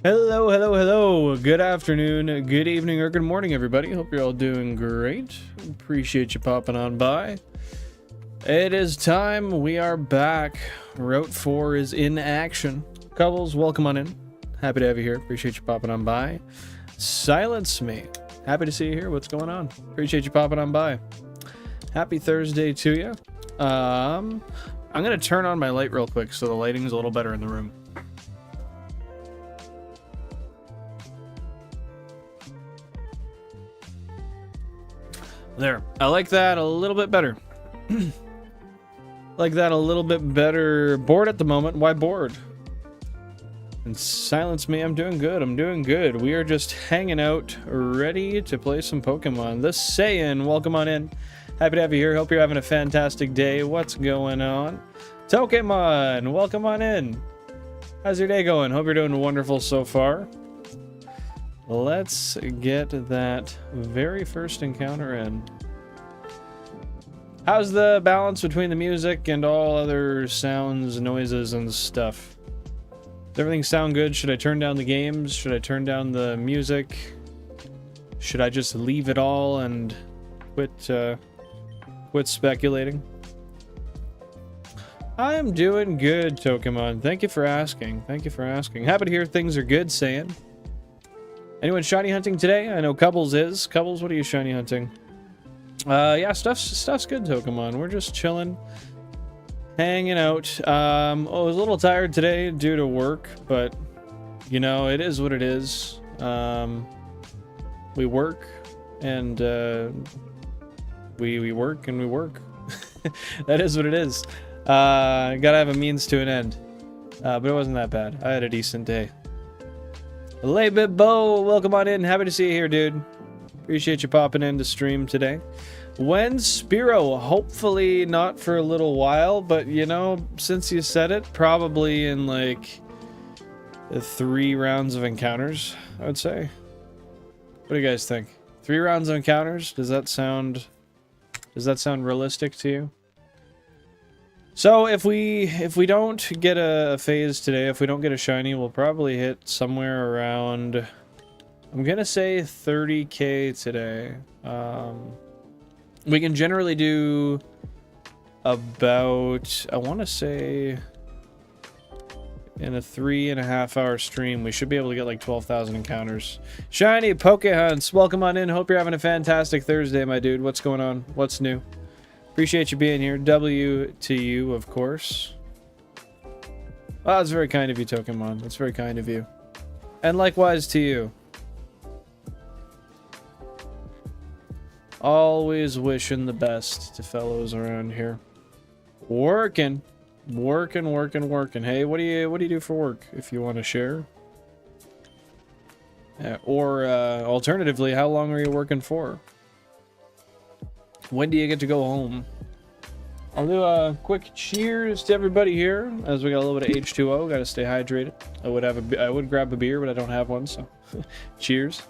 Hello, hello, hello. Good afternoon, good evening, or good morning, everybody. Hope you're all doing great. Appreciate you popping on by. It is time. We are back. Route 4 is in action. Couples, welcome on in. Happy to have you here. Appreciate you popping on by. Silence me. Happy to see you here. What's going on? Appreciate you popping on by. Happy Thursday to you. I'm going to turn on my light real quick so the lighting's a little better in the room. There. I like that a little bit better. Like that a little bit better. Bored at the moment. Why bored? And silence me. I'm doing good. I'm doing good. We are just hanging out, ready to play some Pokemon. The Saiyan, welcome on in. Happy to have you here. Hope you're having a fantastic day. What's going on? Pokemon, welcome on in. How's your day going? Hope you're doing wonderful so far. Let's get that very first encounter in. How's the balance between the music and all other sounds, noises, and stuff? Does everything sound good? Should I turn down the games? Should I turn down the music? Should I just leave it all and quit speculating? I'm doing good, Pokemon. Thank you for asking. Thank you for asking. Happy to hear things are good, Saiyan. Anyone shiny hunting today? I know Cubbles is. Cubbles, what are you shiny hunting? Yeah, stuff's good, Pokemon. We're just chilling, hanging out. I was a little tired today due to work, but you know, it is what it is. We work and we work and we work. That is what it is. Gotta have a means to an end. But it wasn't that bad. I had a decent day. Laybit Bo, welcome on in. Happy to see you here, dude. Appreciate you popping in to stream today. When's Spiro? Hopefully not for a little while, but you know, since you said it, probably in like 3 rounds of encounters, I would say. What do you guys think? 3 rounds of encounters? Does that sound realistic to you? So if we don't get a phase today, if we don't get a shiny, we'll probably hit somewhere around, I'm gonna say 30k today. We can generally do about, I want to say, in a 3.5 hour stream, we should be able to get like 12,000 encounters. Shiny Pokehunts, welcome on in. Hope you're having a fantastic Thursday, my dude. What's going on? What's new? Appreciate you being here. W to you, of course. Oh, that's very kind of you, Pokemon. That's very kind of you. And likewise to you. Always wishing the best to fellows around here. Working. Working. Hey, what do you do for work, if you want to share? Or alternatively, how long are you working for? When do you get to go home? I'll do a quick cheers to everybody here, as we got a little bit of H2O. Got to stay hydrated. I would grab a beer, but I don't have one, so cheers.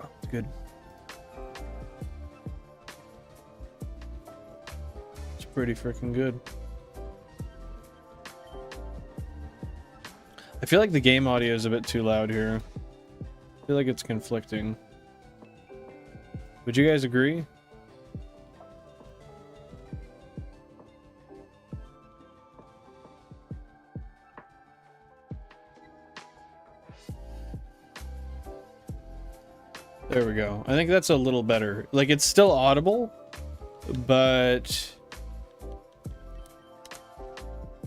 Oh, it's good. It's pretty freaking good. I feel like the game audio is a bit too loud here. I feel like it's conflicting. Would you guys agree? There we go. I think that's a little better. Like, it's still audible, but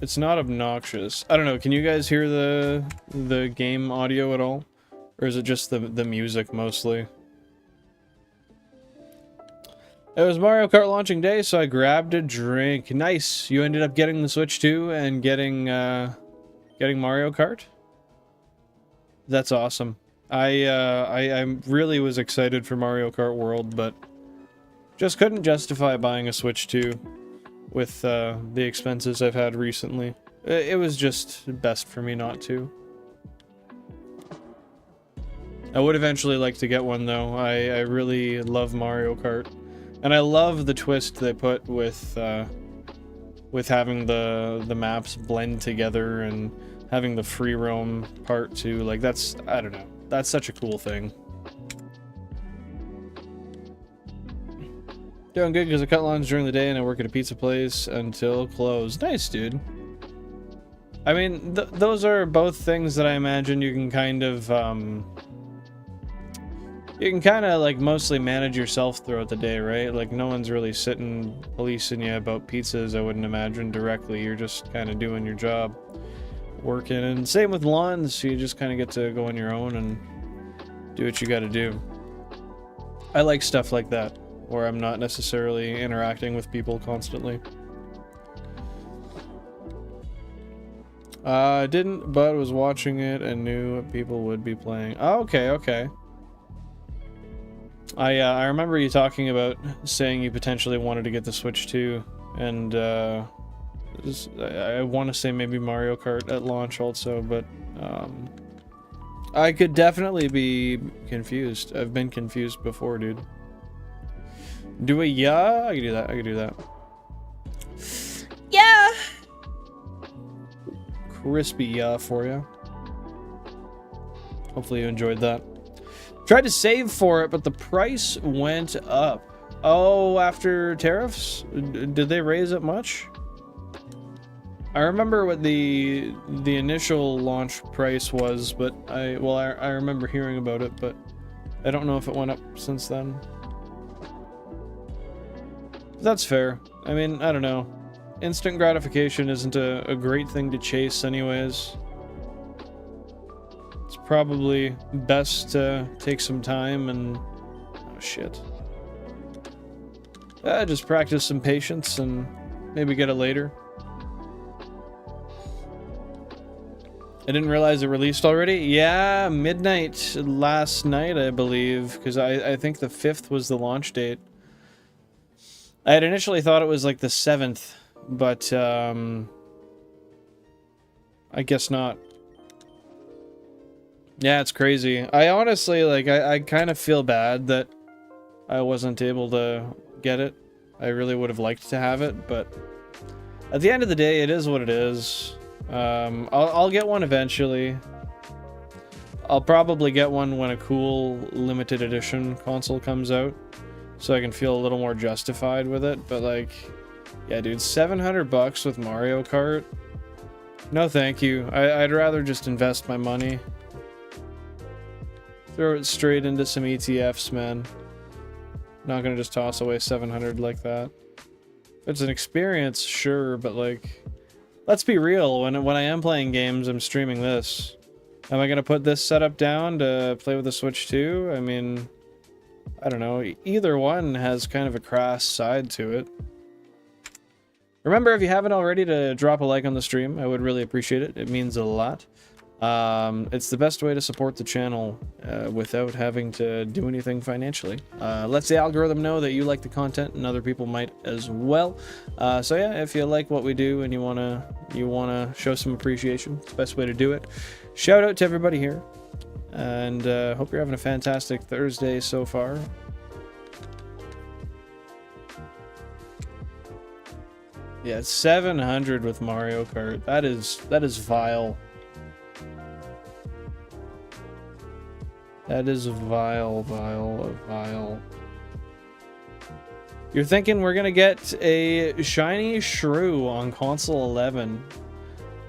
it's not obnoxious. I don't know. Can you guys hear the game audio at all? Or is it just the music mostly? It was Mario Kart launching day, so I grabbed a drink. Nice. You ended up getting the Switch too and getting Mario Kart? That's awesome. I really was excited for Mario Kart World, but just couldn't justify buying a Switch 2 with the expenses I've had recently. It was just best for me not to. I would eventually like to get one though. I really love Mario Kart. And I love the twist they put with with having the maps blend together and having the free roam part too. Like that's, I don't know, that's such a cool thing. Doing good because I cut lawns during the day and I work at a pizza place until close. Nice, dude. I mean, those are both things that I imagine you can kind of, like mostly manage yourself throughout the day, right? Like no one's really sitting policing you about pizzas, I wouldn't imagine, directly. You're just kind of doing your job, working. And same with lawns, you just kind of get to go on your own and do what you got to do. I like stuff like that, where I'm not necessarily interacting with people constantly. I didn't, but was watching it and knew people would be playing. Oh, okay, okay. I remember you talking about saying you potentially wanted to get the Switch too, and I want to say maybe Mario Kart at launch also, but I could definitely be confused. I've been confused before, dude. Do a yeah? I can do that. I can do that. Yeah. Crispy yeah for you. Hopefully you enjoyed that. Tried to save for it, but the price went up. Oh, after tariffs? Did they raise it much? I remember what the initial launch price was, but I remember hearing about it, but I don't know if it went up since then. That's fair. I mean, I don't know. Instant gratification isn't a great thing to chase anyways. It's probably best to take some time and... oh shit. Just practice some patience and maybe get it later. I didn't realize it released already. Yeah, midnight last night, I believe, because I think the 5th was the launch date. I had initially thought it was like the 7th, but I guess not. Yeah, it's crazy. I honestly, like, I kind of feel bad that I wasn't able to get it. I really would have liked to have it, but at the end of the day, it is what it is. I'll get one eventually. I'll probably get one when a cool limited edition console comes out, so I can feel a little more justified with it. But like, yeah, dude, $700 with Mario Kart? No, thank you. I'd rather just invest my money. Throw it straight into some ETFs, man. Not gonna just toss away 700 like that. If it's an experience, sure, but like, let's be real. When I am playing games, I'm streaming this. Am I gonna put this setup down to play with the Switch too? I mean, I don't know. Either one has kind of a crass side to it. Remember, if you haven't already, to drop a like on the stream. I would really appreciate it. It means a lot. It's the best way to support the channel without having to do anything financially. Lets the algorithm know that you like the content and other people might as well. So yeah, if you like what we do and you wanna show some appreciation, it's the best way to do it. Shout out to everybody here, and hope you're having a fantastic Thursday so far. Yeah, it's 700 with Mario Kart. That is vile. That is vile, vile, vile. You're thinking we're gonna get a Shiny Shrew on console 11.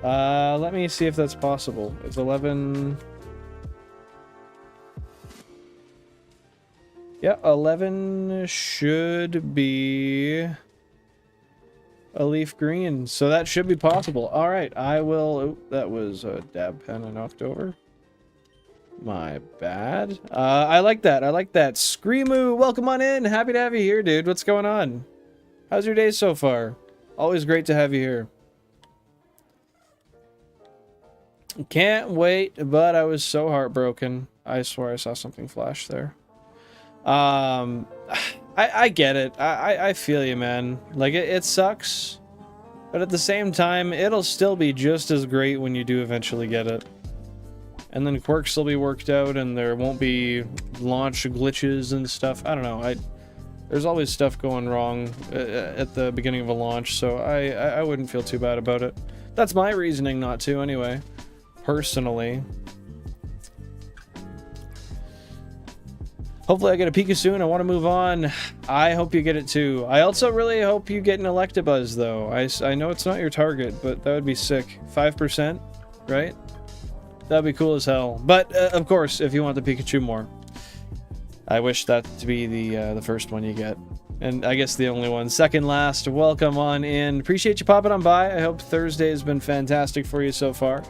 Let me see if that's possible. It's 11... yeah, 11 should be a leaf green, so that should be possible. Alright, I will... oh, that was a dab pen I knocked over. My bad. I like that. I like that. Screamoo, welcome on in. Happy to have you here, dude. What's going on? How's your day so far? Always great to have you here. Can't wait, but I was so heartbroken. I swear I saw something flash there. I get it. I feel you, man. Like, it sucks, but at the same time, it'll still be just as great when you do eventually get it. And then quirks will be worked out, and there won't be launch glitches and stuff. I don't know. There's always stuff going wrong at the beginning of a launch, so I wouldn't feel too bad about it. That's my reasoning not to, anyway. Personally. Hopefully I get a Pika soon. I want to move on. I hope you get it too. I also really hope you get an Electabuzz though. I know it's not your target, but that would be sick. 5%, right? That'd be cool as hell. But of course, if you want the Pikachu more, I wish that to be the first one you get. And I guess the only one. Second last, welcome on in. Appreciate you popping on by. I hope Thursday has been fantastic for you so far.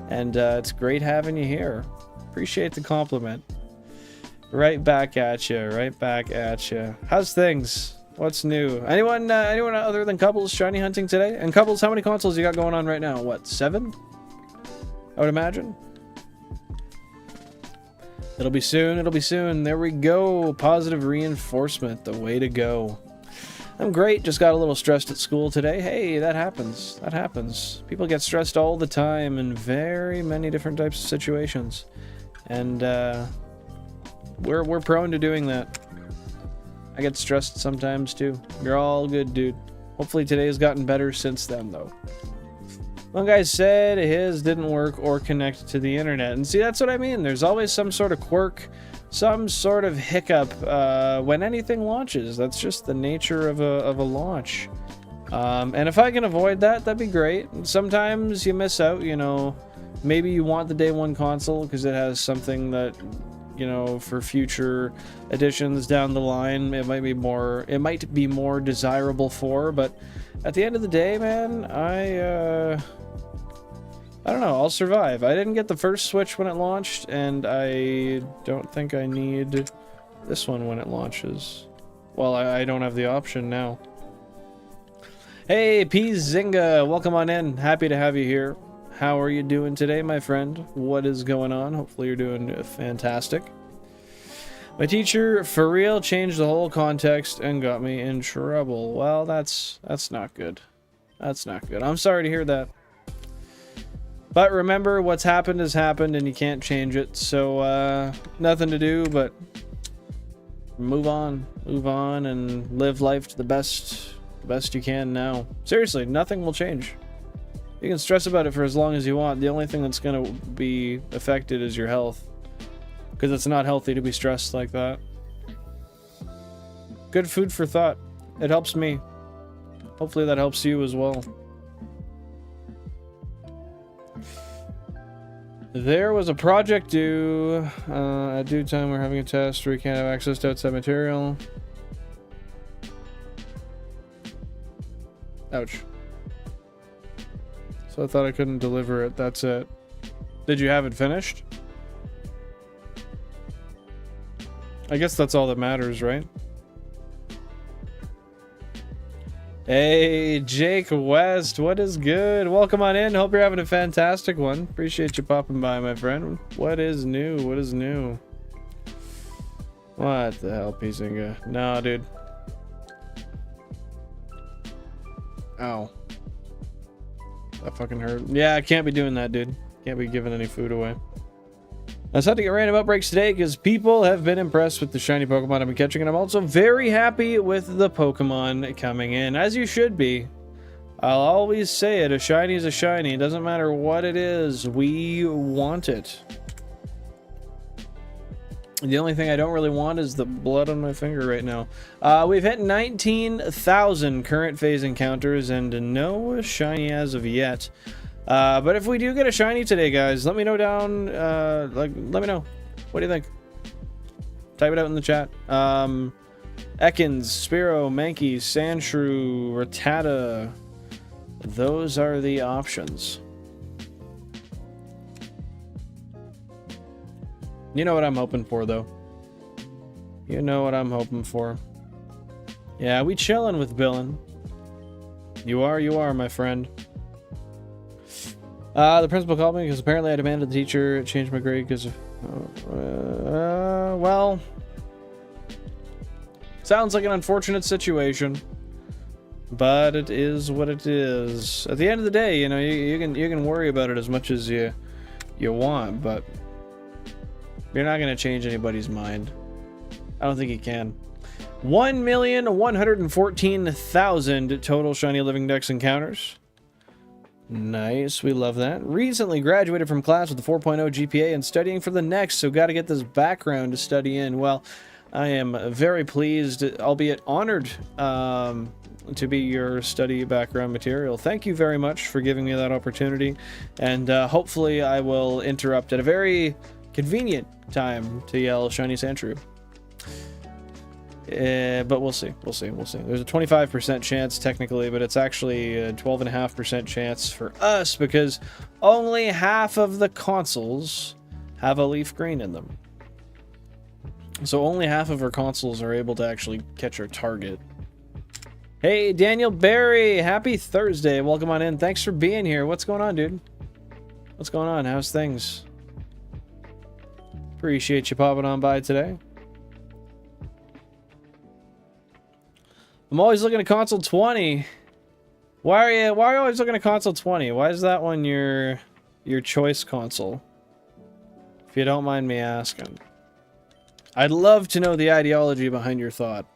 And it's great having you here. Appreciate the compliment. Right back at you, right back at you. How's things? What's new? Anyone other than Couples shiny hunting today? And Couples, how many consoles you got going on right now? What, 7? I would imagine. It'll be soon, it'll be soon. There we go. Positive reinforcement, the way to go. I'm great, just got a little stressed at school today. Hey, that happens. That happens. People get stressed all the time in very many different types of situations. And, we're prone to doing that. I get stressed sometimes too. You're all good, dude. Hopefully today's gotten better since then, though. One guy said his didn't work or connect to the internet. And see, that's what I mean. There's always some sort of quirk, some sort of hiccup when anything launches. That's just the nature of a launch. And if I can avoid that, that'd be great. Sometimes you miss out, you know. Maybe you want the day one console because it has something that, you know, for future editions down the line, it might be more desirable for. But at the end of the day, man, I don't know, I'll survive. I didn't get the first Switch when it launched, and I don't think I need this one when it launches. Well, I don't have the option now. Hey, P Zinga, welcome on in. Happy to have you here. How are you doing today, my friend? What is going on? Hopefully you're doing fantastic. My teacher, for real, changed the whole context and got me in trouble. Well, that's not good. That's not good. I'm sorry to hear that. But remember, what's happened has happened and you can't change it. So, nothing to do but move on and live life to the best you can now. Seriously, nothing will change. You can stress about it for as long as you want. The only thing that's going to be affected is your health. Because it's not healthy to be stressed like that. Good food for thought. It helps me. Hopefully that helps you as well. There was a project due. At due time we're having a test where we can't have access to outside material. Ouch. So I thought I couldn't deliver it. That's it. Did you have it finished? I guess that's all that matters, right? Hey, Jake West, what is good? Welcome on in. Hope you're having a fantastic one. Appreciate you popping by, my friend. What is new? What is new? What the hell, Pizinga? No, dude. Ow. That fucking hurt. Yeah, I can't be doing that, dude. Can't be giving any food away. I just had to get random outbreaks today because people have been impressed with the shiny Pokemon I've been catching, and I'm also very happy with the Pokemon coming in, as you should be. I'll always say it, a shiny is a shiny. It doesn't matter what it is. We want it. The only thing I don't really want is the blood on my finger right now. We've hit 19,000 current phase encounters and no shiny as of yet. But if we do get a shiny today, guys, let me know down, let me know. What do you think? Type it out in the chat. Ekans, Spearow, Mankey, Sandshrew, Rattata. Those are the options. You know what I'm hoping for, though. You know what I'm hoping for. Yeah, we chillin' with Billin. You are, my friend. The principal called me because apparently I demanded the teacher change my grade because of... well... Sounds like an unfortunate situation. But it is what it is. At the end of the day, you know, you can worry about it as much as you want, but... You're not going to change anybody's mind. I don't think you can. 1,114,000 total Shiny Living Dex encounters. Nice, we love that. Recently graduated from class with a 4.0 GPA and studying for the next, so got to get this background to study in. Well, I am very pleased, albeit honored, to be your study background material. Thank you very much for giving me that opportunity, and hopefully I will interrupt at a very convenient time to yell Shiny Sandshrew. But we'll see. We'll see. We'll see. There's a 25% chance technically, but it's actually a 12.5% chance for us because only half of the consoles have a leaf green in them. So only half of our consoles are able to actually catch our target. Hey, Daniel Barry, happy Thursday. Welcome on in. Thanks for being here. What's going on, dude? What's going on? How's things? Appreciate you popping on by today. I'm always looking at console 20. Why are you always looking at console 20? Why is that one your choice console? If you don't mind me asking. I'd love to know the ideology behind your thought.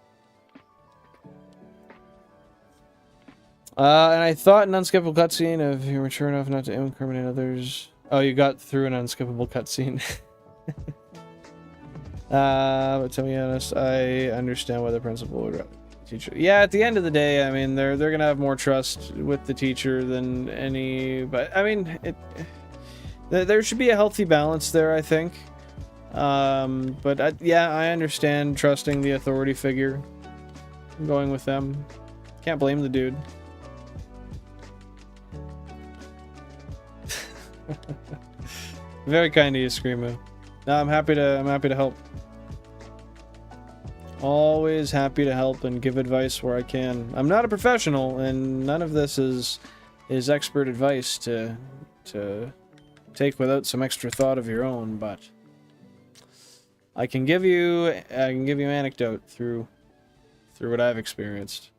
And I thought an unskippable cutscene if you're mature enough not to incriminate others. Oh, you got through an unskippable cutscene. But to be honest, I understand why the principal would rather teacher. Yeah, at the end of the day, I mean, they're gonna have more trust with the teacher than any. But I mean, there should be a healthy balance there, I think. But yeah, I understand trusting the authority figure. I'm going with them. Can't blame the dude. Very kind of you, Screamo. No, I'm happy to help. Always happy to help and give advice where I can. I'm not a professional, and none of this is expert advice to take without some extra thought of your own. But I can give you anecdote through what I've experienced.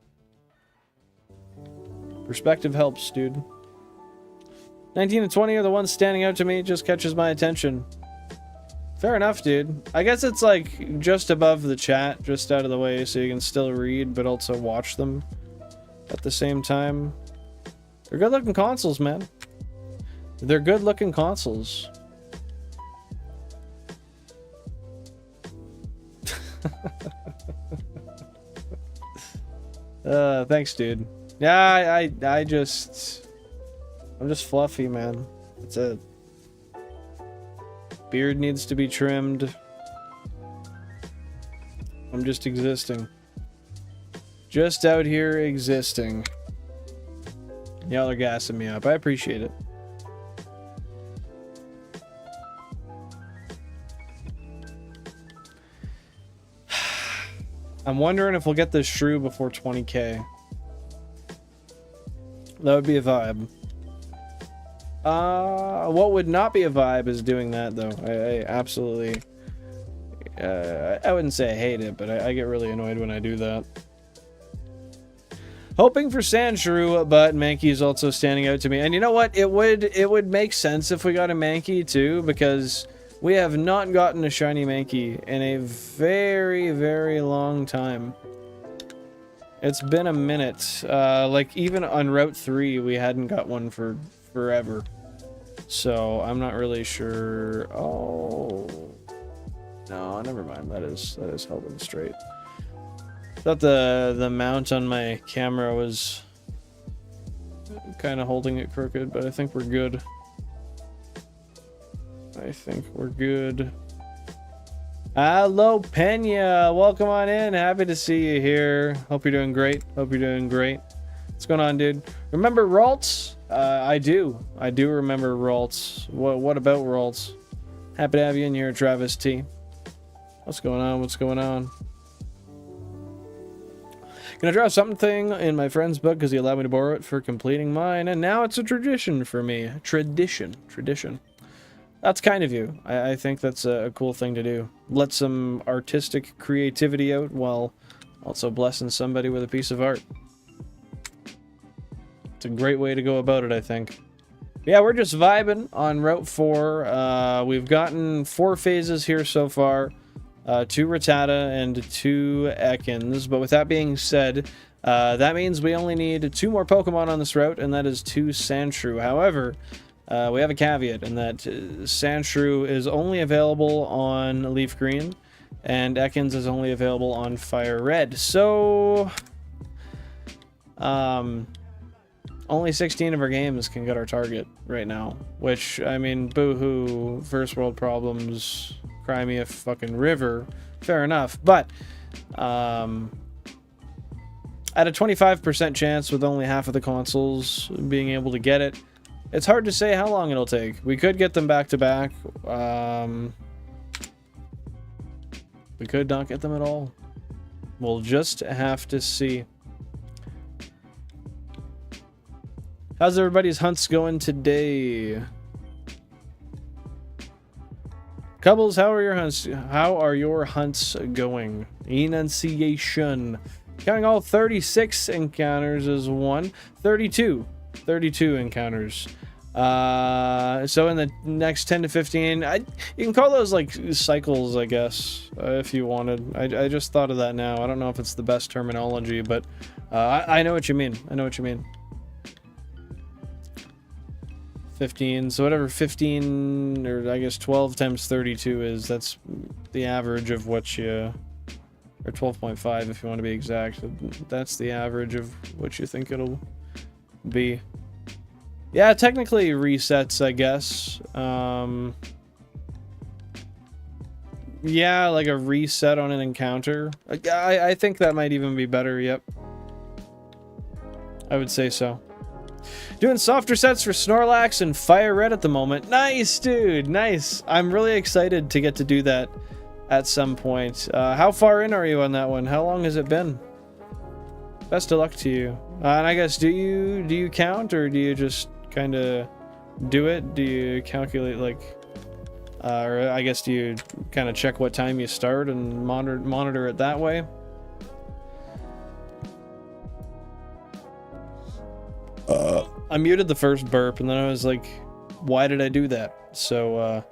Perspective helps, dude. 19 and 20 are the ones standing out to me. It just catches my attention. Fair enough, dude. I guess it's like just above the chat, just out of the way, so you can still read, but also watch them at the same time. They're good-looking consoles, man. They're good-looking consoles. Thanks, dude. Yeah, I'm just fluffy, man. That's it. Beard needs to be trimmed. I'm just existing. Just out here existing. Y'all are gassing me up. I appreciate it. I'm wondering if we'll get this shrew before 20k. That would be a vibe. What would not be a vibe is doing that, though. I absolutely... I wouldn't say I hate it, but I get really annoyed when I do that. Hoping for Sandshrew, but Mankey is also standing out to me. And you know what? It would make sense if we got a Mankey, too, because we have not gotten a shiny Mankey in a very, very long time. It's been a minute. Like, even on Route 3, we hadn't got one for forever. So, I'm not really sure. Oh. No, never mind. That is held in straight. Thought the mount on my camera was kind of holding it crooked, but I think we're good. I think we're good. Hello, Pena. Welcome on in. Happy to see you here. Hope you're doing great. Hope you're doing great. What's going on, dude? Remember Ralts? I do. I do remember Ralts. What about Ralts? Happy to have you in here, Travis T. What's going on? What's going on? Gonna draw something in my friend's book because he allowed me to borrow it for completing mine, and now it's a tradition for me. Tradition. That's kind of you. I think that's a cool thing to do. Let some artistic creativity out while also blessing somebody with a piece of art. It's a great way to go about it, I think. Yeah, we're just vibing on Route 4. We've gotten 4 phases here so far. 2 Rattata, and 2 Ekans. But with that being said, that means we only need 2 more Pokemon on this route, and that is 2 Sandshrew. However, we have a caveat in that Sandshrew is only available on Leaf Green, and Ekans is only available on Fire Red. So, only 16 of our games can get our target right now. Which, I mean, boo-hoo, first world problems, cry me a fucking river. Fair enough, but at a 25% chance with only half of the consoles being able to get it, it's hard to say how long it'll take. We could get them back to back. We could not get them at all. We'll just have to see. How's everybody's hunts going today? Cubbles, how are your hunts? How are your hunts going? Enunciation. Counting all 36 encounters as 1. 32 encounters. So in the next 10 to 15, you can call those like cycles, I guess, if you wanted. I just thought of that now. I don't know if it's the best terminology, but I know what you mean. I know what you mean. 15, so whatever 15, or I guess 12 times 32 is, that's the average of what you, or 12.5 if you want to be exact. That's the average of what you think it'll be. Yeah, technically resets, I guess. Yeah, like a reset on an encounter. I think that might even be better, yep. I would say so. Doing softer sets for Snorlax and Fire Red at the moment. Nice, dude, nice. I'm really excited to get to do that at some point. How far in are you on that one? How long has it been? Best of luck to you. And I guess, do you count, or do you just kind of do it? Do you calculate, like, or I guess do you kind of check what time you start and monitor it that way? I muted the first burp, and then I was like, why did I do that? So,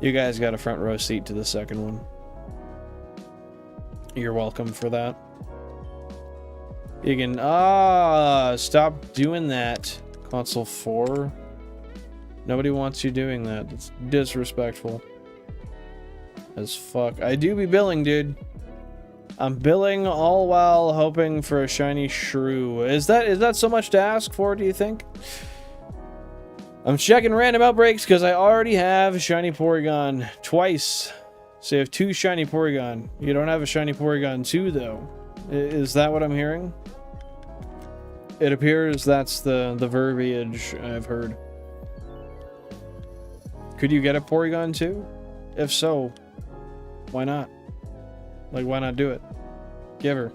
you guys got a front row seat to the second one. You're welcome for that. You can, stop doing that, Console 4. Nobody wants you doing that. It's disrespectful as fuck. I do be billing, dude. I'm billing all while hoping for a shiny shrew. Is that so much to ask for, do you think? I'm checking random outbreaks because I already have a shiny Porygon twice. So you have 2 shiny Porygon. You don't have a shiny Porygon 2, though. Is that what I'm hearing? It appears that's the verbiage I've heard. Could you get a Porygon 2? If so, why not? Like, why not do it? Give her.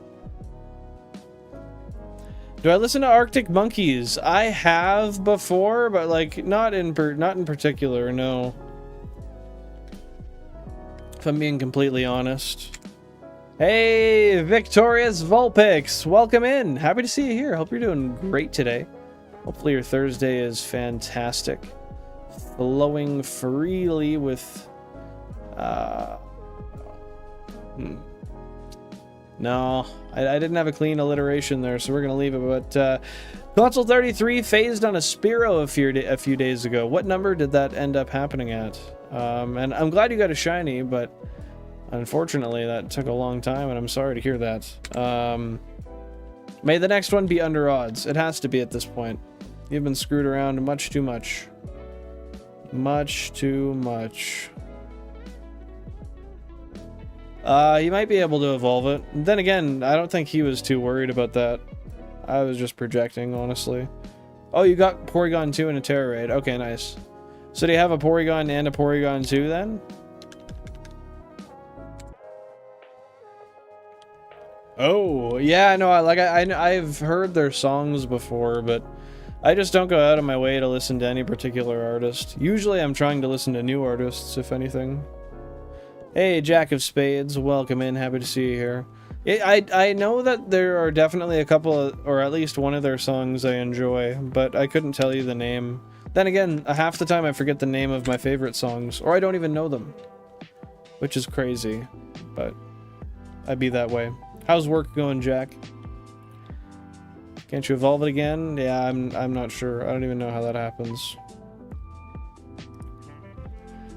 Do I listen to Arctic Monkeys? I have before, but like not in particular, no. If I'm being completely honest. Hey, Victorious Vulpix, welcome in. Happy to see you here. Hope you're doing great today. Hopefully your Thursday is fantastic. Flowing freely with No, I didn't have a clean alliteration there, so we're going to leave it. But Console 33 phased on a Spearow a few days ago. What number did that end up happening at? And I'm glad you got a shiny, but unfortunately that took a long time, and I'm sorry to hear that. May the next one be under odds. It has to be at this point. You've been screwed around much too much. Much too much. You might be able to evolve it. Then again, I don't think he was too worried about that. I was just projecting, honestly. Oh, you got Porygon 2 and a Terra Raid. Okay, nice. So do you have a Porygon and a Porygon 2 then? Oh, yeah, no, I've heard their songs before, but I just don't go out of my way to listen to any particular artist. Usually I'm trying to listen to new artists, if anything. Hey, Jack of Spades, welcome in. Happy to see you here. I know that there are definitely a couple of, or at least one of their songs I enjoy, but I couldn't tell you the name. Then again, half the time I forget the name of my favorite songs, or I don't even know them, which is crazy. but I'd be that way. How's work going, Jack? Can't you evolve it again? Yeah, I'm not sure. I don't even know how that happens.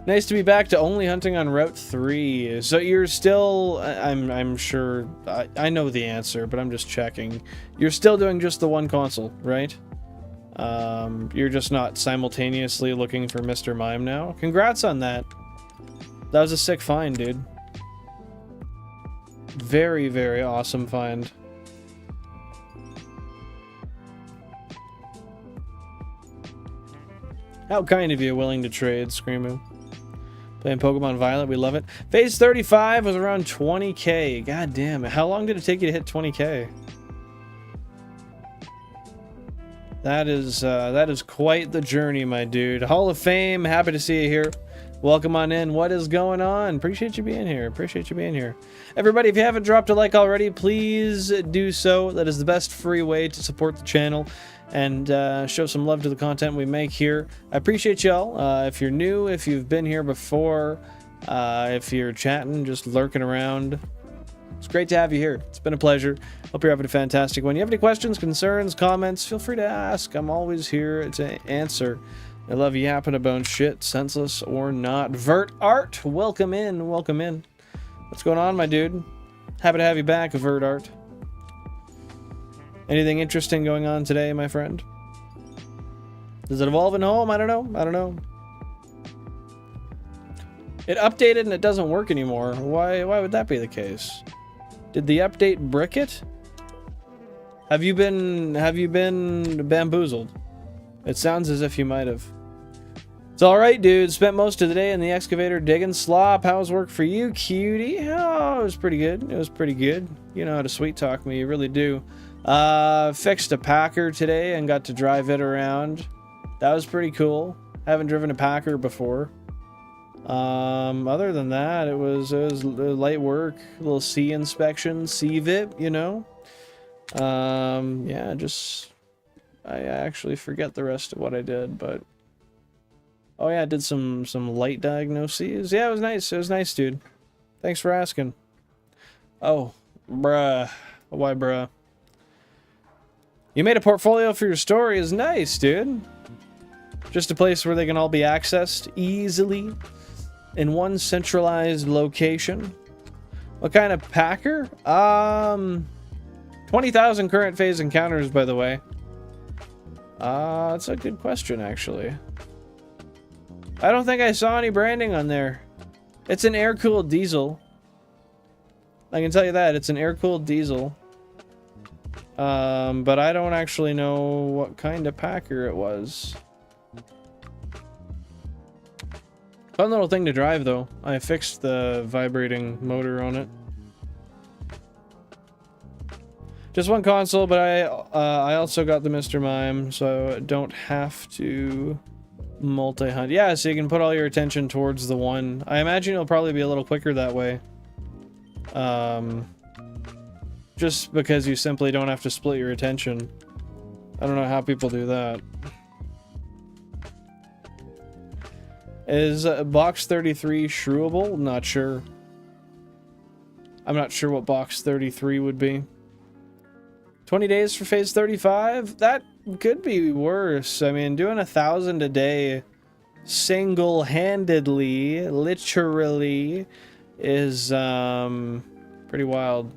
Nice to be back to only hunting on Route 3. So you're still... I'm sure... I know the answer, but I'm just checking. You're still doing just the one console, right? You're just not simultaneously looking for Mr. Mime now? Congrats on that. That was a sick find, dude. Very, very awesome find. How kind of you, willing to trade, Screamo. Playing Pokemon Violet, we love it. Phase 35 was around 20k. God damn it. How long did it take you to hit 20k? That is quite the journey, my dude. Hall of Fame, happy to see you here. Welcome on in. What is going on? Appreciate you being here. Appreciate you being here. Everybody, if you haven't dropped a like already, please do so. That is the best free way to support the channel and show some love to the content we make here. I appreciate y'all. If you're new, if you've been here before, if you're chatting, just lurking around, it's great to have you here. It's been a pleasure. Hope you're having a fantastic one. You have any questions, concerns, comments, feel free to ask. I'm always here to answer. I love yapping about shit, senseless or not. Vert Art, welcome in, welcome in. What's going on, my dude? Happy to have you back, Vert Art. Anything interesting going on today, my friend? Does it evolve in home? I don't know. I don't know. It updated and it doesn't work anymore. Why would that be the case? Did the update brick it? Have you been bamboozled? It sounds as if you might have. It's alright, dude. Spent most of the day in the excavator digging slop. How's work for you, cutie? Oh, it was pretty good. It was pretty good. You know how to sweet talk me. You really do. Fixed a Packer today and got to drive it around. That was pretty cool. Haven't driven a Packer before. Other than that, it was light work. A little C inspection, CVIP, you know. Yeah, just... I actually forget the rest of what I did, but... Oh yeah, I did some light diagnoses. Yeah, it was nice. It was nice, dude. Thanks for asking. Oh, bruh. Why, bruh? You made a portfolio for your story. Is nice, dude. Just a place where they can all be accessed easily in one centralized location. What kind of Packer? 20,000 current phase encounters, by the way. That's a good question, actually. I don't think I saw any branding on there. It's an air-cooled diesel. I can tell you that. It's an air-cooled diesel. But I don't actually know what kind of Packer it was. Fun little thing to drive, though. I fixed the vibrating motor on it. Just one console, but I also got the Mr. Mime, so I don't have to multi-hunt. Yeah, so you can put all your attention towards the one. I imagine it'll probably be a little quicker that way. Just because you simply don't have to split your attention. I don't know how people do that. Is box 33 shrewable? Not sure. I'm not sure what box 33 would be. 20 days for phase 35? That could be worse. I mean, doing 1,000 a day single-handedly, literally, is pretty wild.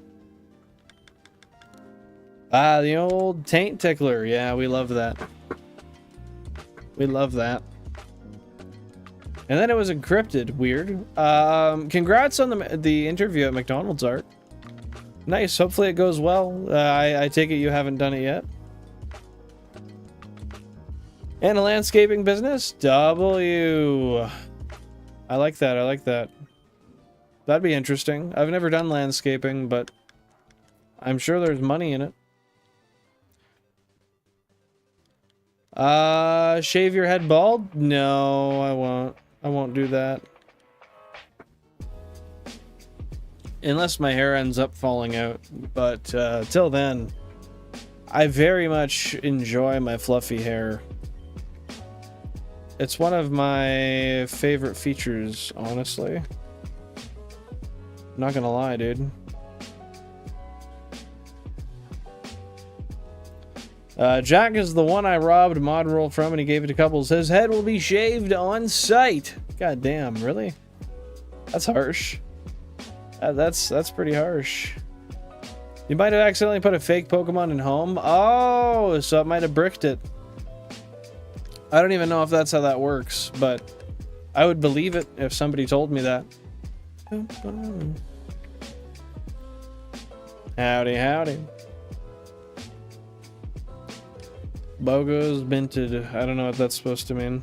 Ah, the old taint tickler. Yeah, we love that. We love that. And then it was encrypted. Weird. Congrats on the interview at McDonald's, Art. Nice. Hopefully it goes well. I take it you haven't done it yet. And a landscaping business? W. I like that. I like that. That'd be interesting. I've never done landscaping, but I'm sure there's money in it. Shave your head bald? No, I won't. I won't do that. Unless my hair ends up falling out. But till then, I very much enjoy my fluffy hair. It's one of my favorite features, honestly. Not gonna lie, dude. Jack is the one I robbed mod roll from and he gave it to Couples. His head will be shaved on sight. God damn, really? That's harsh. That's pretty harsh. You might have accidentally put a fake Pokemon in home. Oh, so it might have bricked it. I don't even know if that's how that works, but I would believe it if somebody told me that. Howdy, howdy. Bogo's minted. I don't know what that's supposed to mean.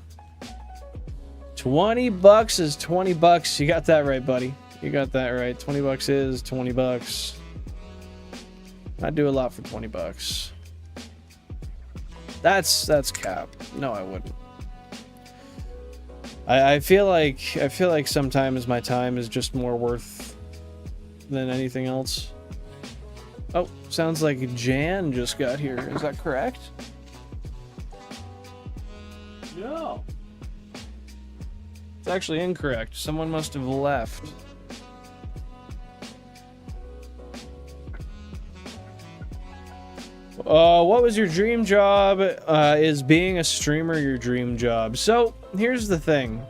20 bucks is 20 bucks. You got that right, buddy. You got that right. 20 bucks is 20 bucks. I'd do a lot for 20 bucks. That's cap. No, I wouldn't. I feel like sometimes my time is just more worth than anything else. Oh, sounds like Jan just got here. Is that correct? No. It's actually incorrect. Someone must have left. What was your dream job? Is being a streamer your dream job? So, here's the thing.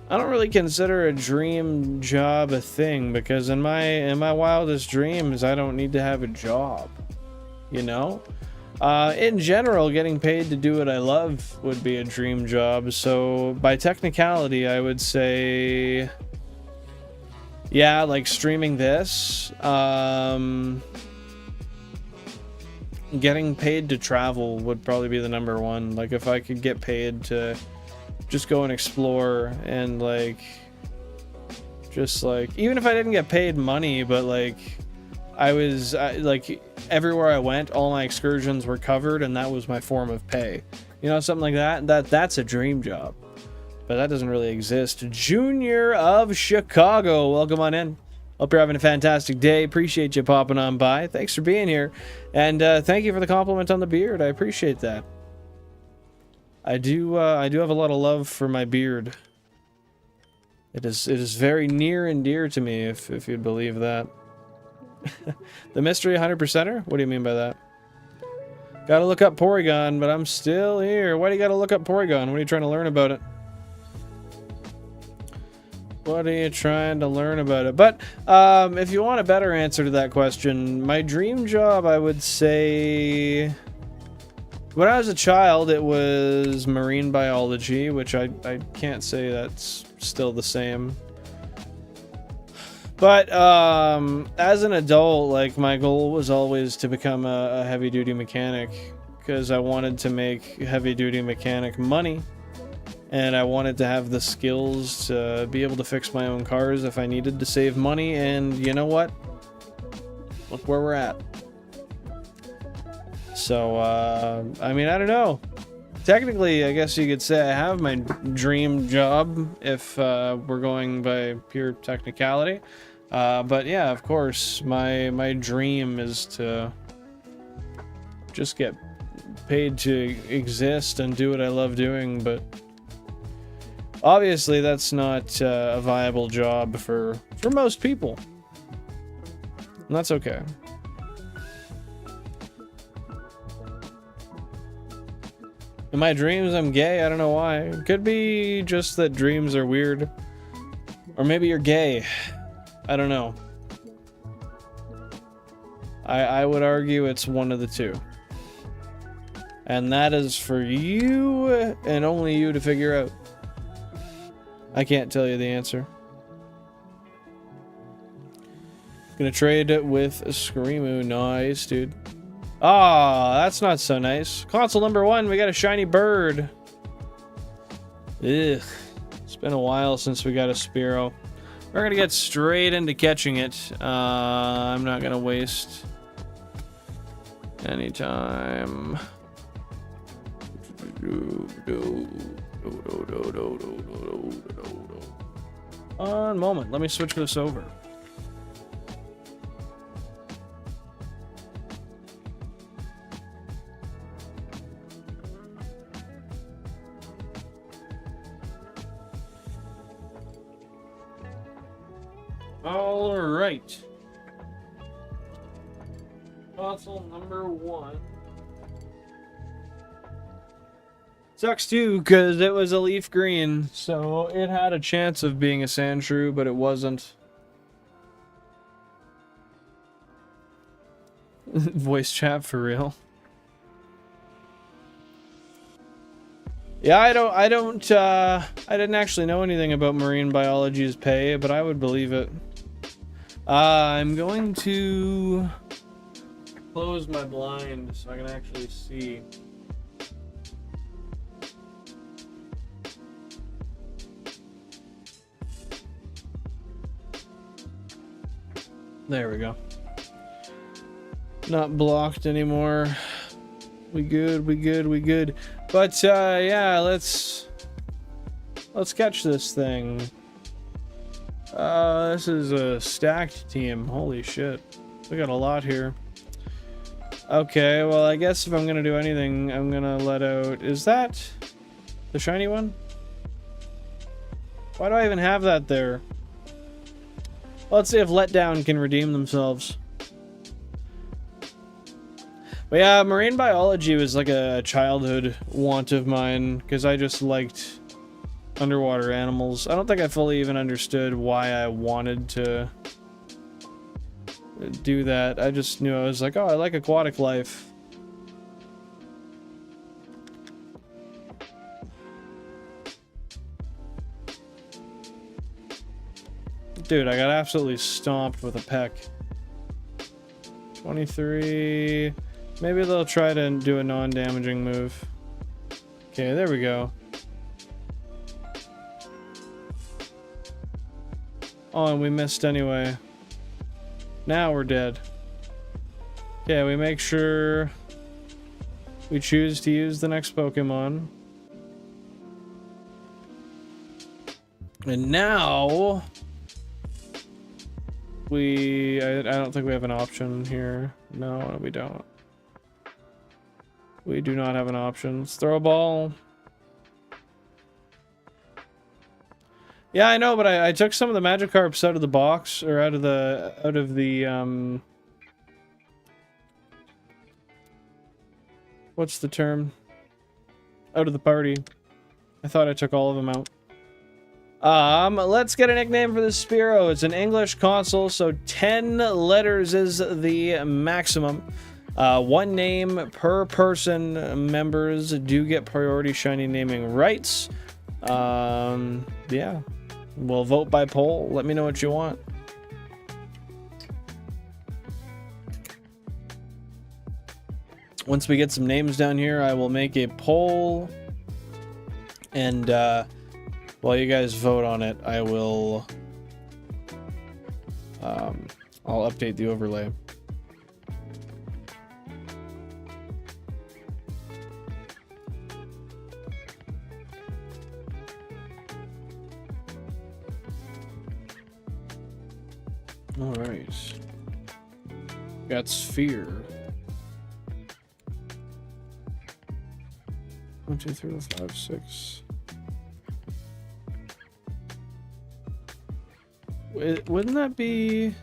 I don't really consider a dream job a thing because in my wildest dreams, I don't need to have a job. You know? In general, getting paid to do what I love would be a dream job. So, by technicality, I would say... yeah, like streaming this. Getting paid to travel would probably be the number one. Like, if I could get paid to just go and explore and, like... just, like... even if I didn't get paid money, but, like... I was, like... everywhere I went, all my excursions were covered, and that was my form of pay. You know, something like that. That's a dream job. But that doesn't really exist. Junior of Chicago, welcome on in. Hope you're having a fantastic day. Appreciate you popping on by. Thanks for being here. And thank you for the compliment on the beard. I appreciate that. I do have a lot of love for my beard. It is very near and dear to me, if you'd believe that. The mystery 100%er? What do you mean by that? Gotta look up Porygon, but I'm still here. Why do you gotta look up Porygon? What are you trying to learn about it? What are you trying to learn about it? But if you want a better answer to that question, my dream job, I would say... when I was a child, it was marine biology, which I can't say that's still the same. But as an adult, like, my goal was always to become a heavy-duty mechanic because I wanted to make heavy-duty mechanic money. And I wanted to have the skills to be able to fix my own cars if I needed to save money. And you know what? Look where we're at. So, I mean, I don't know. Technically, I guess you could say I have my dream job if we're going by pure technicality. But yeah, of course, my dream is to just get paid to exist and do what I love doing, but... obviously, that's not a viable job for most people. And that's okay. In my dreams, I'm gay. I don't know why. It could be just that dreams are weird. Or maybe you're gay. I don't know. I would argue it's one of the two. And that is for you and only you to figure out. I can't tell you the answer. Gonna trade it with a Screamoo. Nice, dude. Ah, that's not so nice. Console number 1, we got a shiny bird. Ugh. It's been a while since we got a Spearow. We're gonna get straight into catching it. I'm not gonna waste any time. One moment, let me switch this over. All right. Fossil number 1. Sucks too, because it was a leaf green, so it had a chance of being a Sandshrew, but it wasn't. Voice chat for real. Yeah, I didn't actually know anything about marine biology's pay, but I would believe it. I'm going to close my blind so I can actually see. There we go. Not blocked anymore. We good, we good, we good. But yeah, let's catch this thing. This is a stacked team. Holy shit. We got a lot here. Okay, well I guess if I'm gonna do anything, I'm gonna let out... Is that the shiny one? Why do I even have that there? Let's see if Letdown can redeem themselves. But yeah, marine biology was like a childhood want of mine, because I just liked underwater animals. I don't think I fully even understood why I wanted to do that. I just knew I was like, oh, I like aquatic life. Dude, I got absolutely stomped with a peck. 23. Maybe they'll try to do a non-damaging move. Okay, there we go. Oh, and we missed anyway. Now we're dead. Okay, we make sure we choose to use the next Pokemon. And now... I don't think we have an option here. No, we don't. We do not have an option. Let's throw a ball. Yeah, I know, but I took some of the Magikarps out of the box, or out of the what's the term? Out of the party. I thought I took all of them out. Let's get a nickname for this Spearow. It's an English console, so 10 letters is the maximum. 1 name per person. Members do get priority shiny naming rights. Yeah. We'll vote by poll. Let me know what you want. Once we get some names down here, I will make a poll. And, while you guys vote on it, I will, I'll update the overlay. All right. Got Sphere. 1, 2, 3, 4, 5, 6. Wouldn't that be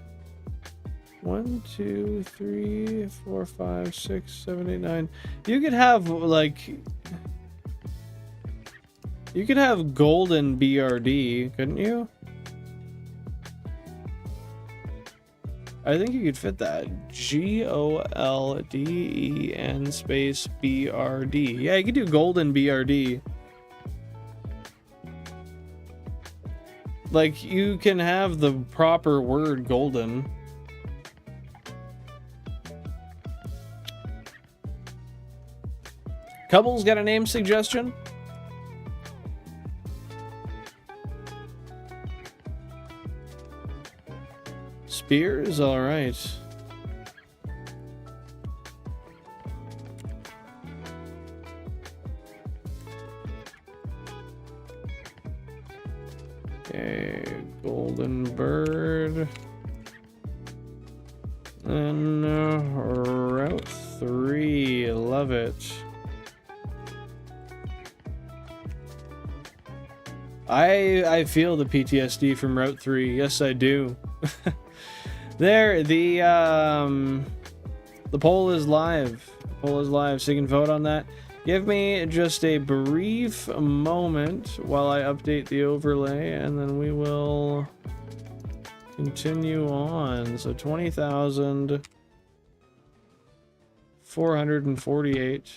1, 2, 3, 4, 5, 6, 7, 8, 9? You could have like, you could have golden BRD, couldn't you? I think you could fit that. GOLDEN space BRD. Yeah, you could do golden BRD. Like, you can have the proper word golden. Couples got a name suggestion? Spears? Alright. Okay, golden bird. And route 3, love it. I feel the PTSD from Route 3. Yes, I do. There, the poll is live. The poll is live, so you can vote on that. Give me just a brief moment while I update the overlay, and then we will continue on. So 20,448.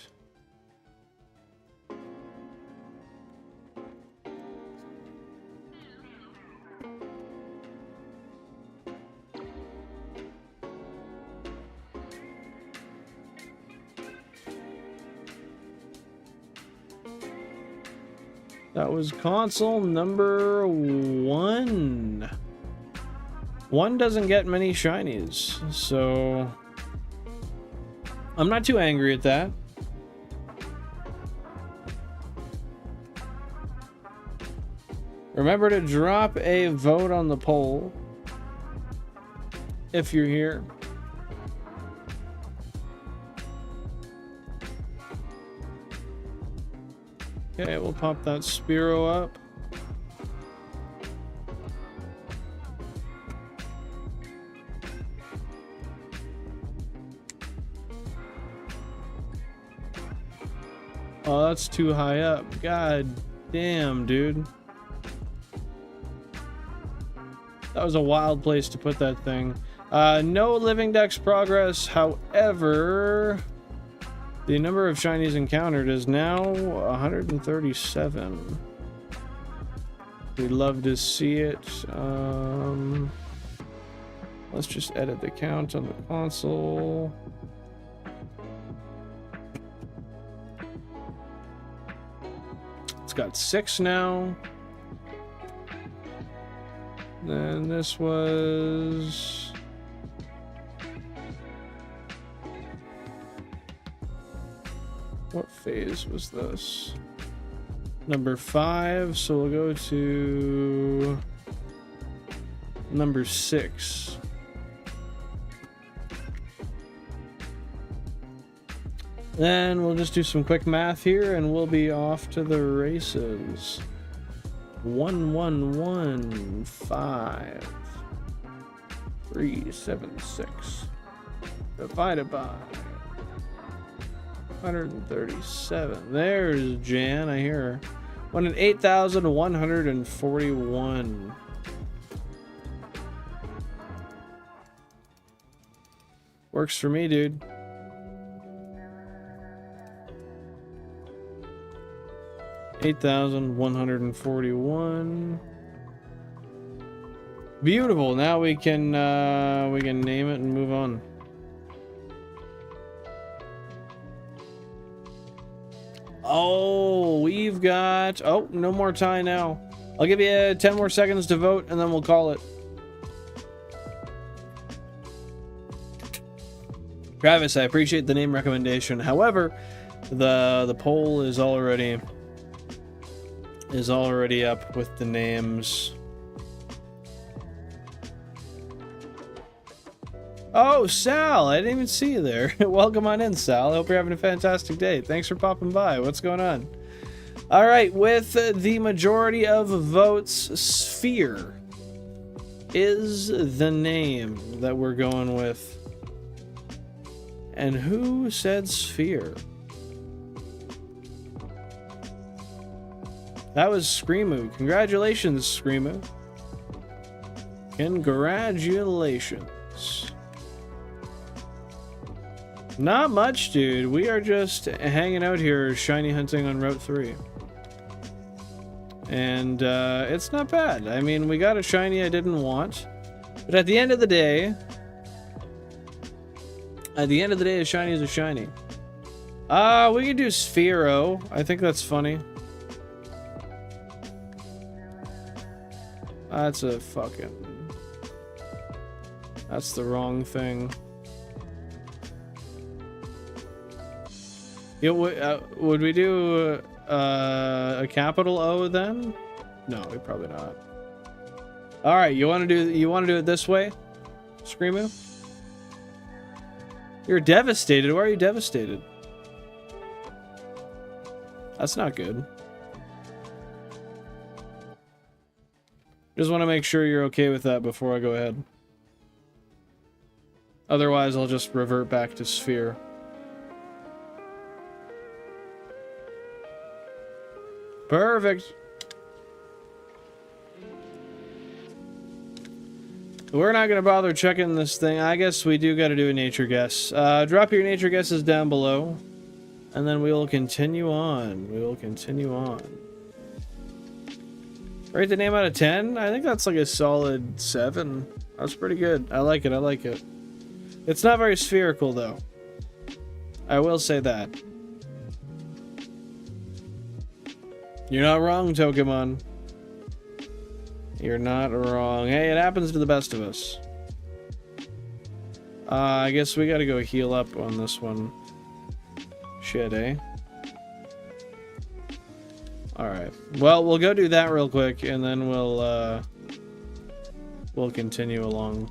That was console number 1. 1 doesn't get many shinies, so I'm not too angry at that. Remember to drop a vote on the poll if you're here. Okay, we'll pop that Spearow up. Oh, that's too high up. God damn, dude. That was a wild place to put that thing. No living dex progress, however, the number of shinies encountered is now 137. We'd love to see it. Let's just edit the count on the console. It's got 6 now. Then this was... what phase was this? Number 5, so we'll go to number 6. Then we'll just do some quick math here and we'll be off to the races. 1,115,376 divided by 137. There's Jan, I hear her. 8,141. Works for me, dude. $8,141. Beautiful. Now we can name it and move on. Oh, we've got... oh, no more tie now. I'll give you 10 more seconds to vote, and then we'll call it. Travis, I appreciate the name recommendation. However, the poll is already up with the names. Oh, Sal, I didn't even see you there. Welcome on in, Sal. I hope you're having a fantastic day. Thanks for popping by. What's going on? All right, with the majority of votes, Sphere is the name that we're going with. And who said Sphere? That was Screamoo. Congratulations, Screamoo. Congratulations. Not much, dude. We are just hanging out here, shiny hunting on Route 3. And it's not bad. I mean, we got a shiny I didn't want. But at the end of the day... a shiny is a shiny. We can do Spearow. I think that's funny. That's a fucking... that's the wrong thing. Yeah, would we do a capital O then? No, we probably not. All right, you want to do it this way, Screamoo? You're devastated. Why are you devastated? That's not good. Just want to make sure you're okay with that before I go ahead. Otherwise, I'll just revert back to sphere. Perfect. We're not going to bother checking this thing. I guess we do got to do a nature guess. Drop your nature guesses down below. And then we will continue on. We will continue on. Rate the name out of 10? I think that's like a solid 7. That's pretty good. I like it. I like it. It's not very spherical, though. I will say that. You're not wrong, Pokemon. You're not wrong. Hey, it happens to the best of us. I guess we gotta go heal up on this one. Shit, eh? Alright. Well, we'll go do that real quick, and then we'll continue along.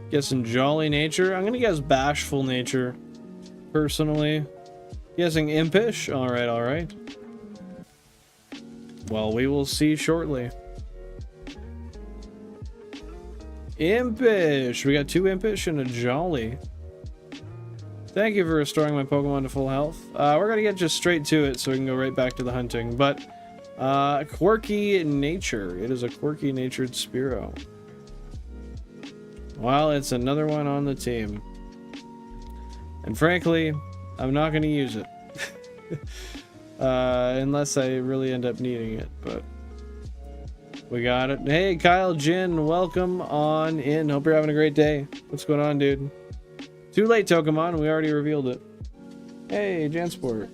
Guessing jolly nature. I'm gonna guess bashful nature, personally. Guessing impish. Alright, alright. Well, we will see shortly. Impish! We got 2 impish and a jolly. Thank you for restoring my Pokemon to full health. We're gonna get just straight to it so we can go right back to the hunting. But, quirky nature. It is a quirky natured Spearow. Well, it's another one on the team. And frankly, I'm not going to use it. Unless I really end up needing it, but we got it. Hey, Kyle Jin, welcome on in. Hope you're having a great day. What's going on, dude? Too late, Pokemon. We already revealed it. Hey, Jansport.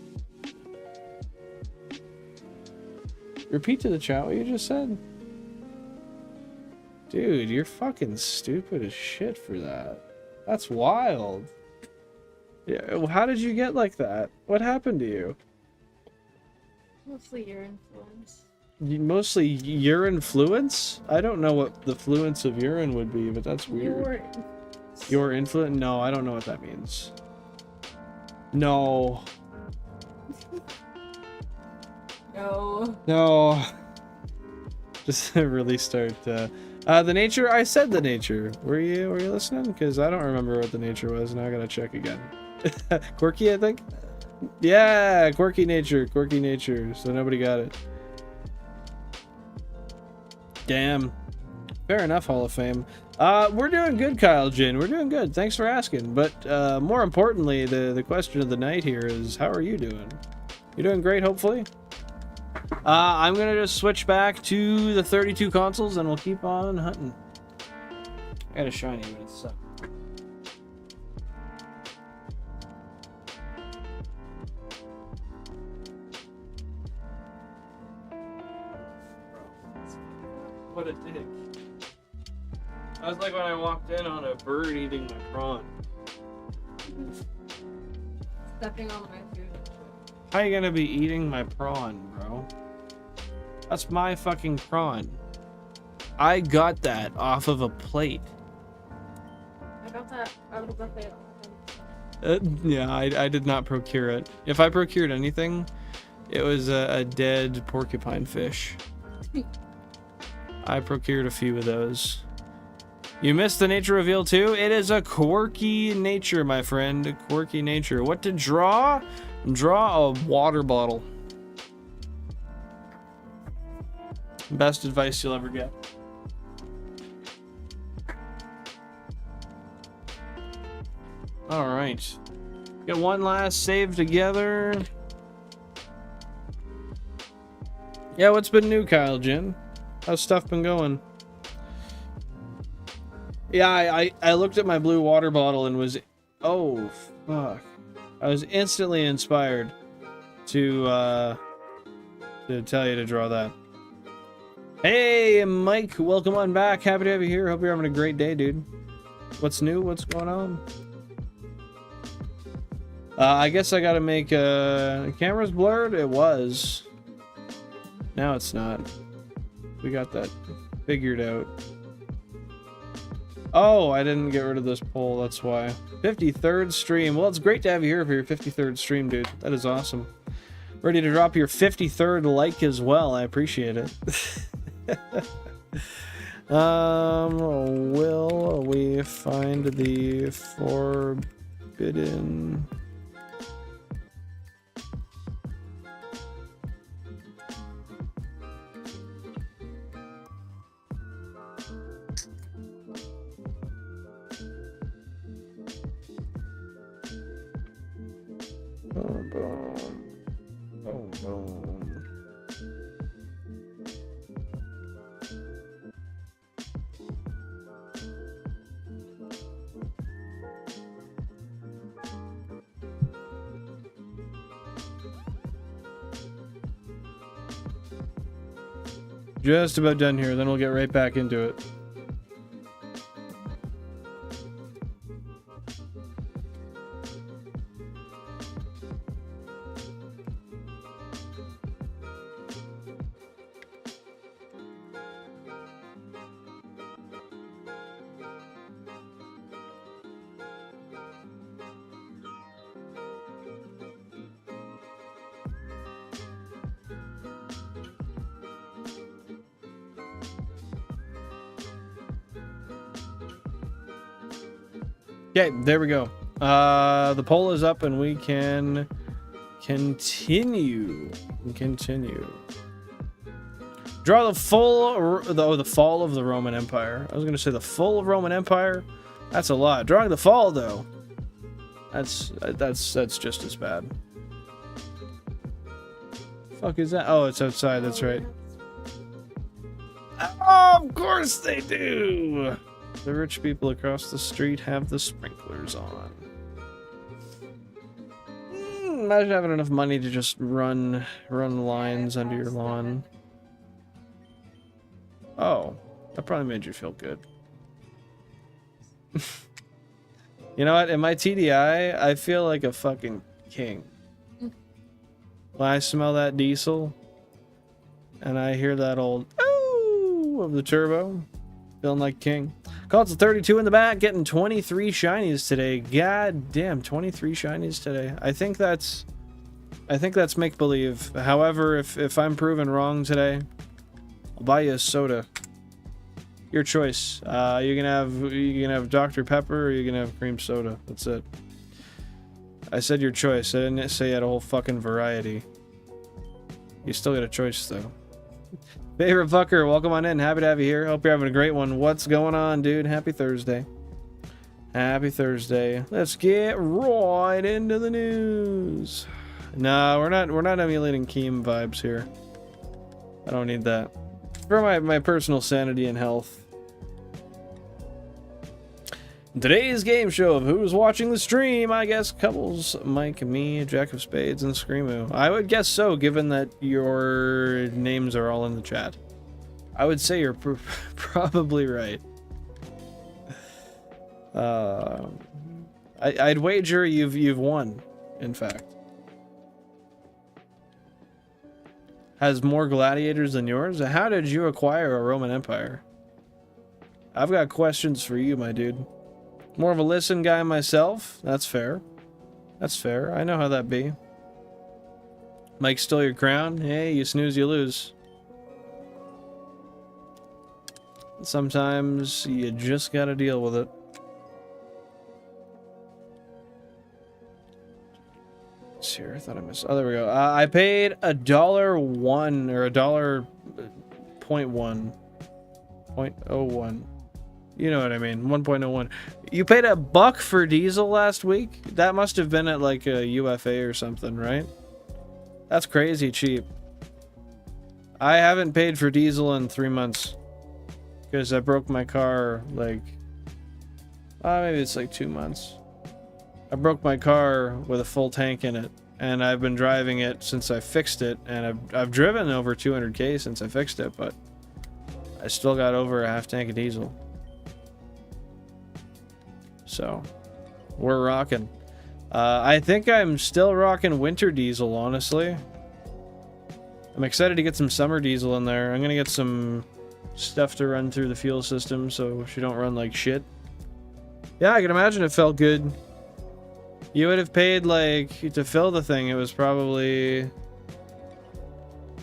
Repeat to the chat what you just said. Dude, you're fucking stupid as shit for that. That's wild. Yeah, how did you get like that? What happened to you? Mostly your influence. Mostly your influence? I don't know what the fluence of urine would be, but that's weird. Your influence? No, I don't know what that means. No. No. No. Just really start, the nature? I said the nature. Were you listening? Because I don't remember what the nature was. Now I gotta check again. Quirky, I think? Yeah, quirky nature. Quirky nature. So nobody got it. Damn. Fair enough, Hall of Fame. We're doing good, Kyle Jin. We're doing good. Thanks for asking. But more importantly, the question of the night here is, how are you doing? You doing great, hopefully? I'm gonna just switch back to the 32 consoles and we'll keep on hunting. I got a shiny, but it sucks. What a dick. That was like when I walked in on a bird eating my prawn. Stepping on my food. How you gonna be eating my prawn, bro? That's my fucking prawn. I got that off of a plate. I got that out of the buffet. Yeah, I did not procure it. If I procured anything, it was a dead porcupine fish. I procured a few of those. You missed the nature reveal too? It is a quirky nature, my friend. A quirky nature. What to draw? Draw a water bottle. Best advice you'll ever get. Alright. Get one last save together. Yeah, what's been new, Kyle Jin? How's stuff been going? Yeah, I looked at my blue water bottle and was... Oh, fuck. I was instantly inspired to tell you to draw that. Hey, Mike, welcome on back. Happy to have you here. Hope you're having a great day, dude. What's new? What's going on? I guess I gotta make camera's blurred. It was. Now it's not. We got that figured out. Oh, I didn't get rid of this poll, that's why. 53rd stream. Well, it's great to have you here for your 53rd stream, dude. That is awesome. Ready to drop your 53rd like as well. I appreciate it. Will we find the forbidden... Boom, boom. Boom, boom. Just about done here, then we'll get right back into it. Okay, there we go. The poll is up and we can continue. Draw the full, the fall of the Roman Empire. I was gonna say the full Roman Empire. That's a lot. Drawing the fall though, that's just as bad. Fuck is that? Oh, it's outside. That's right. Oh, of course they do. The rich people across the street have the sprinklers on. Imagine having enough money to just run lines under your lawn. Oh, that probably made you feel good. You know what? In my TDI, I feel like a fucking king. When I smell that diesel, and I hear that old "ooh" of the turbo, feeling like king. Calls 32 in the back, getting 23 shinies today. God damn, 23 shinies today. I think that's make believe. However, if I'm proven wrong today, I'll buy you a soda. Your choice. You can have Dr. Pepper or you can have cream soda. That's it. I said your choice. I didn't say you had a whole fucking variety. You still get a choice though. Favorite fucker, welcome on in. Happy to have you here. Hope you're having a great one. What's going on, dude? Happy Thursday. Happy Thursday. Let's get right into the news. No, we're not emulating Keem vibes here. I don't need that. For my personal sanity and health. Today's game show of who's watching the stream, I guess Couples, Mike, me, Jack of Spades, and Screamo. I would guess so, given that your names are all in the chat. I would say you're probably right. I'd wager you've won, in fact. Has more gladiators than yours? How did you acquire a Roman Empire? I've got questions for you, my dude. More of a listen guy myself. That's fair. That's fair. I know how that be. Mike stole your crown. Hey, you snooze, you lose. Sometimes you just gotta deal with it. Let's see here. I thought I missed. Oh, there we go. I paid $1 or $0.01. You know what I mean. 1.01. You paid $1 for diesel last week? That must have been at like a UFA or something, right? That's crazy cheap. I haven't paid for diesel in 3 months. Because I broke my car like... maybe it's like 2 months. I broke my car with a full tank in it. And I've been driving it since I fixed it. And I've driven over 200k since I fixed it. But I still got over a half tank of diesel. So, we're rocking. I think I'm still rocking winter diesel, honestly. I'm excited to get some summer diesel in there. I'm gonna get some stuff to run through the fuel system so she don't run like shit. Yeah, I can imagine it felt good. You would have paid, like, to fill the thing, it was probably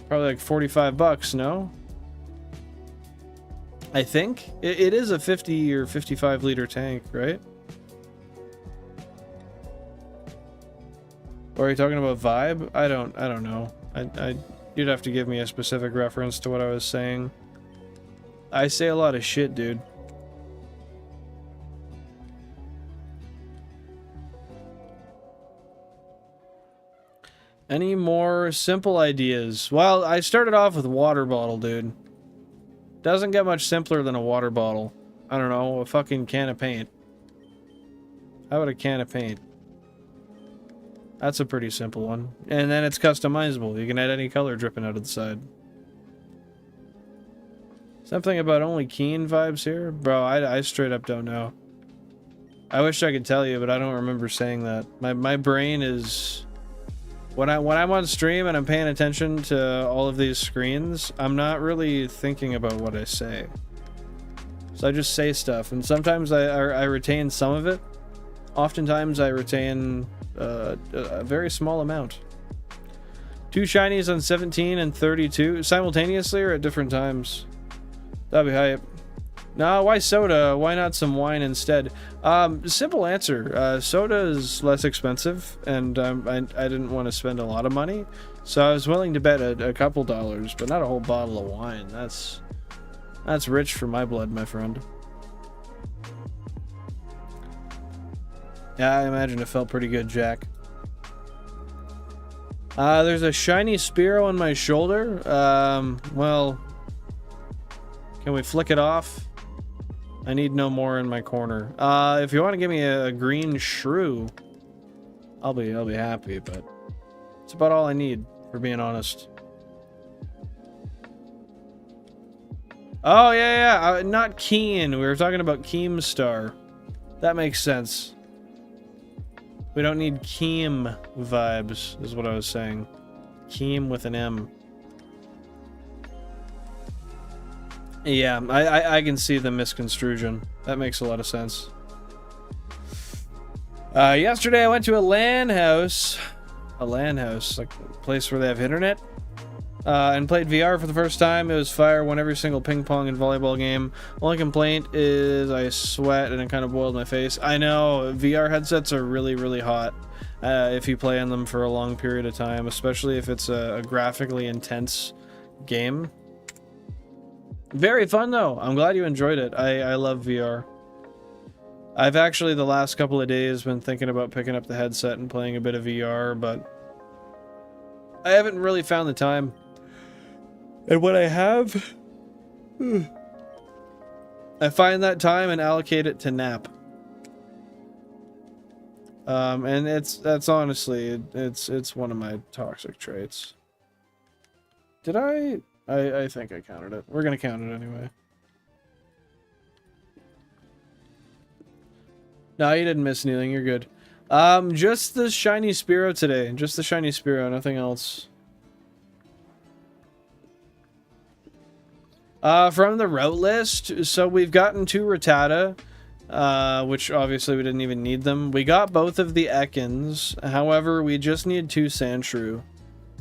like 45 bucks, no? I think it is a 50 or 55 liter tank, right? Or are you talking about vibe? I don't know. You'd have to give me a specific reference to what I was saying. I say a lot of shit, dude. Any more simple ideas? Well, I started off with water bottle, dude. Doesn't get much simpler than a water bottle. I don't know, a fucking can of paint. How about a can of paint? That's a pretty simple one. And then it's customizable. You can add any color dripping out of the side. Something about only Keen vibes here? Bro, I straight up don't know. I wish I could tell you, but I don't remember saying that. My brain is... When I'm on stream and I'm paying attention to all of these screens, I'm not really thinking about what I say. So I just say stuff, and sometimes I retain some of it. Oftentimes I retain a very small amount. 2 shinies on 17 and 32 simultaneously or at different times? That'd be hype. No, why soda? Why not some wine instead? Simple answer. Soda is less expensive, and I didn't want to spend a lot of money, so I was willing to bet a couple dollars, but not a whole bottle of wine. That's rich for my blood, my friend. Yeah, I imagine it felt pretty good, Jack. There's a shiny Spearow on my shoulder. Well, can we flick it off? I need no more in my corner. If you want to give me a green shrew, I'll be happy, but it's about all I need, for being honest. Oh, yeah. Not Keen. We were talking about Keemstar. That makes sense. We don't need Keem vibes, is what I was saying. Keem with an M. Yeah, I can see the misconstruction. That makes a lot of sense. Yesterday I went to a LAN house. Like a place where they have internet. And played VR for the first time. It was fire, won every single ping pong and volleyball game. Only complaint is I sweat and it kind of boiled my face. I know, VR headsets are really, really hot if you play on them for a long period of time, especially if it's a graphically intense game. Very fun though. I'm glad you enjoyed it. I love VR. I've actually the last couple of days been thinking about picking up the headset and playing a bit of VR, but I haven't really found the time. And when I have, I find that time and allocate it to nap. And that's honestly, it's one of my toxic traits. Did I think I counted it. We're gonna count it anyway. No, you didn't miss anything. You're good. Just the shiny Spearow today. Just the shiny Spearow, nothing else. From the route list, so we've gotten 2 Rattata, which obviously we didn't even need them. We got both of the Ekans, however, we just need 2 Sandshrew.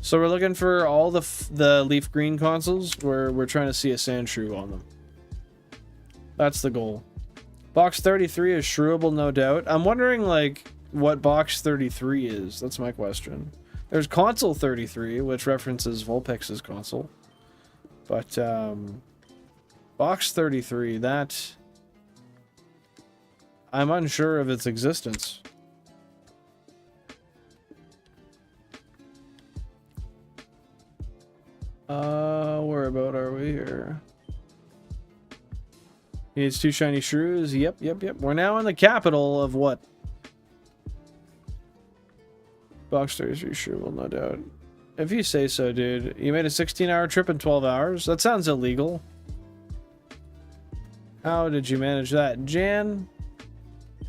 So we're looking for all the leaf green consoles, we're trying to see a Sandshrew on them. That's the goal. Box 33 is shrewable, no doubt. I'm wondering, like, what box 33 is. That's my question. There's console 33, which references Vulpix's console. But, box 33, that... I'm unsure of its existence. Where about are we here? Needs 2 shiny shrews. Yep. We're now in the capital of what? Box 33 shrew, well, no doubt. If you say so, dude. You made a 16-hour trip in 12 hours? That sounds illegal. How did you manage that? Jan?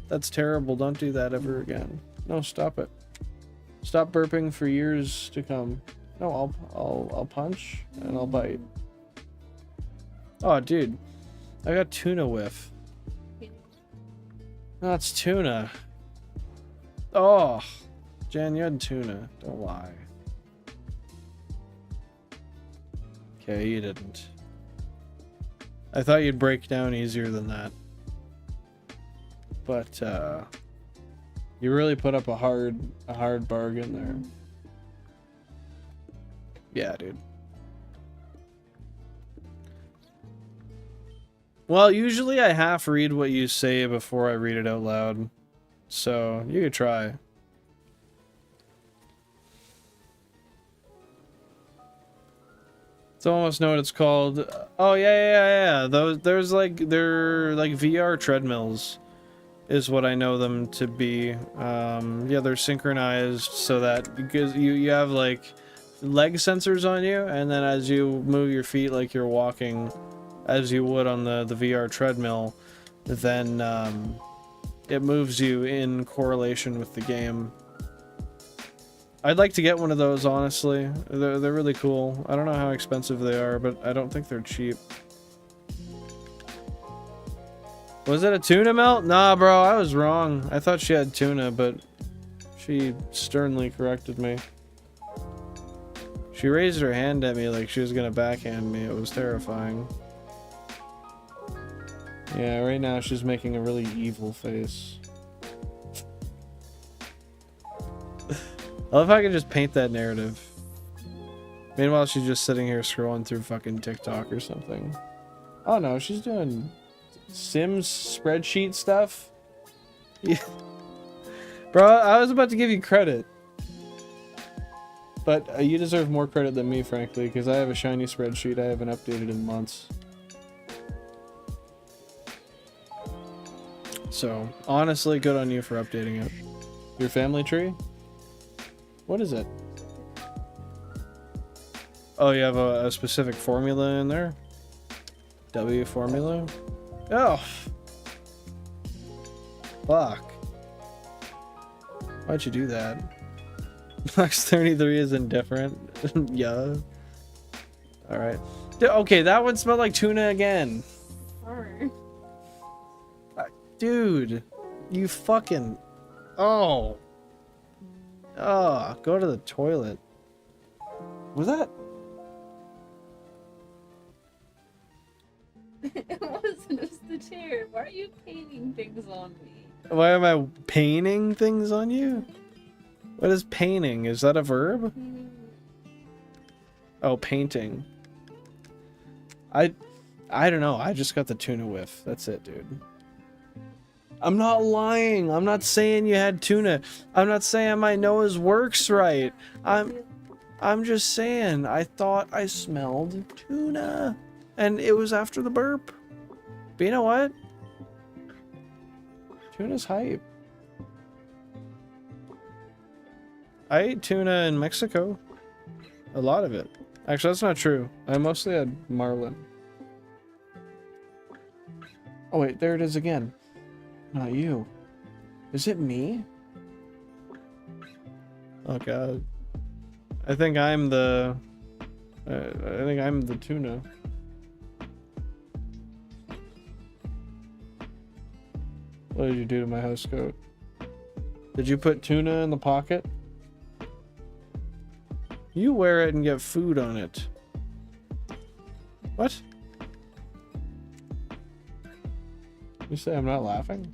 That's terrible. Don't do that ever again. No, stop it. Stop burping for years to come. No, I'll punch and I'll bite. Oh, dude. I got tuna whiff. That's tuna. Oh. Jan, you had tuna. Don't lie. Okay, you didn't. I thought you'd break down easier than that. But, you really put up a hard bargain there. Yeah, dude. Well, usually I half read what you say before I read it out loud. So, you could try. It's almost know what it's called. Oh, yeah. They're like VR treadmills is what I know them to be. Yeah, they're synchronized so that because you have like leg sensors on you, and then as you move your feet like you're walking as you would on the VR treadmill, then it moves you in correlation with the game. I'd like to get one of those, honestly. They're really cool. I don't know how expensive they are, but I don't think they're cheap. Was it a tuna melt? Nah, bro, I was wrong. I thought she had tuna, but she sternly corrected me. She raised her hand at me like she was gonna backhand me. It was terrifying. Yeah, right now she's making a really evil face. I love how I can just paint that narrative. Meanwhile, she's just sitting here scrolling through fucking TikTok or something. Oh no, she's doing Sims spreadsheet stuff. Yeah. Bro, I was about to give you credit. But you deserve more credit than me, frankly, because I have a shiny spreadsheet I haven't updated in months. So, honestly, good on you for updating it. Your family tree? What is it? Oh, you have a specific formula in there? W formula? Oh! Fuck. Why'd you do that? Max 33 is indifferent. Yeah. Alright. Okay, that one smelled like tuna again. Sorry. Dude. You fucking... Oh. Oh, go to the toilet. Was that... It wasn't, it was the chair. Why are you painting things on me? Why am I painting things on you? What is painting? Is that a verb? Oh, painting. I don't know. I just got the tuna whiff. That's it, dude. I'm not lying. I'm not saying you had tuna. I'm not saying my nose works right. I'm just saying I thought I smelled tuna. And it was after the burp. But you know what? Tuna's hype. I ate tuna in Mexico. A lot of it. Actually, that's not true. I mostly had marlin. Oh wait, there it is again. Not you. Is it me? Oh god. I think I'm the tuna. What did you do to my house coat? Did you put tuna in the pocket? You wear it and get food on it. What? You say I'm not laughing?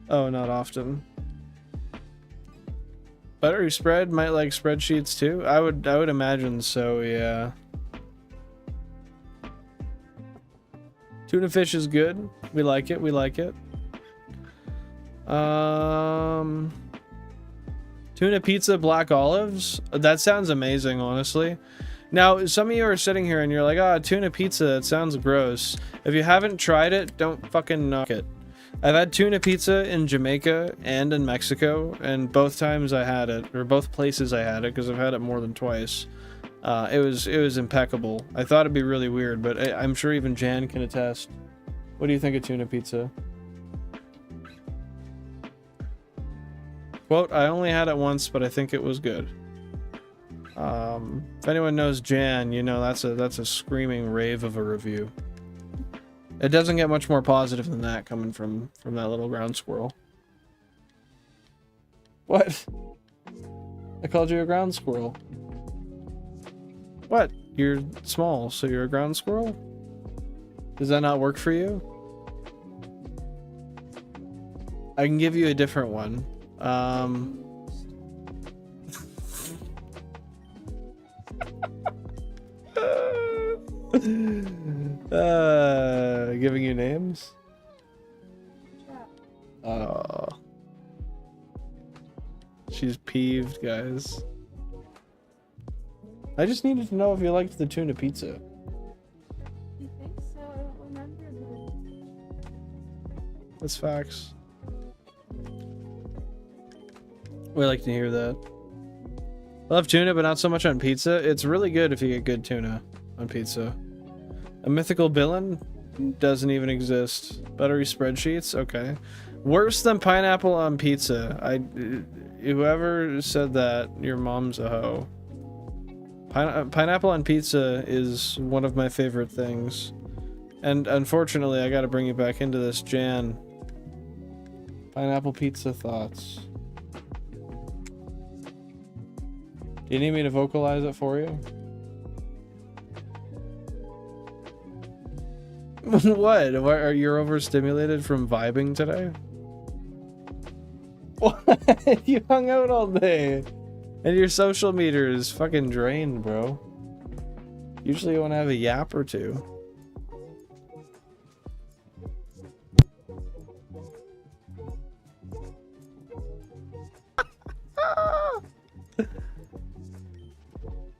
Oh, not often. Buttery spread might like spreadsheets too. I would imagine so, yeah. Tuna fish is good. We like it. We like it. Tuna pizza, black olives. That sounds amazing, honestly. Now, some of you are sitting here and you're like, "Ah, tuna pizza, it sounds gross." If you haven't tried it, don't fucking knock it. I've had tuna pizza in Jamaica and in Mexico, and both times I had it, or both places I had it, because I've had it more than twice. It was impeccable. I thought it'd be really weird, but I'm sure even Jan can attest. What do you think of tuna pizza? Quote, I only had it once, but I think it was good. If anyone knows Jan, you know that's a screaming rave of a review. It doesn't get much more positive than that coming from that little ground squirrel. What? I called you a ground squirrel. What? You're small, so you're a ground squirrel? Does that not work for you? I can give you a different one. Giving you names? Oh. She's peeved, guys. I just needed to know if you liked the tuna pizza. You think so? I don't remember. That's facts. We like to hear that. I love tuna, but not so much on pizza. It's really good if you get good tuna on pizza. A mythical villain doesn't even exist. Buttery spreadsheets? Okay. Worse than pineapple on pizza. Whoever said that, your mom's a hoe. Pineapple on pizza is one of my favorite things. And unfortunately, I gotta bring you back into this, Jan. Pineapple pizza thoughts. Do you need me to vocalize it for you? What? Are you overstimulated from vibing today? What? You hung out all day. And your social meter is fucking drained, bro. Usually you want to have a yap or two.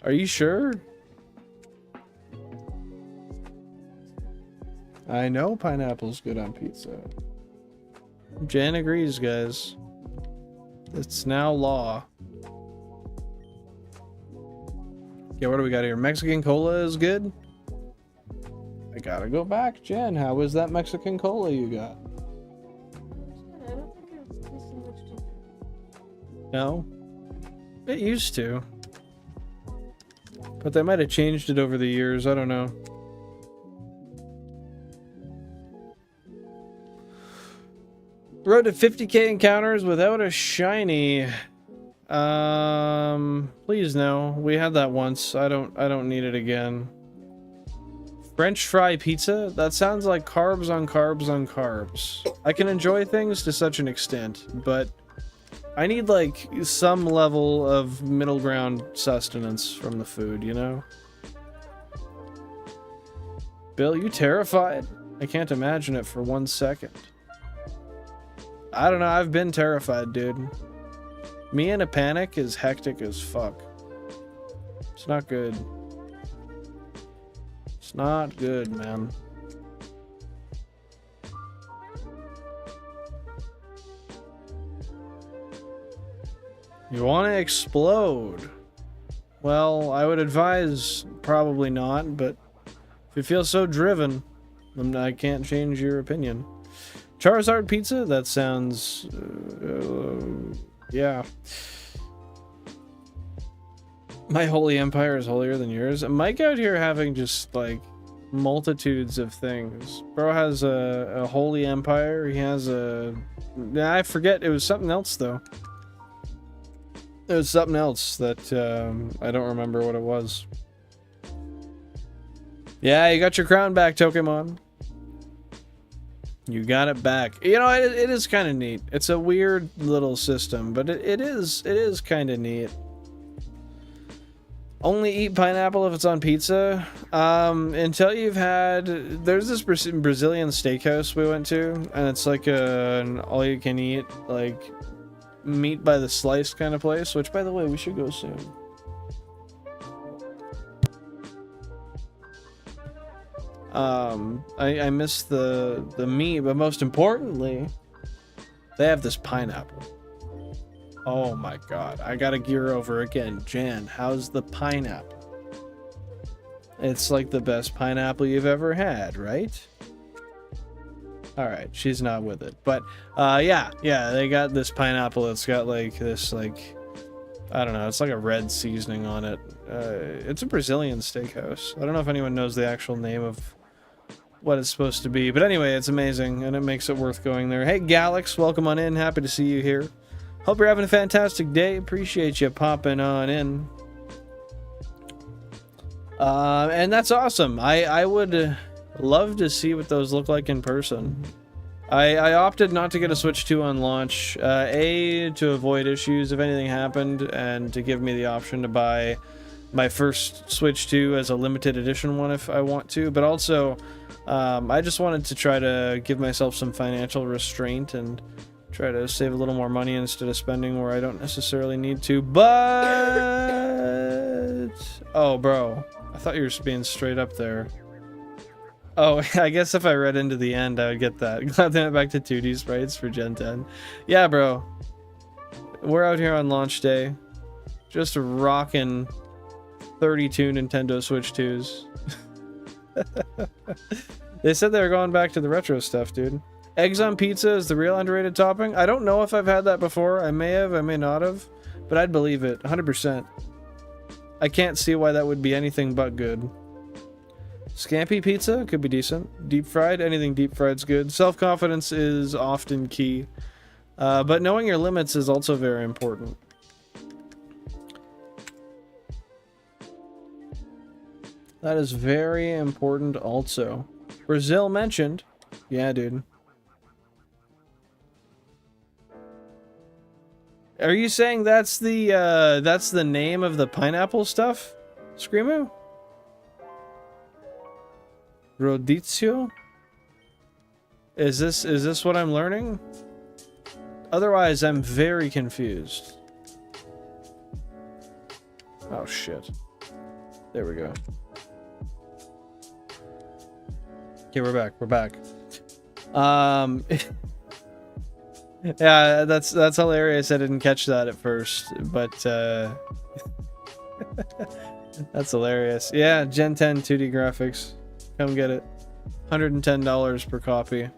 Are you sure? I know pineapple's good on pizza. Jan agrees, guys. It's now law. Yeah, what do we got here? Mexican cola is good? I gotta go back. Jan, how was that Mexican cola you got? I don't think it was tasting much different. No? It used to. But they might have changed it over the years. I don't know. Road to 50k encounters without a shiny. Please no. We had that once. I don't need it again. French fry pizza? That sounds like carbs on carbs on carbs. I can enjoy things to such an extent, but I need like some level of middle ground sustenance from the food, you know? Bill, you terrified? I can't imagine it for 1 second. I don't know, I've been terrified, dude. Me in a panic is hectic as fuck. It's not good. It's not good, man. You want to explode? Well, I would advise probably not, but if you feel so driven, then I can't change your opinion. Charizard pizza? That sounds... yeah. My holy empire is holier than yours. Mike out here having just, like, multitudes of things. Bro has a holy empire. He has a... I forget. It was something else, though. It was something else that I don't remember what it was. Yeah, you got your crown back, Pokemon. You got it back. You know, it is kind of neat. It's a weird little system, but it is kind of neat. Only eat pineapple if it's on pizza. Until you've had... There's this Brazilian steakhouse we went to, and it's like an all-you-can-eat, like, meat by the slice kind of place, which, by the way, we should go soon. I miss the meat, but most importantly, they have this pineapple. Oh my god, I gotta gear over again. Jan, how's the pineapple? It's like the best pineapple you've ever had, right? Alright, she's not with it. But, yeah, they got this pineapple that's got, like, this, like, I don't know, it's like a red seasoning on it. It's a Brazilian steakhouse. I don't know if anyone knows the actual name of what it's supposed to be, but anyway, it's amazing, and it makes it worth going there. Hey, Galax, welcome on in. Happy to see you here. Hope you're having a fantastic day. Appreciate you popping on in. And that's awesome. I would love to see what those look like in person. I opted not to get a Switch 2 on launch, A, to avoid issues if anything happened, and to give me the option to buy my first Switch 2 as a limited edition one if I want to, but also I just wanted to try to give myself some financial restraint and try to save a little more money instead of spending where I don't necessarily need to, but... Oh, bro. I thought you were being straight up there. Oh, I guess if I read into the end, I would get that. Glad they went back to 2D sprites for Gen 10. Yeah, bro. We're out here on launch day. Just rocking 32 Nintendo Switch 2s. They said they were going back to the retro stuff, dude. Eggs on pizza is the real underrated topping. I don't know if I've had that before. I may have, I may not have. But I'd believe it, 100%. I can't see why that would be anything but good. Scampi pizza could be decent. Deep fried, anything deep fried's good. Self-confidence is often key. But knowing your limits is also very important. That is very important also. Brazil mentioned. Yeah, dude. Are you saying that's the name of the pineapple stuff? Screamo? Rodizio? Is this what I'm learning? Otherwise, I'm very confused. Oh shit. There we go. Okay, we're back. We're back. Yeah, that's hilarious. I didn't catch that at first, but that's hilarious. Yeah, Gen 10 2D graphics. Come get it. $110 per copy.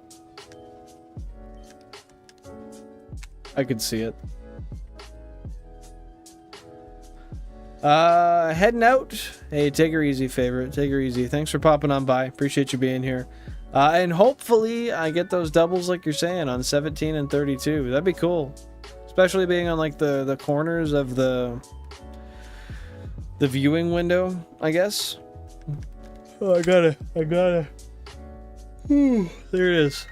I could see it. Heading out. Hey, take her easy, favorite. Take her easy. Thanks for popping on by. Appreciate you being here. And hopefully I get those doubles like you're saying on 17 and 32. That'd be cool. Especially being on like the corners of the viewing window, I guess. Oh, I gotta. There it is.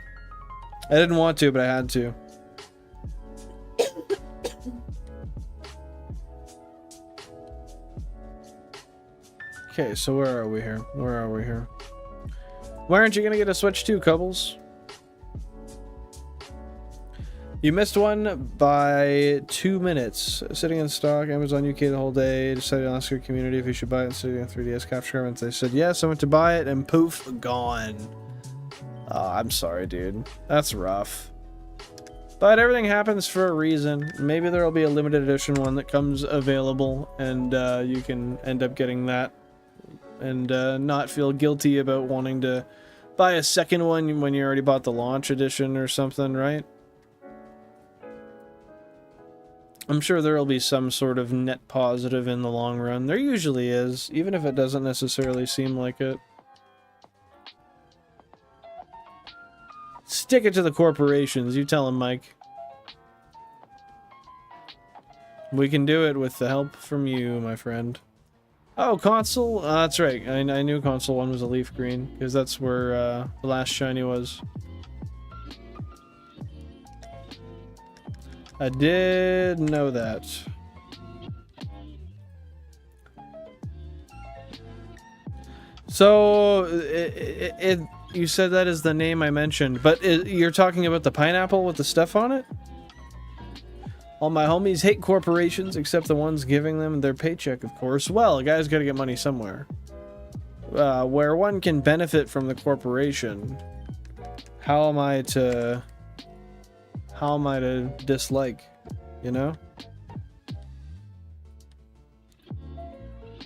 I didn't want to, but I had to. Okay, so where are we here? Why aren't you gonna get a Switch 2, Cubbles? You missed one by 2 minutes. Sitting in stock, Amazon UK the whole day. Decided to ask your community if you should buy it instead of 3DS capture cards. They said yes. I went to buy it and poof, gone. Oh, I'm sorry, dude. That's rough. But everything happens for a reason. Maybe there will be a limited edition one that comes available, and you can end up getting that. And not feel guilty about wanting to buy a second one when you already bought the launch edition or something, right? I'm sure there will be some sort of net positive in the long run. There usually is, even if it doesn't necessarily seem like it. Stick it to the corporations, you tell them, Mike. We can do it with the help from you, my friend. Oh, console? That's right. I knew console 1 was a leaf green, because that's where the last shiny was. I did know that. So, you said that is the name I mentioned, but you're talking about the pineapple with the stuff on it? All my homies hate corporations, except the ones giving them their paycheck, of course. Well, a guy's got to get money somewhere. Where one can benefit from the corporation, how am I to dislike, you know?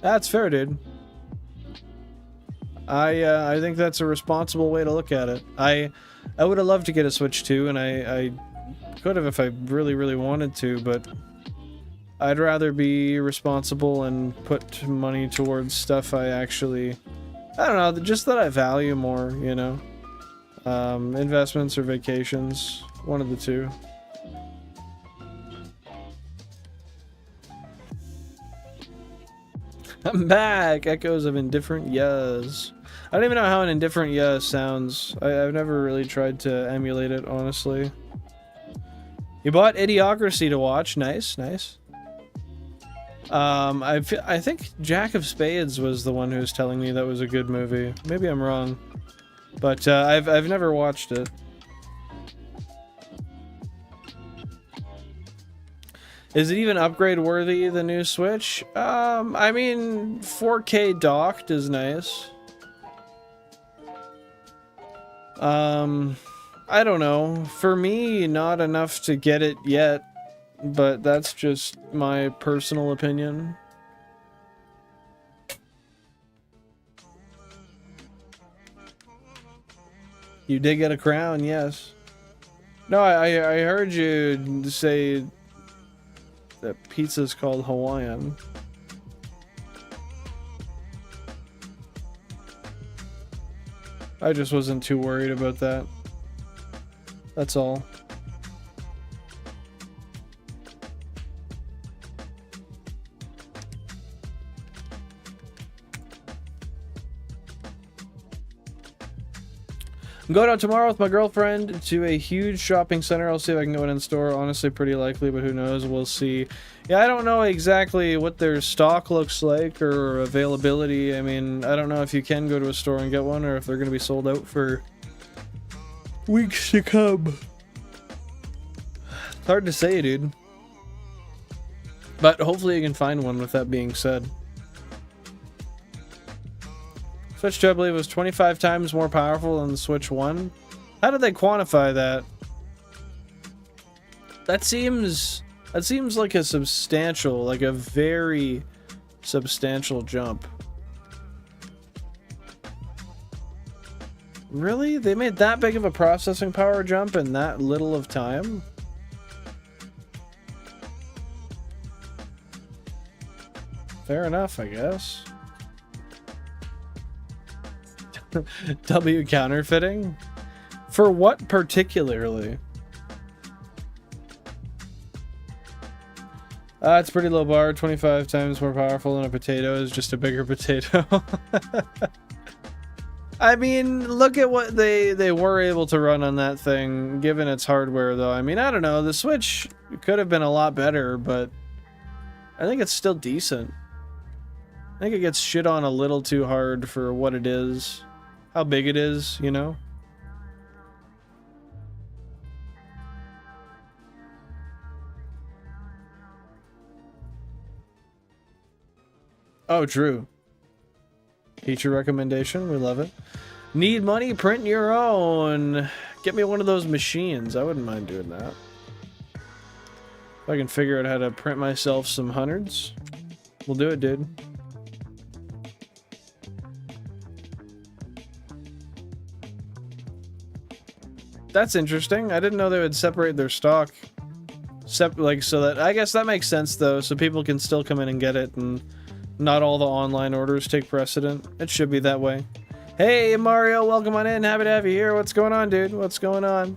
That's fair, dude. I think that's a responsible way to look at it. I would have loved to get a Switch 2, and I could have if I really wanted to, but I'd rather be responsible and put money towards stuff I actually, I don't know, just that I value more, you know? Investments or vacations, one of the two. I'm back! Echoes of indifferent yes. I don't even know how an indifferent yes sounds. I've never really tried to emulate it, honestly. You bought Idiocracy to watch. Nice, nice. I think Jack of Spades was the one who was telling me that was a good movie. Maybe I'm wrong. But I've never watched it. Is it even upgrade worthy, the new Switch? I mean, 4K docked is nice. I don't know. For me, not enough to get it yet, but that's just my personal opinion. You did get a crown, yes. No, I heard you say that pizza's called Hawaiian. I just wasn't too worried about that. That's all. I'm going out tomorrow with my girlfriend to a huge shopping center. I'll see if I can go in store. Honestly, pretty likely, but who knows? We'll see. Yeah, I don't know exactly what their stock looks like or availability. I mean, I don't know if you can go to a store and get one or if they're going to be sold out for weeks to come. It's hard to say, dude. But hopefully you can find one with that being said. Switch 2, I believe, was 25 times more powerful than the Switch 1. How did they quantify that? That seems like a substantial, like a very substantial jump. Really? They made that big of a processing power jump in that little of time? Fair enough, I guess. W counterfeiting? For what particularly? It's pretty low bar. 25 times more powerful than a potato is just a bigger potato. I mean, look at what they were able to run on that thing, given its hardware, though. I mean, I don't know. The Switch could have been a lot better, but I think it's still decent. I think it gets shit on a little too hard for what it is. How big it is, you know? Oh, true. Feature recommendation, we love it. Need money? Print your own. Get me one of those machines. I wouldn't mind doing that. If I can figure out how to print myself some hundreds, we'll do it, dude. That's interesting. I didn't know they would separate their stock. Like, so that, I guess that makes sense, though, so people can still come in and get it, and not all the online orders take precedent. It should be that way. Hey, Mario, welcome on in. Happy to have you here. What's going on, dude? What's going on?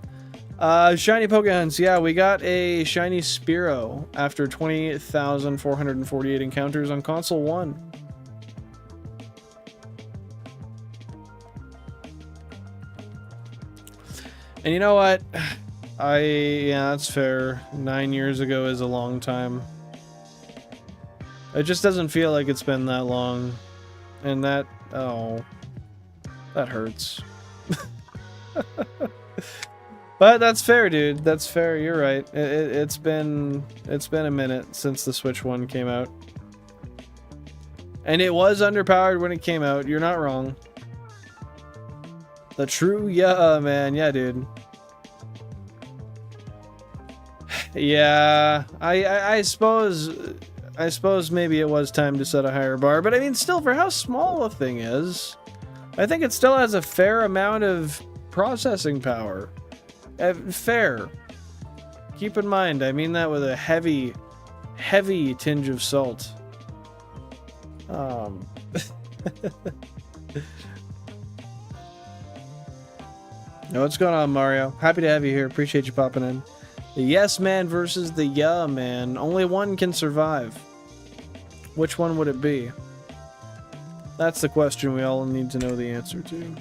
Shiny Pokemons. Yeah, we got a Shiny Spearow after 20,448 encounters on Console 1. And you know what? Yeah, that's fair. 9 years ago is a long time. It just doesn't feel like it's been that long. And that, oh, that hurts. But that's fair, dude. That's fair. You're right. It's been a minute since the Switch 1 came out. And it was underpowered when it came out. You're not wrong. The true, yeah, man. Yeah, dude. Yeah, I suppose maybe it was time to set a higher bar, but I mean, still, for how small a thing is, I think it still has a fair amount of processing power. Fair. Keep in mind, I mean that with a heavy heavy tinge of salt. What's going on, Mario? Happy to have you here. Appreciate you popping in. The yes man versus the yeah man. Only one can survive. Which one would it be? That's the question we all need to know the answer to.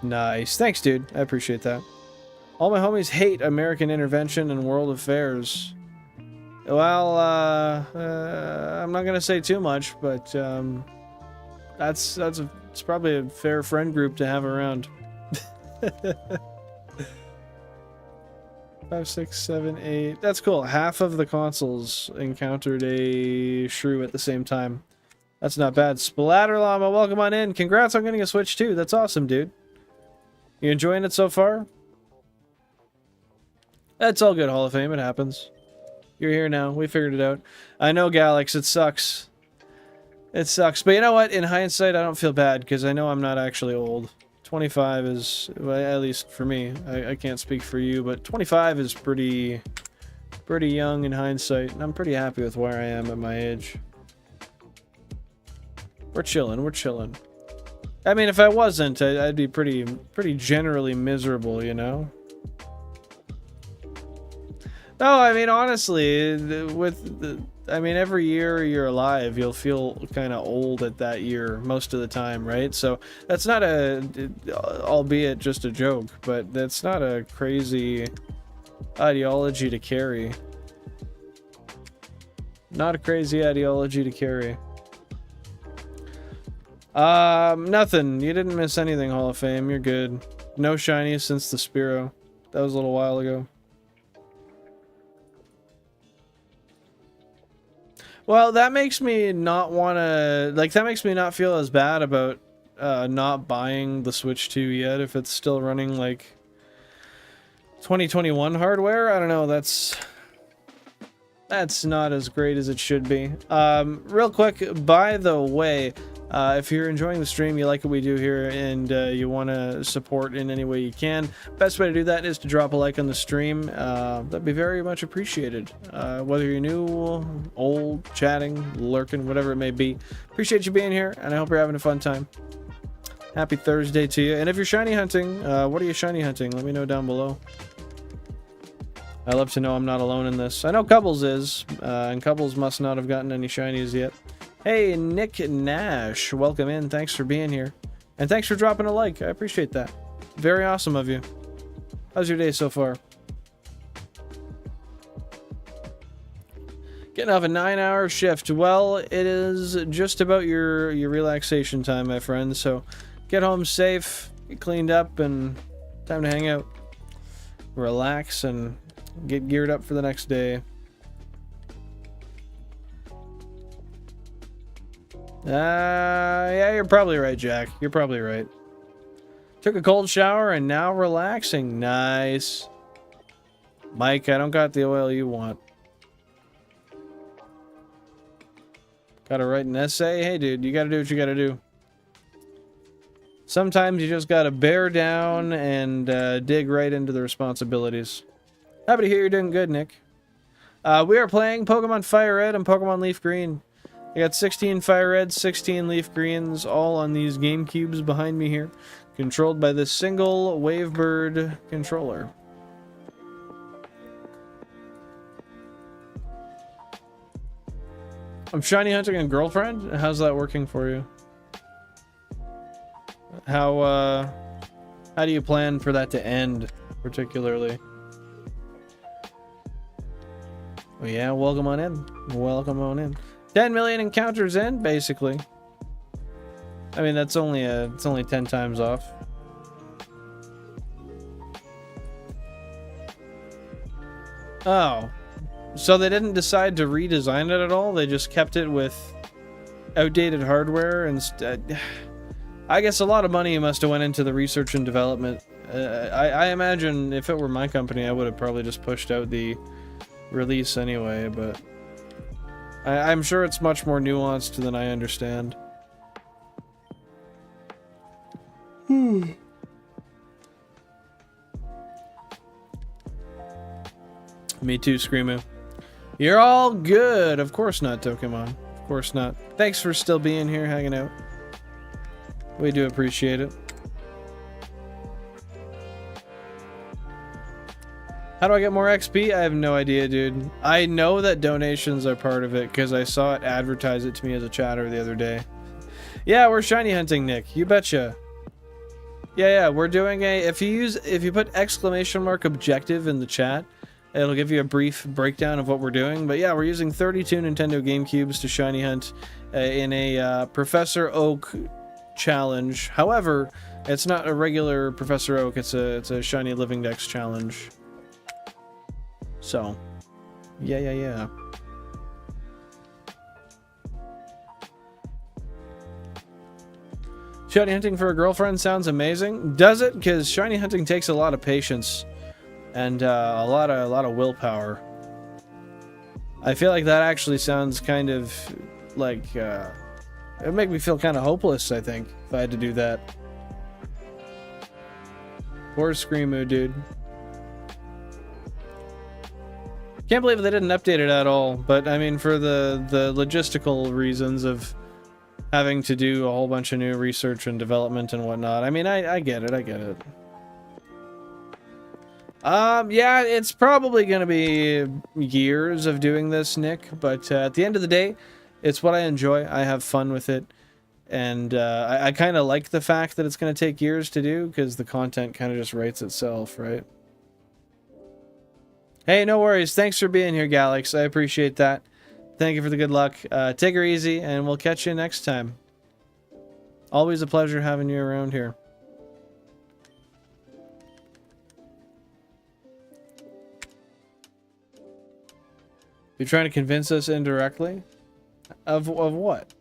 Nice. Thanks, dude. I appreciate that. All my homies hate American intervention in world affairs. Well, I'm not gonna say too much, but it's probably a fair friend group to have around. 5, 6, 7, 8. That's cool. Half of the consoles encountered a shrew at the same time. That's not bad. Splatter Llama, welcome on in. Congrats on getting a Switch too. That's awesome, dude. You enjoying it so far? That's all good, Hall of Fame. It happens. You're here now. We figured it out. I know, Galax. It sucks. It sucks. But you know what? In hindsight, I don't feel bad because I know I'm not actually old. 25 is, well, at least for me. I can't speak for you, but 25 is pretty young in hindsight. And I'm pretty happy with where I am at my age. We're chilling. We're chilling. I mean, if I wasn't, I'd be pretty generally miserable, you know? No, I mean, honestly, I mean, every year you're alive, you'll feel kind of old at that year most of the time, right? So that's not albeit just a joke, but that's not a crazy ideology to carry. Not a crazy ideology to carry. Nothing. You didn't miss anything, Hall of Fame. You're good. No shinies since the Spearow. That was a little while ago. Well, that makes me not want to... Like, that makes me not feel as bad about not buying the Switch 2 yet if it's still running, like, 2021 hardware. I don't know, that's not as great as it should be. Real quick, by the way... if you're enjoying the stream, you like what we do here, and you want to support in any way you can, best way to do that is to drop a like on the stream. That'd be very much appreciated. Whether you're new, old, chatting, lurking, whatever it may be. Appreciate you being here, and I hope you're having a fun time. Happy Thursday to you. And if you're shiny hunting, what are you shiny hunting? Let me know down below. I love to know I'm not alone in this. I know Cubbles is, and Cubbles must not have gotten any shinies yet. Hey, Nick Nash, welcome in. Thanks for being here. And thanks for dropping a like. I appreciate that. Very awesome of you. How's your day so far? Getting off a 9-hour shift. Well, it is just about your relaxation time, my friend. So get home safe, get cleaned up, and time to hang out. Relax and get geared up for the next day. Yeah, you're probably right, Jack. You're probably right. Took a cold shower and now relaxing. Nice. Mike, I don't got the oil you want. Gotta write an essay? Hey, dude, you gotta do what you gotta do. Sometimes you just gotta bear down and dig right into the responsibilities. Happy to hear you're doing good, Nick. We are playing Pokemon Fire Red and Pokemon Leaf Green. I got 16 Fire Reds, 16 Leaf Greens, all on these GameCubes behind me here, controlled by this single Wavebird controller. I'm shiny hunting a girlfriend? How's that working for you? How do you plan for that to end, particularly? Well, yeah, welcome on in. Welcome on in. 10 million encounters in, basically. I mean, that's only it's only 10 times off. Oh. So they didn't decide to redesign it at all? They just kept it with outdated hardware instead? I guess a lot of money must have went into the research and development. I imagine if it were my company, I would have probably just pushed out the release anyway, but... I'm sure it's much more nuanced than I understand. Me too, Screamo. You're all good. Of course not, Pokemon. Of course not. Thanks for still being here, hanging out. We do appreciate it. How do I get more XP? I have no idea, dude. I know that donations are part of it because I saw it advertise it to me as a chatter the other day. Yeah, we're shiny hunting, Nick. You betcha. Yeah, we're doing a... If you put ! objective in the chat, it'll give you a brief breakdown of what we're doing. But yeah, we're using 32 Nintendo GameCubes to shiny hunt in a Professor Oak challenge. However, it's not a regular Professor Oak. It's a Shiny Living Pokédex challenge. So, yeah. Shiny hunting for a girlfriend sounds amazing. Does it? Because shiny hunting takes a lot of patience and a lot of willpower. I feel like that actually sounds kind of like it would make me feel kind of hopeless, I think, if I had to do that. Poor Screamo, dude. Can't believe they didn't update it at all, but I mean, for the logistical reasons of having to do a whole bunch of new research and development and whatnot. I mean, I get it, yeah, it's probably gonna be years of doing this, Nick, but at the end of the day, it's what I enjoy. I have fun with it, and I kind of like the fact that it's gonna take years to do, because the content kind of just writes itself, right? Hey, no worries. Thanks for being here, Galax. I appreciate that. Thank you for the good luck. Take her easy, and we'll catch you next time. Always a pleasure having you around here. You're trying to convince us indirectly? Of what?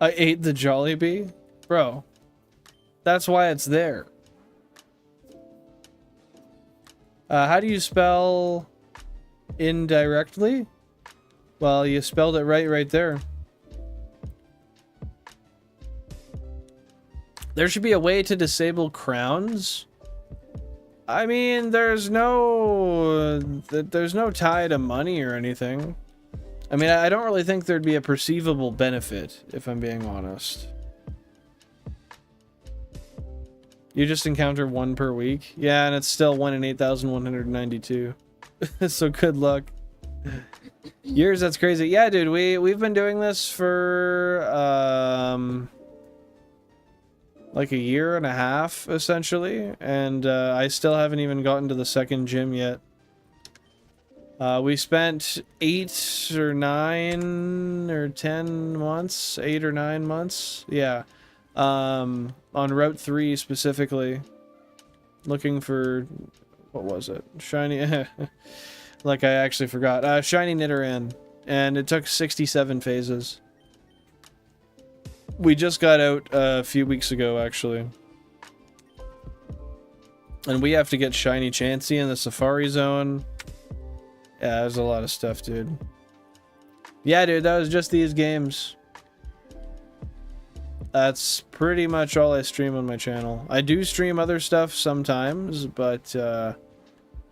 I ate the Jollibee? Bro, that's why it's there. How do you spell indirectly? Well, you spelled it right there. There should be a way to disable crowns. I mean, there's no tie to money or anything. I mean, I don't really think there'd be a perceivable benefit, if I'm being honest. You just encounter one per week? Yeah, and it's still 1 in 8,192. So good luck. Years, that's crazy. Yeah, dude, we've been doing this for like a year and a half, essentially, and I still haven't even gotten to the second gym yet. We spent 8 or 9 or 10 months, 8 or 9 months, yeah, on Route 3 specifically, looking for, what was it? Shiny, like I actually forgot. Shiny Nidoran, and it took 67 phases. We just got out a few weeks ago, actually. And we have to get Shiny Chansey in the Safari Zone. Yeah, there's a lot of stuff, dude. Yeah, dude, that was just these games. That's pretty much all I stream on my channel. I do stream other stuff sometimes, but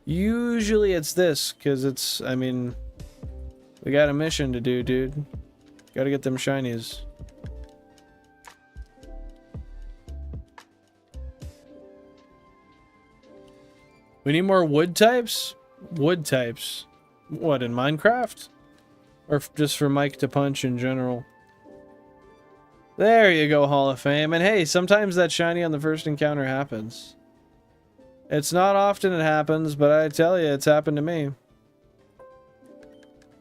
usually it's this, because it's, I mean, we got a mission to do, dude. Gotta get them shinies. We need more wood types? Wood types? What, in Minecraft? Or just for Mike to punch in general? There you go, Hall of Fame. And hey, sometimes that shiny on the first encounter happens. It's not often it happens, but I tell you, it's happened to me.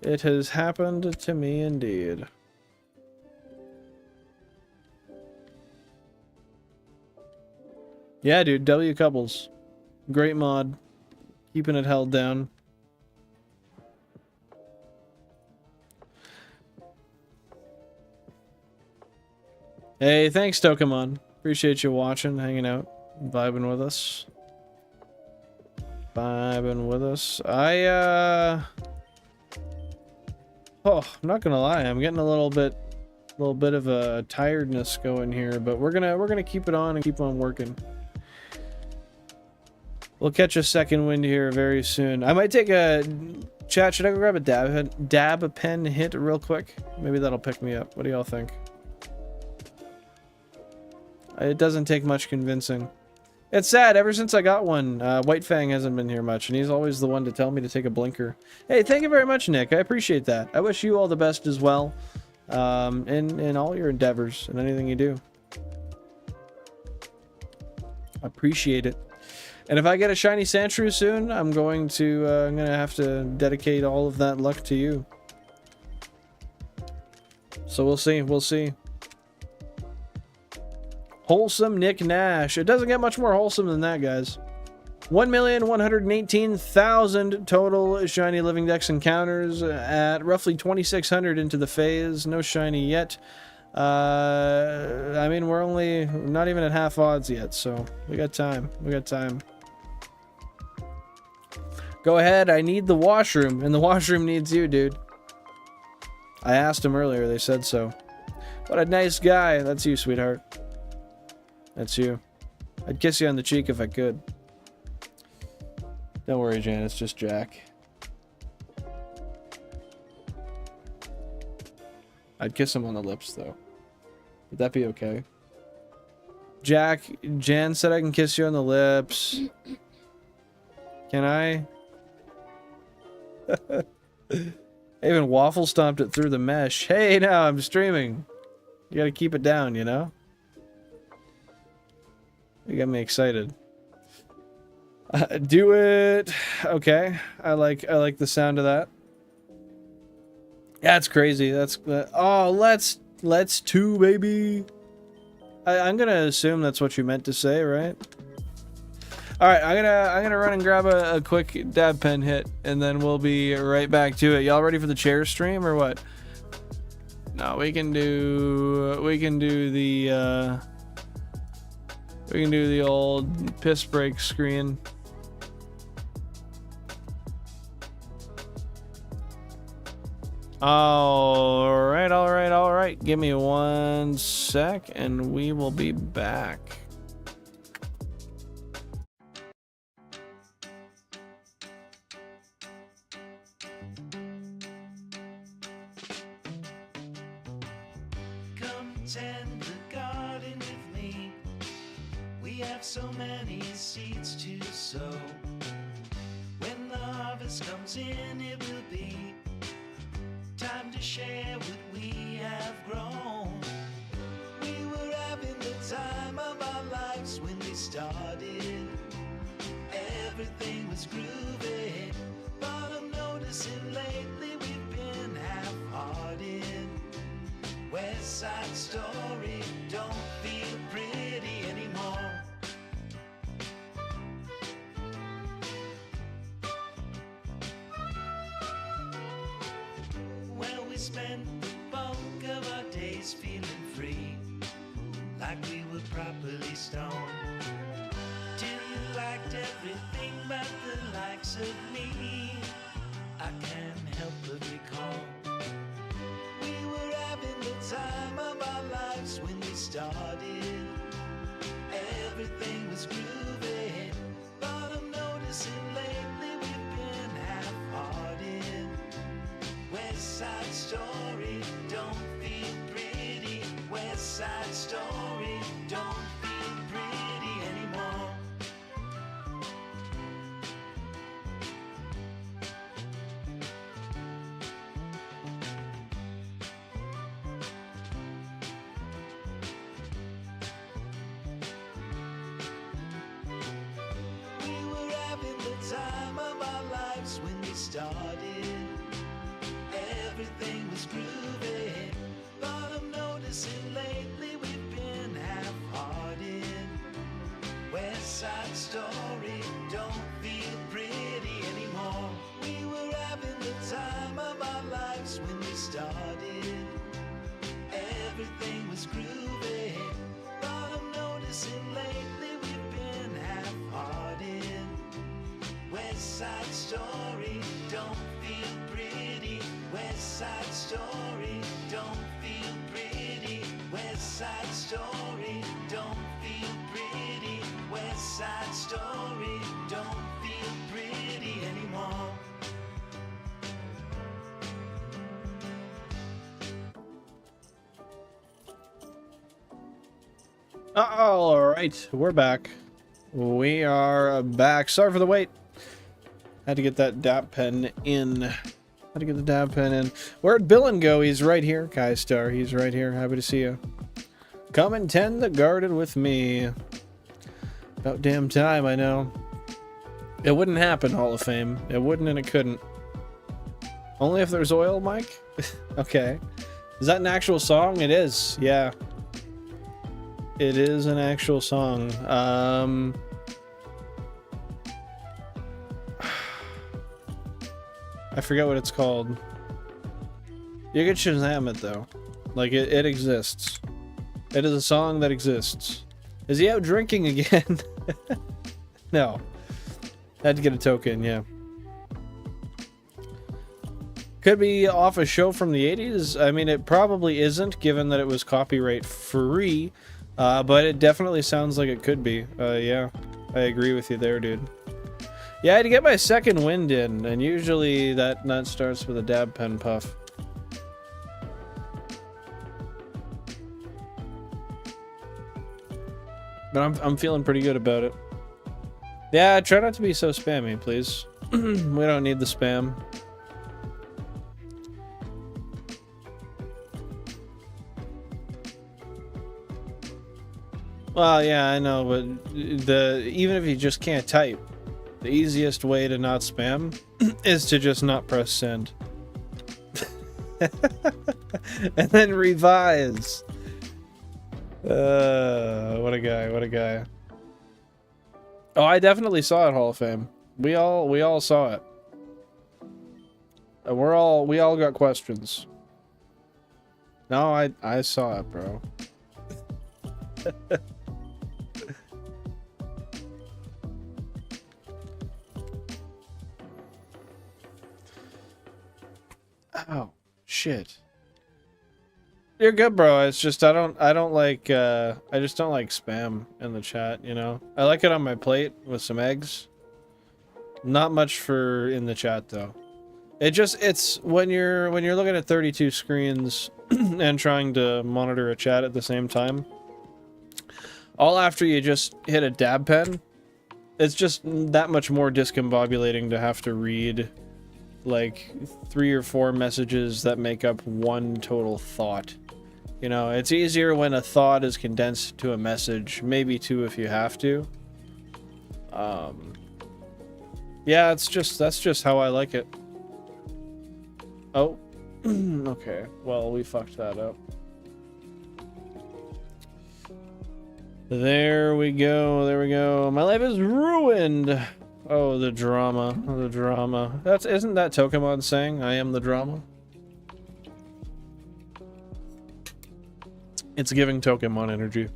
It has happened to me indeed. Yeah, dude, W Couples. Great mod. Keeping it held down. Hey, thanks, Pokemon. Appreciate you watching, hanging out, vibing with us. Vibing with us. Oh, I'm not gonna lie, I'm getting a little bit of a tiredness going here, but we're gonna keep it on and keep on working. We'll catch a second wind here very soon. I might take a... Chat, should I go grab a dab pen hit real quick? Maybe that'll pick me up. What do y'all think? It doesn't take much convincing. It's sad, ever since I got one, White Fang hasn't been here much, and he's always the one to tell me to take a blinker. Hey, thank you very much, Nick. I appreciate that. I wish you all the best as well, in all your endeavors and anything you do. Appreciate it. And if I get a shiny Sandshrew soon, I'm gonna have to dedicate all of that luck to you. So we'll see, we'll see. Wholesome Nick Nash. It doesn't get much more wholesome than that, guys. 1,118,000 total Shiny Living Dex encounters at roughly 2,600 into the phase. No shiny yet. I mean, we're not even at half odds yet, so we got time. We got time. Go ahead, I need the washroom, and the washroom needs you, dude. I asked him earlier, they said so. What a nice guy. That's you, sweetheart. That's you. I'd kiss you on the cheek if I could. Don't worry, Jan, it's just Jack. I'd kiss him on the lips, though. Would that be okay? Jack, Jan said I can kiss you on the lips. Can I? I even waffle stomped it through the mesh. Hey, now I'm streaming. You gotta keep it down, you know? You got me excited. Do it. Okay. I like the sound of that. That's crazy. That's oh, let's two, baby. I'm gonna assume that's what you meant to say, right? All right, I'm gonna run and grab a quick dab pen hit, and then we'll be right back to it. Y'all ready for the chair stream or what? No, we can do the old piss break screen. All right. Give me 1 sec, and we will be back. Come tend the garden with me. We have so many seeds to sow. When the harvest comes in, it will be time to share what we have grown. We were having the time of our lives when we started. Everything was groovy, but I'm noticing lately we've been half-hearted. West Side Story don't feel pretty anymore. Well, we spent the bulk of our days feeling free, like we were properly stoned. Till you liked everything but the likes of me, I can't help but recall. We were having the time of our lives when we started. Everything was groovy, but I'm noticing lately we've been half-hearted. West Side Story don't feel pretty. West Side Story don't feel pretty anymore. We were having the time of our lives when we started. Everything was groovy, but I'm noticing lately we've been half-hearted. West Side Story don't feel pretty anymore. We were having the time of our lives when we started. Everything was groovy, but I'm noticing lately we've been half-hearted. West Side Story don't feel pretty. West Side Story don't feel pretty. West Side Story don't feel pretty. West Side Story don't Alright, we're back. We are back. Sorry for the wait. Had to get that dab pen in. Had to get the dab pen in. Where'd Billin go? He's right here. Kai Star, he's right here. Happy to see you. Come and tend the garden with me. About damn time, I know. It wouldn't happen, Hall of Fame. It wouldn't and it couldn't. Only if there's oil, Mike? Okay. Is that an actual song? It is, yeah. It is an actual song. I forget what it's called. You can Shazam it though. Like it exists. It is a song that exists. Is he out drinking again? No. Had to get a token, yeah. Could be off a show from the 80s. I mean, it probably isn't, given that it was copyright free. But it definitely sounds like it could be. Yeah, I agree with you there, dude. Yeah, I had to get my second wind in, and usually that starts with a dab pen puff. But I'm feeling pretty good about it. Yeah, try not to be so spammy, please. We don't need the spam. Well, yeah, I know, but even if you just can't type, the easiest way to not spam is to just not press send. And then revise. What a guy, what a guy. Oh, I definitely saw it, Hall of Fame. We all saw it. And we all got questions. No, I saw it, bro. Oh, shit. You're good, bro. It's just I just don't like spam in the chat, you know. I like it on my plate with some eggs. Not much for in the chat though. It's when you're looking at 32 screens and trying to monitor a chat at the same time. All after you just hit a dab pen, it's just that much more discombobulating to have to read like 3 or 4 messages that make up one total thought. You know, it's easier when a thought is condensed to a message, maybe 2 if you have to. Yeah, that's just how I like it. Oh, okay. Well, we fucked that up. There we go. There we go. My life is ruined. Oh, the drama. Oh, the drama. Isn't that Pokemon saying, I am the drama? It's giving Pokemon energy.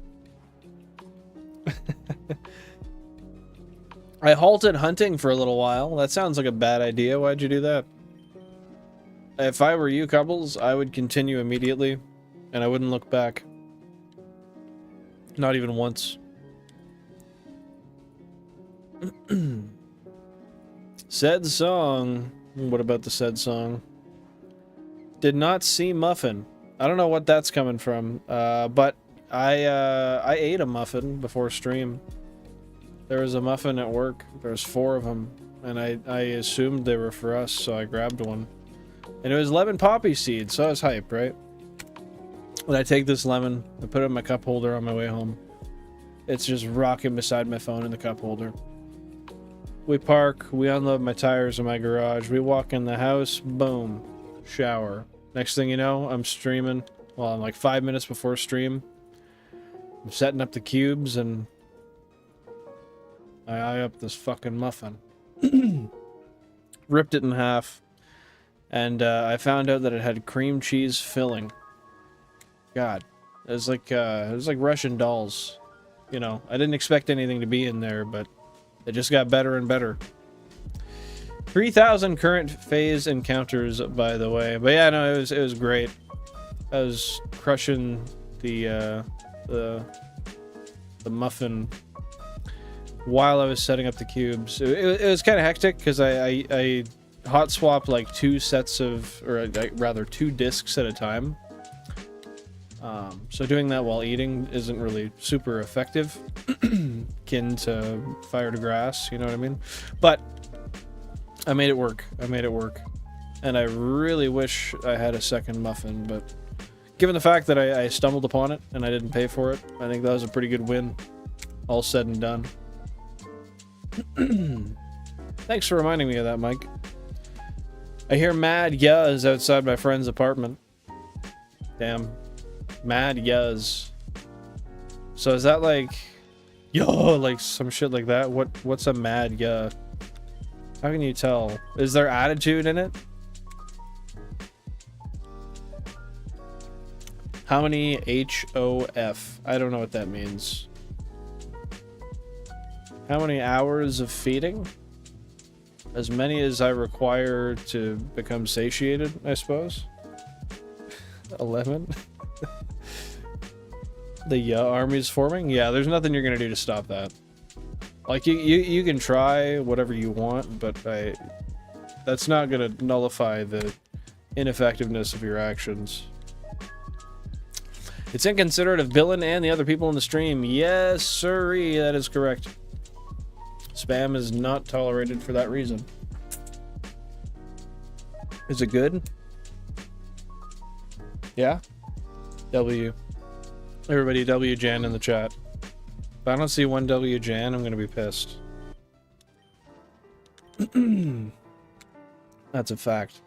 I halted hunting for a little while. That sounds like a bad idea. Why'd you do that? If I were you, Cubbles, I would continue immediately, and I wouldn't look back. Not even once. Said song. What about the said song? Did not see muffin. I don't know what that's coming from, but I ate a muffin before stream. There was a muffin at work. There's 4 of them, and I assumed they were for us, so I grabbed one. And it was lemon poppy seed, so I was hype, right? When I take this lemon, I put it in my cup holder on my way home. It's just rocking beside my phone in the cup holder. We park, we unload my tires in my garage, we walk in the house, boom, shower. Next thing you know, I'm streaming. Well, I'm like 5 minutes before stream. I'm setting up the cubes and I eye up this fucking muffin. Ripped it in half. And I found out that it had cream cheese filling. God, it was like Russian dolls. You know, I didn't expect anything to be in there, but it just got better and better. 3,000 current phase encounters, by the way. But yeah, no, it was great. I was crushing the muffin while I was setting up the cubes. It was kind of hectic because I hot swapped like 2 sets of, or rather 2 discs at a time. So doing that while eating isn't really super effective, akin to fire to grass, you know what I mean? But I made it work. I made it work. And I really wish I had a second muffin, but given the fact that I stumbled upon it and I didn't pay for it, I think that was a pretty good win. All said and done. Thanks for reminding me of that, Mike. I hear mad yuzz outside my friend's apartment. Damn. Mad yuzz. So is that like... Yo, like some shit like that? What's a mad yuh? How can you tell? Is there attitude in it? How many HOF? I don't know what that means. How many hours of feeding? As many as I require to become satiated, I suppose. 11? The army's forming? Yeah, there's nothing you're gonna do to stop that. Like, you can try whatever you want, but that's not gonna nullify the ineffectiveness of your actions. It's inconsiderate of Billin and the other people in the stream. Yes, sirree, that is correct. Spam is not tolerated for that reason. Is it good? Yeah? W. Everybody W Jan in the chat. If I don't see one W Jan, I'm gonna be pissed. That's a fact.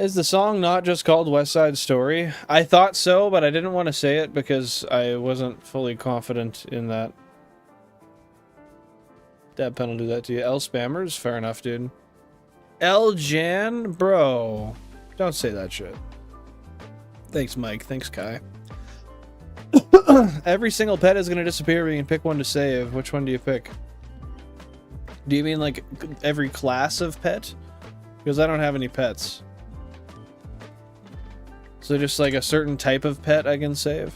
Is the song not just called West Side Story? I thought so, but I didn't want to say it because I wasn't fully confident in that. Dad Pen will do that to you. L spammers? Fair enough, dude. L Jan? Bro. Don't say that shit. Thanks, Mike. Thanks, Kai. Every single pet is going to disappear, but you can pick one to save. Which one do you pick? Do you mean like every class of pet? Because I don't have any pets. So just like a certain type of pet I can save?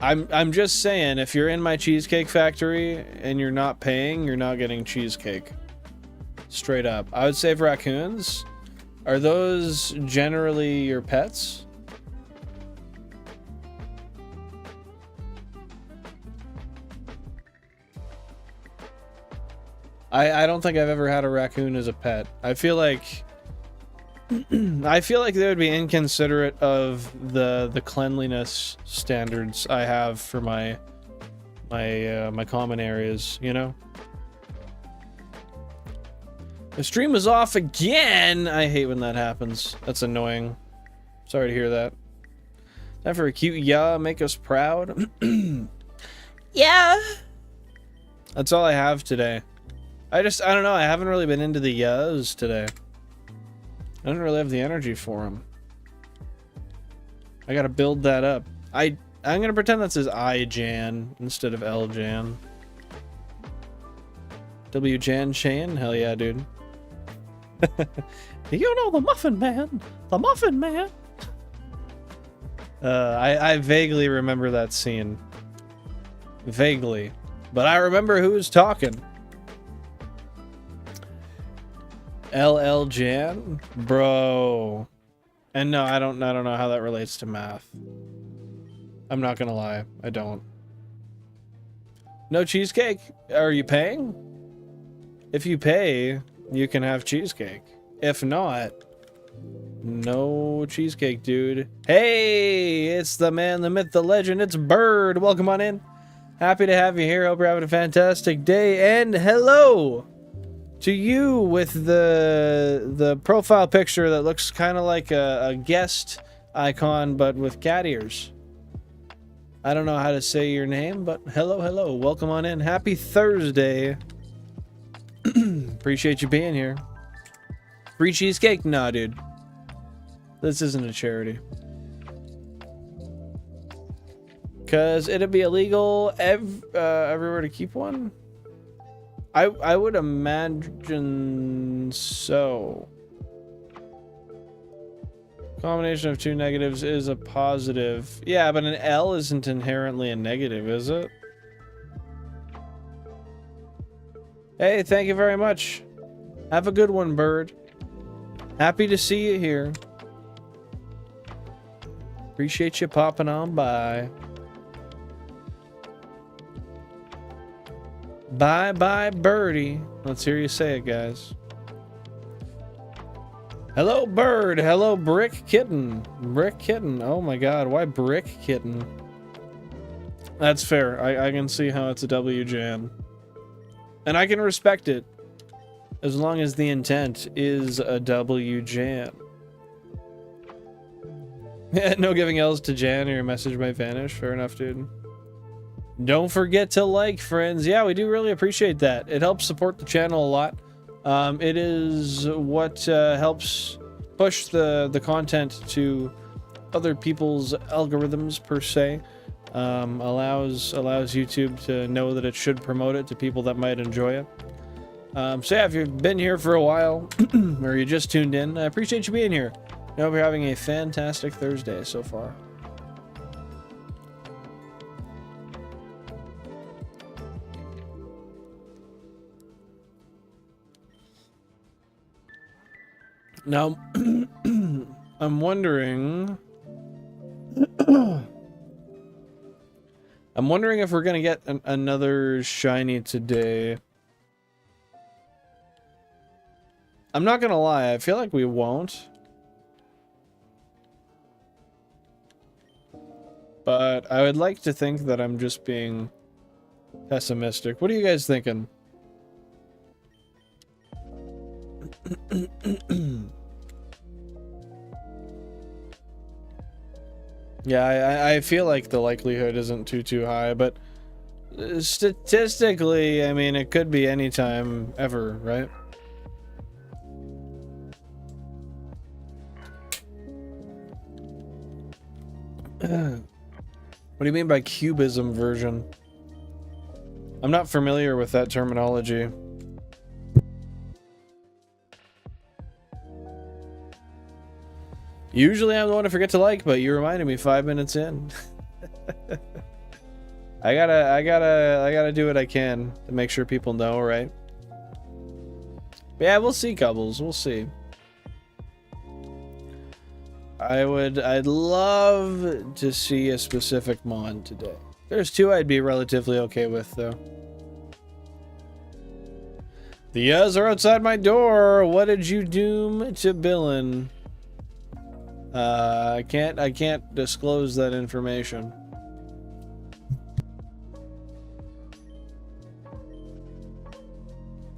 I'm just saying, if you're in my cheesecake factory and you're not paying, you're not getting cheesecake. Straight up. I would save raccoons. Are those generally your pets? I don't think I've ever had a raccoon as a pet. I feel like I feel like they would be inconsiderate of the cleanliness standards I have for my common areas, you know? The stream is off again! I hate when that happens. That's annoying. Sorry to hear that. Time for a cute yeah, make us proud. Yeah! That's all I have today. I don't know, I haven't really been into the yas today. I don't really have the energy for them. I gotta build that up. I'm gonna pretend that says I Jan instead of L Jan. W Jan Shane? Hell yeah, dude. You know the Muffin Man! The Muffin Man! I vaguely remember that scene. Vaguely. But I remember who was talking. LL Jan? Bro. And no, I don't know how that relates to math. I'm not gonna lie. I don't. No cheesecake? Are you paying? If you pay, you can have cheesecake. If not, no cheesecake, dude. Hey, it's the man, the myth, the legend. It's Bird. Welcome on in. Happy to have you here. Hope you're having a fantastic day. And hello to you with the profile picture that looks kind of like a guest icon, but with cat ears. I don't know how to say your name, but hello. Welcome on in. Happy Thursday. Appreciate you being here. Free cheesecake? Nah, dude. This isn't a charity. Because it'd be illegal everywhere to keep one? I would imagine so. Combination of two negatives is a positive. Yeah, but an L isn't inherently a negative, is it? Hey, thank you very much. Have a good one, Bird. Happy to see you here. Appreciate you popping on by. Bye-bye, Birdie. Let's hear you say it, guys. Hello, Bird. Hello, Brick Kitten. Brick Kitten. Oh my god, why Brick Kitten? That's fair. I can see how it's a W Jan. And I can respect it. As long as the intent is a W Jan. No giving L's to Jan or your message might vanish. Fair enough, dude. Don't forget to like, friends. Yeah, we do really appreciate that. It helps support the channel a lot. It is what helps push the content to other people's algorithms, per se. Allows YouTube to know that it should promote it to people that might enjoy it. So yeah, if you've been here for a while, or you just tuned in, I appreciate you being here. I hope you're having a fantastic Thursday so far. Now, I'm wondering... I'm wondering if we're gonna get another shiny today. I'm not gonna lie, I feel like we won't. But I would like to think that I'm just being pessimistic. What are you guys thinking? Yeah, I feel like the likelihood isn't too high, but statistically, I mean, it could be any time ever, right? What do you mean by cubism version? I'm not familiar with that terminology. Usually I'm the one to forget to like, but you reminded me 5 minutes in. I gotta do what I can to make sure people know, right? But yeah, we'll see, Cubbles. We'll see. I'd love to see a specific mod today. There's two I'd be relatively okay with, though. The Yuz are outside my door. What did you doom to Billin? I can't disclose that information.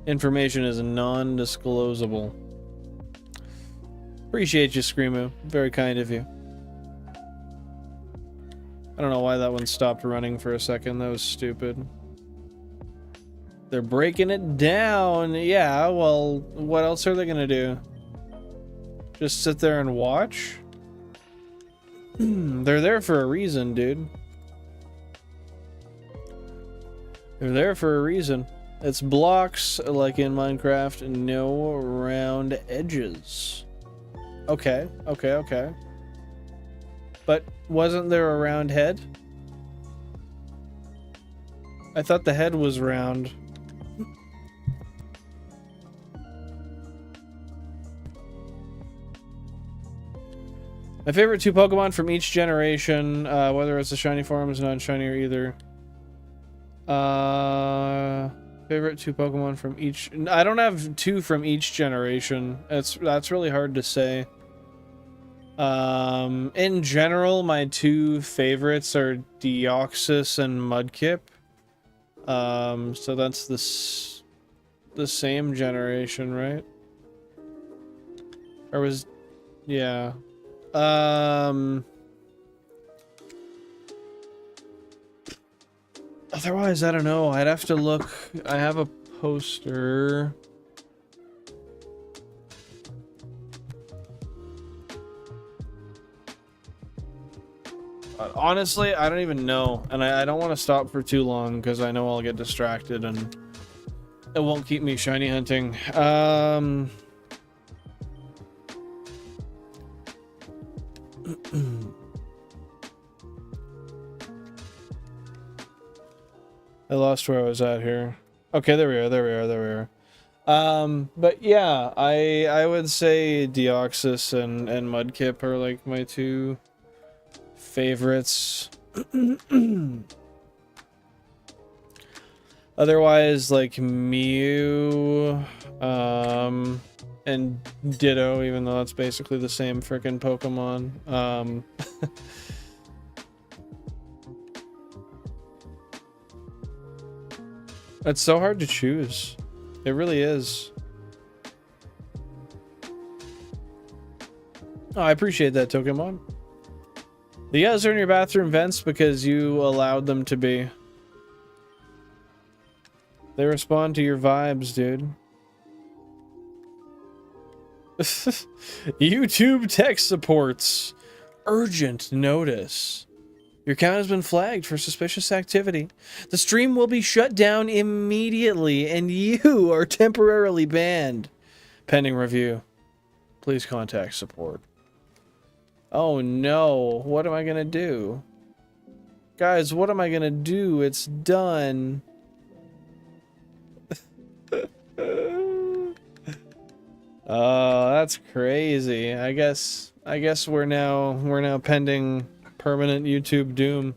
Information is non-disclosable. Appreciate you, Screamo. Very kind of you. I don't know why that one stopped running for a second. That was stupid. They're breaking it down. Yeah, well, what else are they gonna do? Just sit there and watch? They're there for a reason, dude. They're there for a reason. It's blocks, like in Minecraft, no round edges. Okay, okay, okay. But wasn't there a round head? I thought the head was round. My favorite two Pokemon from each generation, whether it's the shiny forms, non-shiny, or either. Favorite two Pokemon from each... I don't have two from each generation. That's really hard to say. In general, my two favorites are Deoxys and Mudkip. So that's the same generation, right? Or was... yeah. Otherwise, I don't know. I'd have to look. I have a poster. Honestly, I don't even know. And I don't want to stop for too long because I know I'll get distracted and it won't keep me shiny hunting. I lost where I was at here. Okay, there we are, there we are, there we are. But yeah, I would say Deoxys and Mudkip are like my two favorites. Otherwise, like Mew, and Ditto, even though that's basically the same freaking Pokemon. It's so hard to choose. It really is. Oh, I appreciate that, Pokemon. You guys are in your bathroom vents because you allowed them to be. They respond to your vibes, dude. YouTube tech supports. Urgent notice. Your account has been flagged for suspicious activity. The stream will be shut down immediately, and you are temporarily banned. Pending review. Please contact support. Oh no, what am I gonna do? Guys, what am I gonna do? It's done. Oh, that's crazy. I guess we're now pending permanent YouTube doom.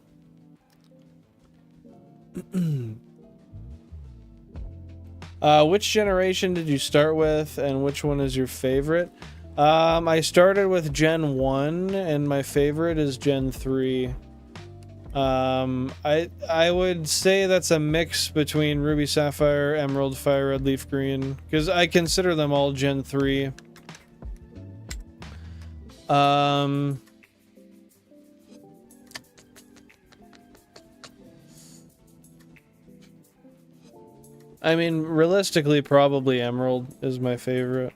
Which generation did you start with, and which one is your favorite? I started with Gen 1, and my favorite is Gen 3. I would say that's a mix between Ruby, Sapphire, Emerald, Fire Red, Leaf Green, because I consider them all Gen 3. I mean, realistically, probably Emerald is my favorite.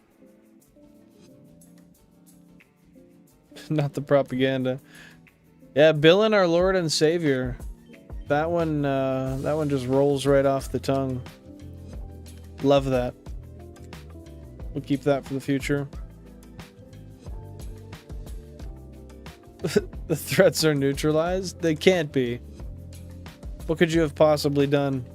Not the propaganda. Yeah, Billin, our Lord and Savior. That one just rolls right off the tongue. Love that. We'll keep that for the future. The threats are neutralized? They can't be. What could you have possibly done?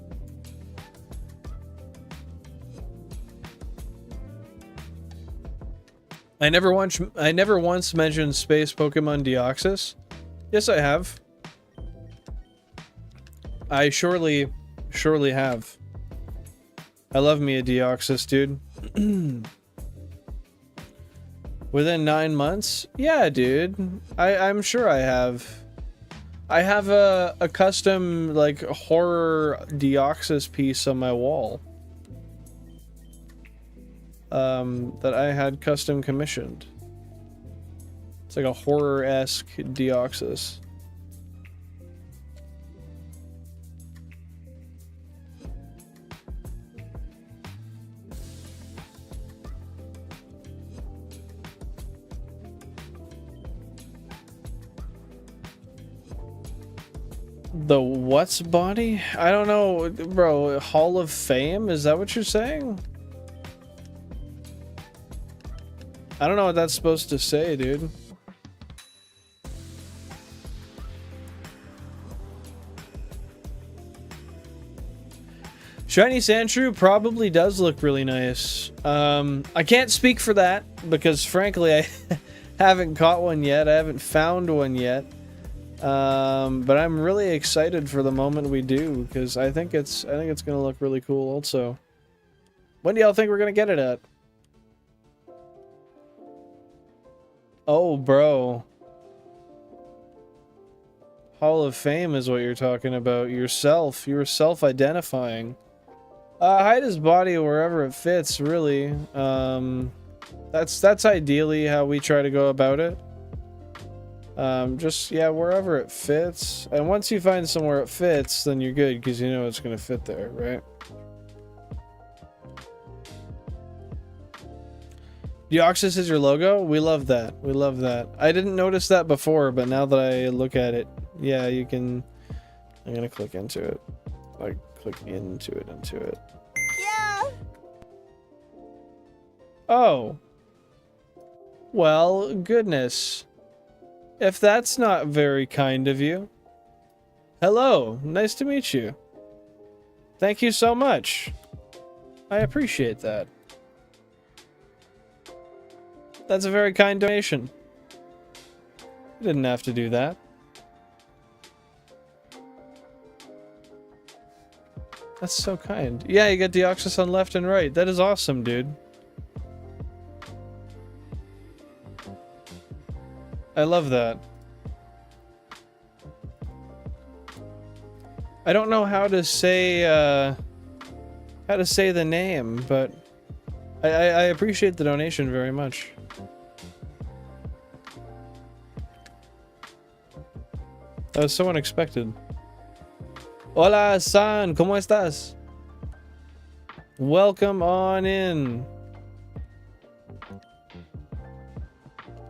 I never once mentioned Space Pokemon Deoxys. Yes, I have. I surely have. I love me a Deoxys, dude. Within 9 months? Yeah, dude. I'm sure I have. I have a custom, like, horror Deoxys piece on my wall. That I had custom commissioned. It's like a horror-esque Deoxys. The what's body? I don't know, bro. Hall of Fame? Is that what you're saying? I don't know what that's supposed to say, dude. Shiny Sandshrew probably does look really nice. I can't speak for that because frankly I haven't caught one yet. I haven't found one yet. But I'm really excited for the moment we do because I think it's gonna look really cool also. When do y'all think we're gonna get it at? Oh, bro. Hall of Fame is what you're talking about. Yourself. You were self-identifying. Hide his body wherever it fits, really. That's ideally how we try to go about it. Just, yeah, wherever it fits. And once you find somewhere it fits, then you're good, because you know it's going to fit there, right? Deoxys is your logo? We love that. We love that. I didn't notice that before, but now that I look at it, yeah, you can... I'm gonna click into it. Like, click into it. Yeah! Oh. Well, goodness. If that's not very kind of you. Hello, nice to meet you. Thank you so much. I appreciate that. That's a very kind donation. You didn't have to do that. That's so kind. Yeah, you got Deoxys on left and right. That is awesome, dude. I love that. I don't know how to say the name, but I appreciate the donation very much. That was so unexpected. Hola, San, ¿cómo estás? Welcome on in.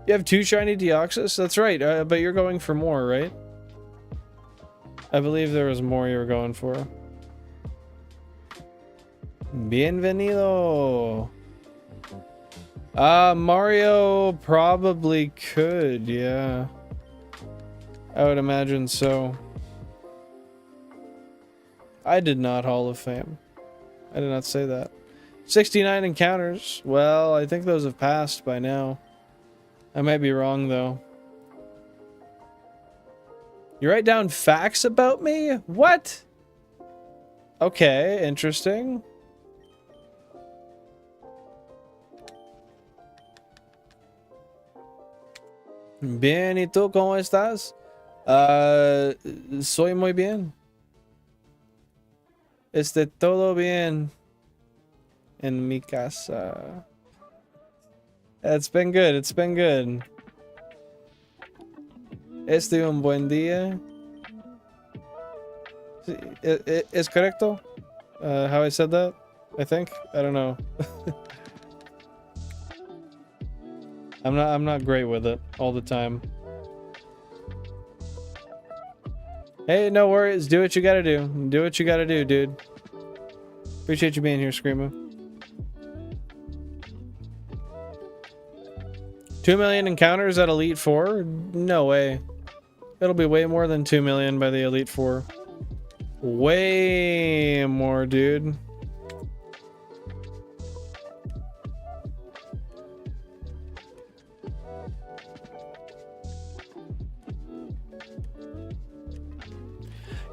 You have 2 shiny Deoxys? That's right, but you're going for more, right? I believe there was more you were going for. Bienvenido. Mario probably could, yeah. I would imagine so. I did not Hall of Fame. I did not say that. 69 encounters. Well, I think those have passed by now. I might be wrong, though. You write down facts about me? What? Okay, interesting. Bien, ¿y tú cómo estás? Soy muy bien. Todo bien en mi casa. It's been good, it's been good. Un buen día. ¿Es correcto? How I said that? I think? I don't know. I'm not great with it all the time. Hey, no worries. Do what you gotta do. Do what you gotta do, dude. Appreciate you being here, Screamo. 2 million encounters at Elite 4? No way. It'll be way more than 2 million by the Elite 4. Way more, dude.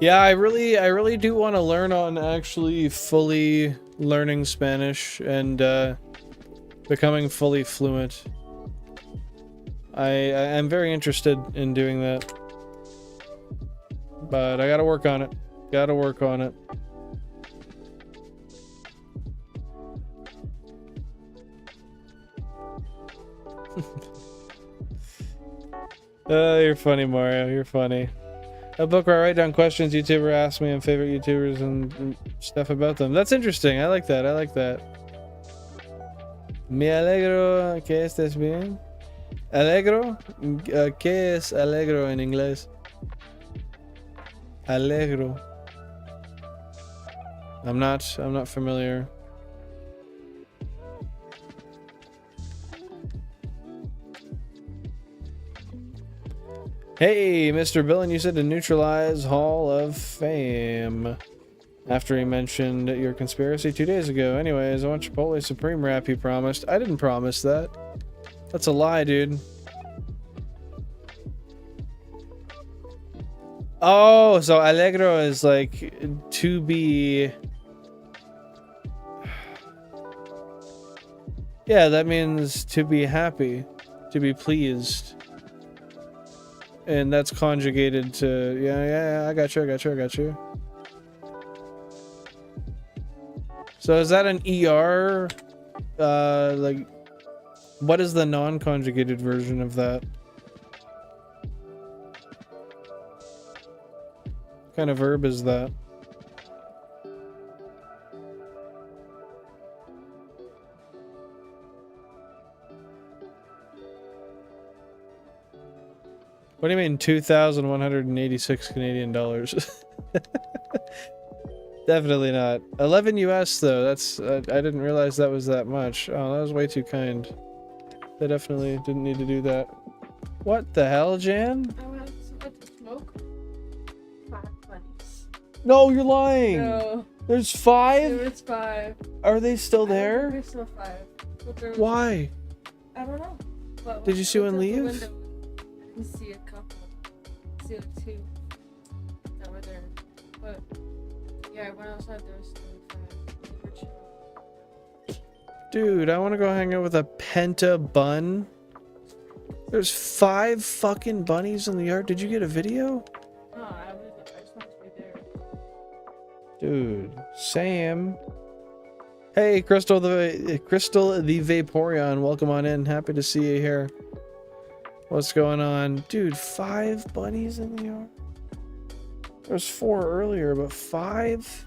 Yeah, I really do want to learn on actually fully learning Spanish and becoming fully fluent. I'm very interested in doing that. But I gotta work on it. Gotta work on it. You're funny, Mario. You're funny. A book where I write down questions YouTuber asks me and favorite YouTubers and stuff about them. That's interesting. I like that. I like that. Me alegro que estés bien. Alegro? ¿Qué es alegro en inglés? Alegro. I'm not familiar. Hey, Mr. Billen, you said to neutralize Hall of Fame. After he mentioned your conspiracy 2 days ago. Anyways, I want Chipotle Supreme wrap you promised. I didn't promise that. That's a lie, dude. Oh, so alegro is like to be... Yeah, that means to be happy, to be pleased. And that's conjugated to... Yeah, I got you. So is that an ER? Like, what is the non-conjugated version of that? What kind of verb is that? What do you mean 2,186 Canadian dollars? Definitely not. 11 US though. That's I didn't realize that was that much. Oh, that was way too kind. They definitely didn't need to do that. What the hell, Jan? I went to smoke 5 bunnies. No, you're lying. No. There's There 5? was 5. Are they still I don't think there? There's still 5. But there was, Why? I don't know. But Did you see one I looked out the leave? window, I didn't see a couple. I see like 2 that were there. But yeah, I went outside. There was still 5. They were chill. Dude, I want to go hang out with a penta bun. There's 5 fucking bunnies in the yard. Did you get a video? No, I just wanted to be there. Dude, Sam. Hey, Crystal the Vaporeon, welcome on in. Happy to see you here. What's going on? Dude, 5 bunnies in the yard. There's 4 earlier, but 5?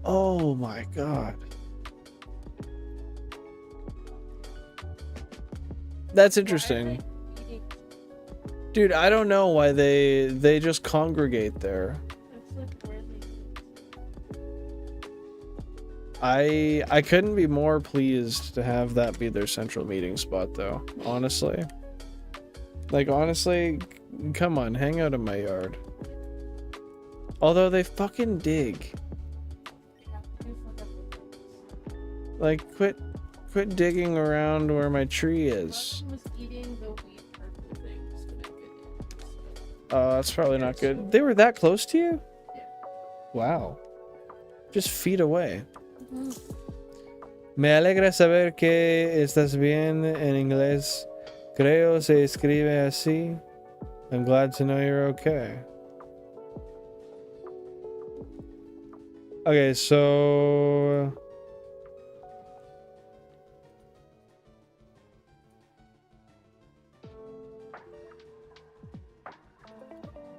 Oh my god. That's interesting. Why are they eating? Dude, I don't know why they just congregate there. That's like where they I couldn't be more pleased to have that be their central meeting spot though, honestly. Like honestly, come on, hang out in my yard. Although they fucking dig. Like quit digging around where my tree is. was eating the weed purple things that I did. That's probably not good. They were that close to you? Yeah. Wow. Just feet away. Me alegra saber que estás bien en inglés. Creo se escribe así. I'm glad to know you're okay. Okay, so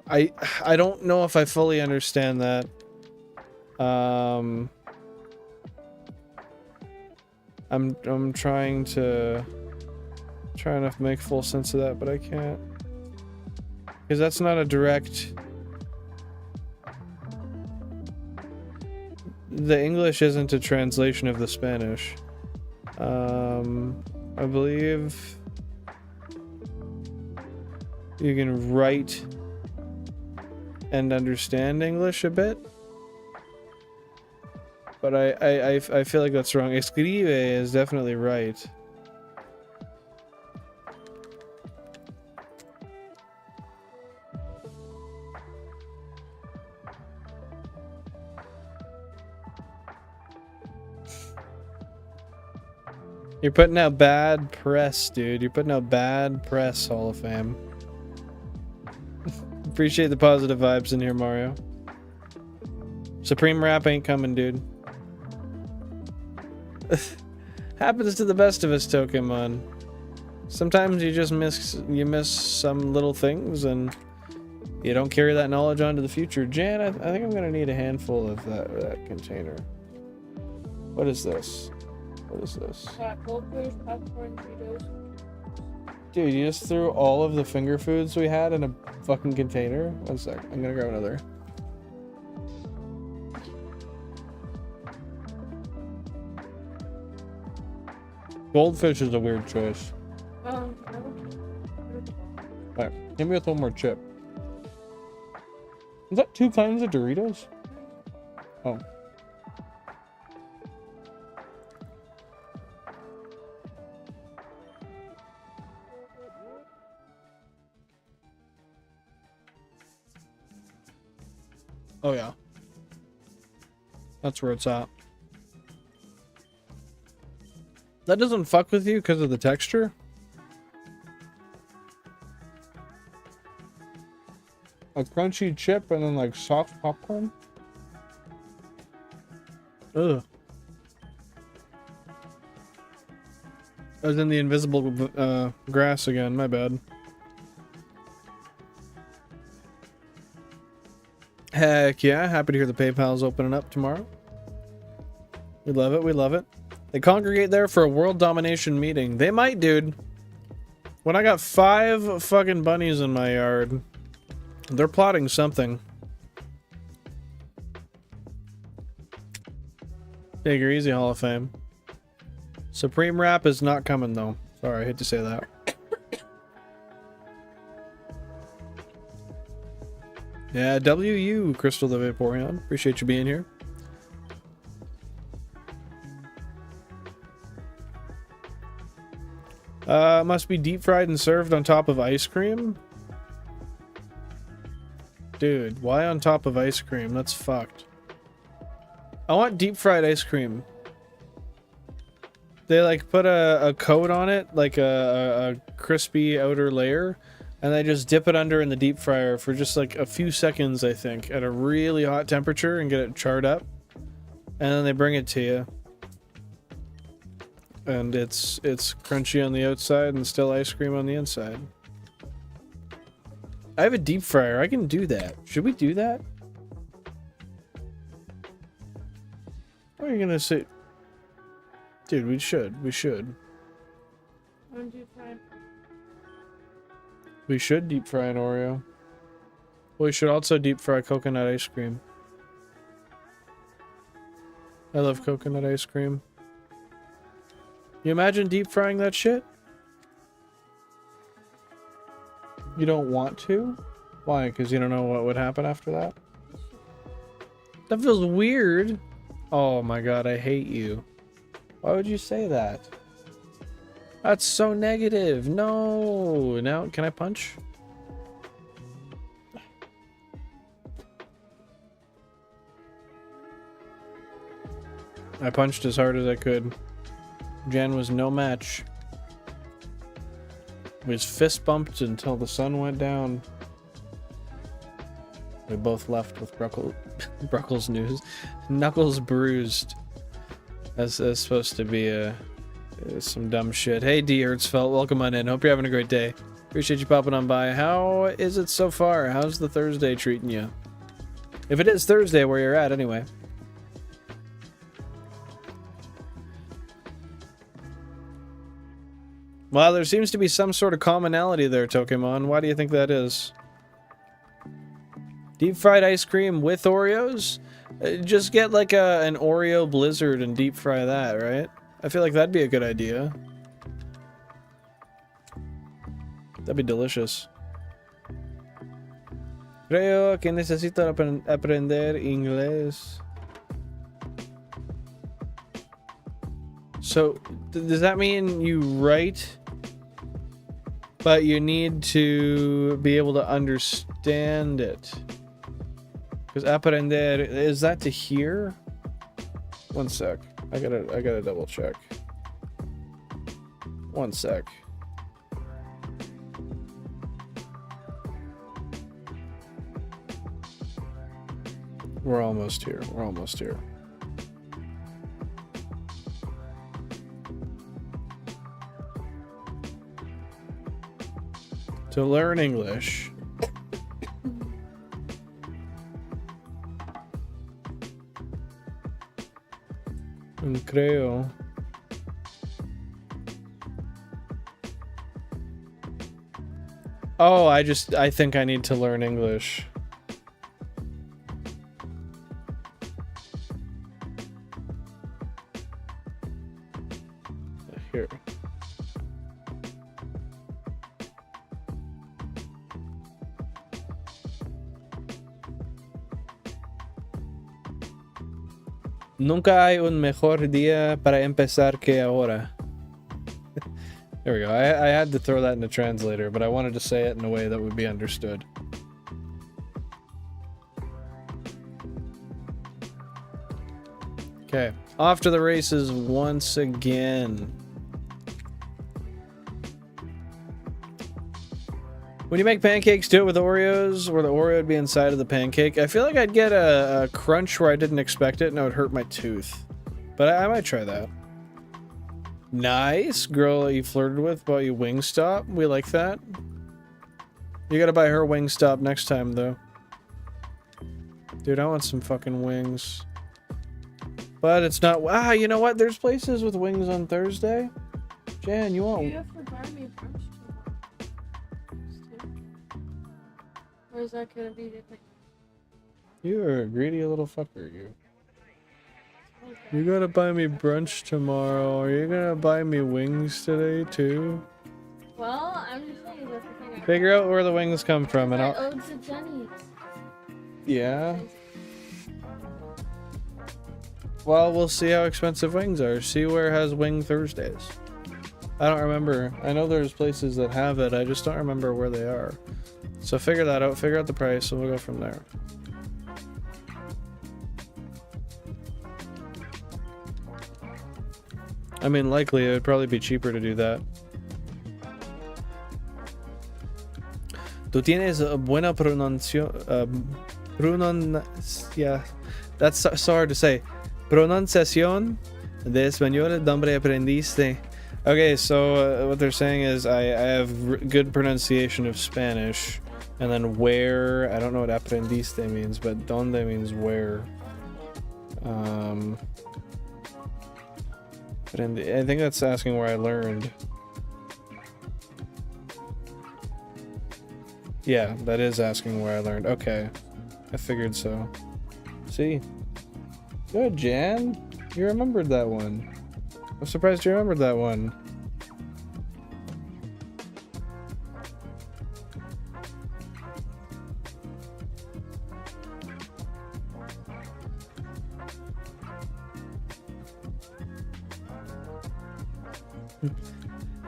I don't know if I fully understand that. I'm trying to make full sense of that, but I can't. Because that's not a direct. The English isn't a translation of the Spanish. I believe you can write and understand English a bit. But I feel like that's wrong. Escribe is definitely right. You're putting out bad press, dude. You're putting out bad press, Hall of Fame. Appreciate the positive vibes in here, Mario. Supreme Rap ain't coming, dude. Happens to the best of us, Pokemon. Sometimes you just miss some little things and you don't carry that knowledge on to the future. Jan, I think I'm gonna need a handful of that container. What is this? What is this? Goldfish, popcorn, Cheetos. Dude, you just threw all of the finger foods we had in a fucking container? One sec, I'm gonna grab another. Goldfish is a weird choice. Alright, give me with one more chip. Is that 2 kinds of Doritos? Oh. Oh yeah. That's where it's at. That doesn't fuck with you because of the texture? A crunchy chip and then like soft popcorn? Ugh. I was in the invisible grass again, my bad. Heck yeah, happy to hear the PayPal's opening up tomorrow. We love it, we love it. They congregate there for a world domination meeting. They might, dude. When I got 5 fucking bunnies in my yard, they're plotting something. Take her easy, Hall of Fame. Supreme Rap is not coming, though. Sorry, I hate to say that. Yeah, WU, Crystal the Vaporeon. Appreciate you being here. Must be deep fried and served on top of ice cream? Dude, why on top of ice cream? That's fucked. I want deep fried ice cream. They like put a coat on it, like a crispy outer layer, and they just dip it under in the deep fryer for just like a few seconds, I think, at a really hot temperature and get it charred up. And then they bring it to you. And it's crunchy on the outside and still ice cream on the inside. I have a deep fryer. I can do that. Should we do that? What are you gonna say? Dude, we should. We should. We should deep fry an Oreo. We should also deep fry coconut ice cream. I love coconut ice cream. You imagine deep frying that shit? You don't want to? Why? Because you don't know what would happen after that? That feels weird. Oh my god, I hate you. Why would you say that? That's so negative. No. Now, can I punch? I punched as hard as I could. Jan was no match. We just fist bumped until the sun went down. We both left with Bruckles news. Knuckles bruised. That's supposed to be some dumb shit. Hey D Ertzfeld, welcome on in. Hope you're having a great day. Appreciate you popping on by. How is it so far? How's the Thursday treating you? If it is Thursday where you're at anyway. Well, there seems to be some sort of commonality there, Tokemon. Why do you think that is? Deep fried ice cream with Oreos? Just get like an Oreo Blizzard and deep fry that, right? I feel like that'd be a good idea. That'd be delicious. Creo que necesito aprender inglés. So, does that mean you write, but you need to be able to understand it? Because aprender, is that to hear? One sec. I gotta double check. One sec. We're almost here. We're almost here. To learn English. Creo. Oh, I think I need to learn English. Here. Nunca hay un mejor día para empezar que ahora. There we go. I had to throw that in the translator, but I wanted to say it in a way that would be understood. Okay, off to the races once again. When you make pancakes, do it with Oreos, where the Oreo would be inside of the pancake. I feel like I'd get a crunch where I didn't expect it, and it would hurt my tooth. But I might try that. Nice. Girl that you flirted with bought you Wingstop. We like that. You gotta buy her Wingstop next time, though. Dude, I want some fucking wings. But it's not... Ah, you know what? There's places with wings on Thursday. Jan, you want... You have to buy me brunch tomorrow. Or is that gonna be different? You are a greedy little fucker, you. You gotta buy me brunch tomorrow. Are you gonna buy me wings today, too? Well, I'm just saying that's the thing. Figure out where the wings come from, and I I'll... owed to Jenny's. Yeah? Well, we'll see how expensive wings are. See where it has Wing Thursdays. I don't remember. I know there's places that have it. I just don't remember where they are. So figure that out. Figure out the price, and we'll go from there. I mean, likely it would probably be cheaper to do that. Tú tienes buena pronunciación. Yeah, that's so hard to say. Pronunciación de español, ¿dónde aprendiste? Okay, so what they're saying is I have good pronunciation of Spanish, and then where, I don't know what aprendiste means, but donde means where. I think that's asking where I learned. Yeah, that is asking where I learned. Okay, I figured so. See? Good, Jan. You remembered that one. I'm surprised you remembered that one.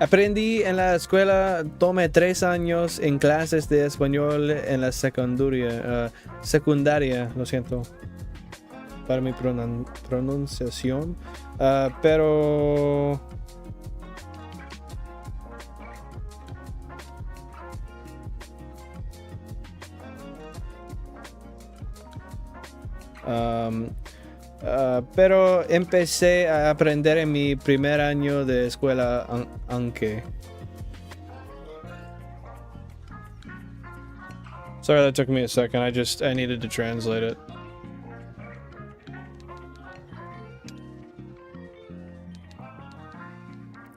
Aprendí en la escuela, tomé 3 años en clases de español en la secundaria, lo siento, para mi pronunciación, pero pero empecé a aprender en mi primer año de escuela, aunque. Sorry, that took me a second. I needed to translate it.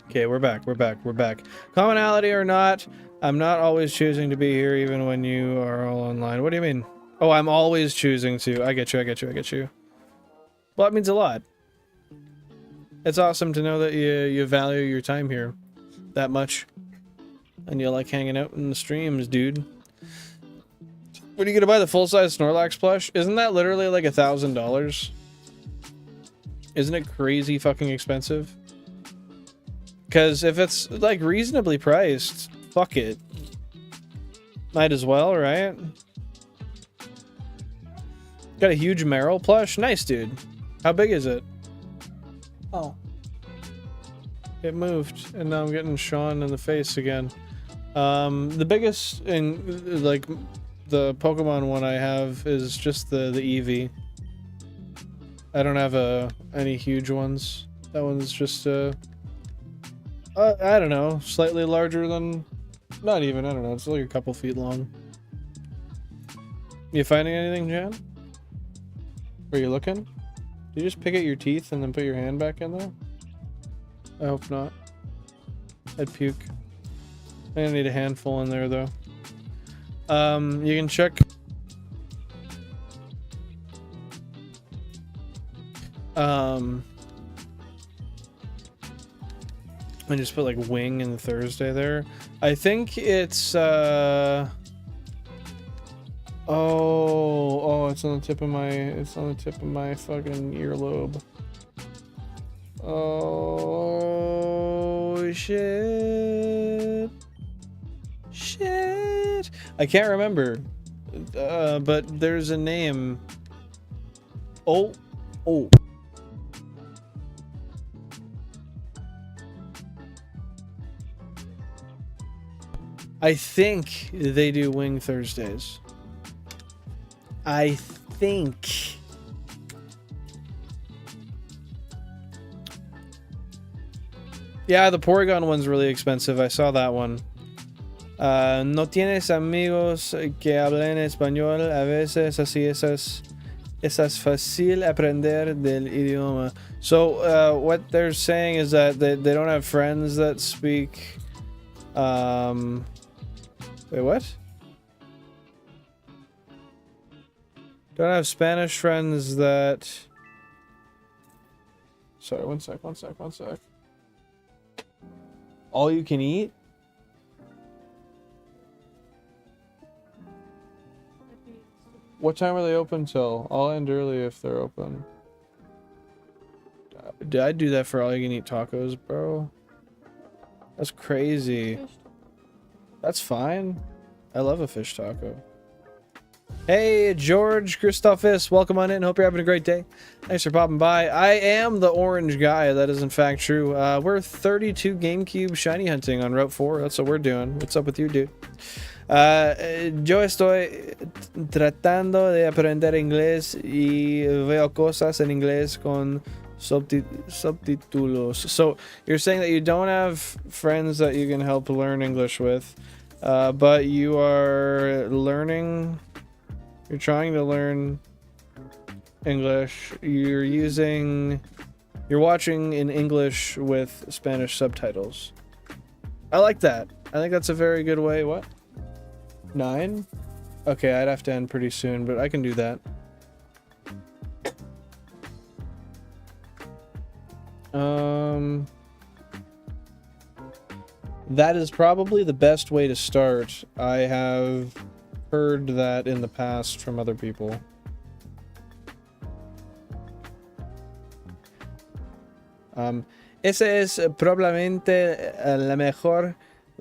Okay, we're back. Commonality or not, I'm not always choosing to be here even when you are all online. What do you mean? Oh, I'm always choosing to. I get you. Well, that means a lot. It's awesome to know that you value your time here that much. And you like hanging out in the streams, dude. When are you gonna buy the full-size Snorlax plush? Isn't that literally like $1,000? Isn't it crazy fucking expensive? Because if it's like reasonably priced, fuck it. Might as well, right? Got a huge Meryl plush? Nice, dude. How big is it? Oh. It moved, and now I'm getting Sean in the face again. The biggest in, like, the Pokemon one I have is just the Eevee. I don't have any huge ones. That one's just, I don't know, slightly larger than, not even, I don't know, it's like a couple feet long. You finding anything, Jan? Are you looking? Did you just pick at your teeth and then put your hand back in there? I hope not. I'd puke. I'm gonna need a handful in there though. You can check. I just put like wing and Thursday there. I think it's Oh, it's on the tip of my fucking earlobe. Oh shit. I can't remember. But there's a name. Oh. I think they do Wing Thursdays. I think. Yeah, the Porygon one's really expensive. I saw that one. No tienes amigos que hablen español. A veces así es fácil aprender del idioma. So what they're saying is that they don't have friends that speak. Wait, what? Don't have Spanish friends that... Sorry, one sec. All you can eat? What time are they open till? I'll end early if they're open. Did I do that for all you can eat tacos, bro? That's crazy. Fish. That's fine. I love a fish taco. Hey, George Christophus, welcome on in. Hope you're having a great day. Thanks for popping by. I am the orange guy. That is in fact true. We're 32 GameCube shiny hunting on Route 4. That's what we're doing. What's up with you, dude? Yo estoy tratando de aprender inglés y veo cosas en inglés con subtítulos. So you're saying that you don't have friends that you can help learn English with, but you are learning. You're trying to learn English. You're watching in English with Spanish subtitles. I like that. I think that's a very good way. What? 9? Okay, I'd have to end pretty soon, but I can do that. That is probably the best way to start. I have heard that in the past from other people. Esa es probablemente la mejor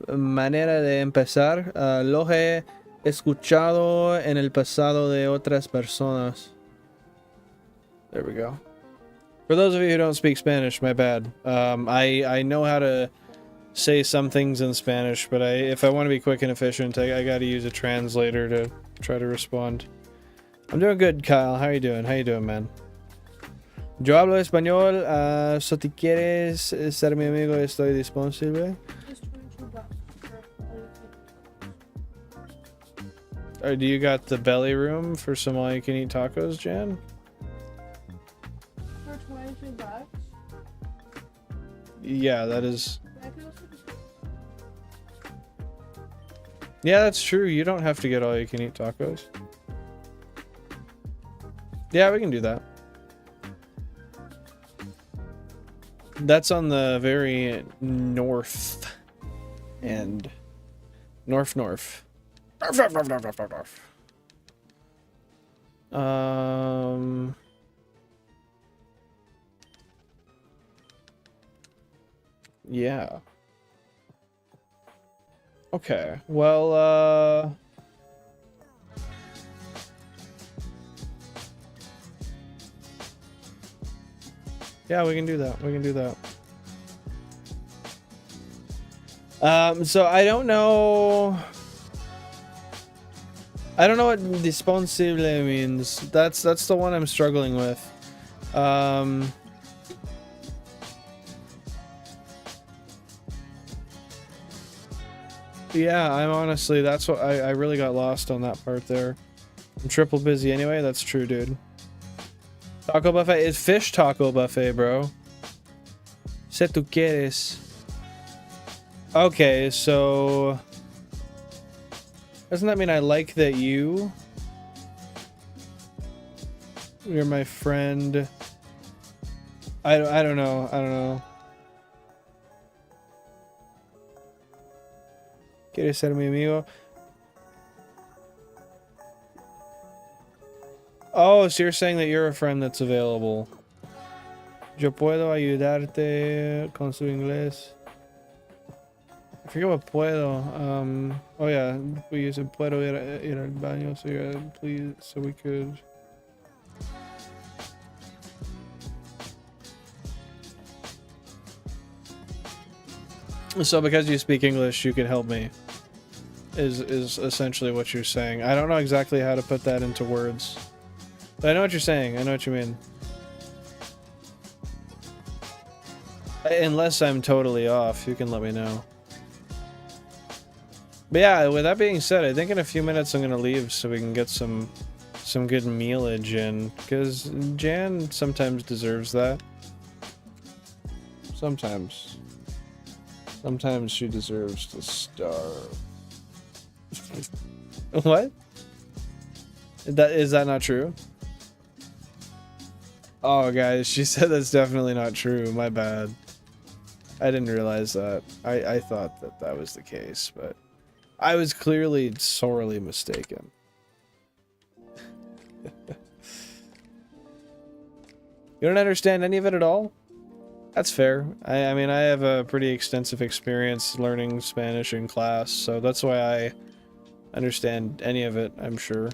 manera de empezar. Lo he escuchado en el pasado de otras personas. There we go. For those of you who don't speak Spanish, my bad. I know how to say some things in Spanish, but if I want to be quick and efficient, I gotta use a translator to try to respond. I'm doing good, Kyle. How you doing? How you doing, man? Yo hablo español. So si quieres ser mi amigo, estoy disponible. Do you got the belly room for some all-you-can-eat tacos, Jan? For $22? Yeah, that is... Yeah, that's true. You don't have to get all-you-can-eat tacos. Yeah, we can do that. That's on the very north end. North. Yeah. Okay. Well, yeah, we can do that. We can do that. So I don't know what disponible means. That's the one I'm struggling with. Yeah, I'm honestly, that's what I really got lost on that part there. I'm triple busy anyway. That's true, dude. Taco buffet is fish taco buffet, bro. Si tú quieres. Okay, so doesn't that mean I like that you're my friend? I don't know. ¿Quieres ser mi amigo? Oh, so you're saying that you're a friend that's available. Yo puedo ayudarte con su inglés. I forget what puedo. Oh yeah, we use it. Puedo ir al baño, so please, so we could. So because you speak English, you can help me. Is essentially what you're saying. I don't know exactly how to put that into words. But I know what you're saying. I know what you mean. Unless I'm totally off, you can let me know. But yeah, with that being said, I think in a few minutes I'm gonna leave so we can get some good mealage in, because Jan sometimes deserves that. Sometimes she deserves to starve. What? Is that not true? Oh, guys, she said that's definitely not true. My bad. I didn't realize that. I thought that was the case, but I was clearly sorely mistaken. You don't understand any of it at all? That's fair. I mean, I have a pretty extensive experience learning Spanish in class, so that's why I understand any of it, I'm sure.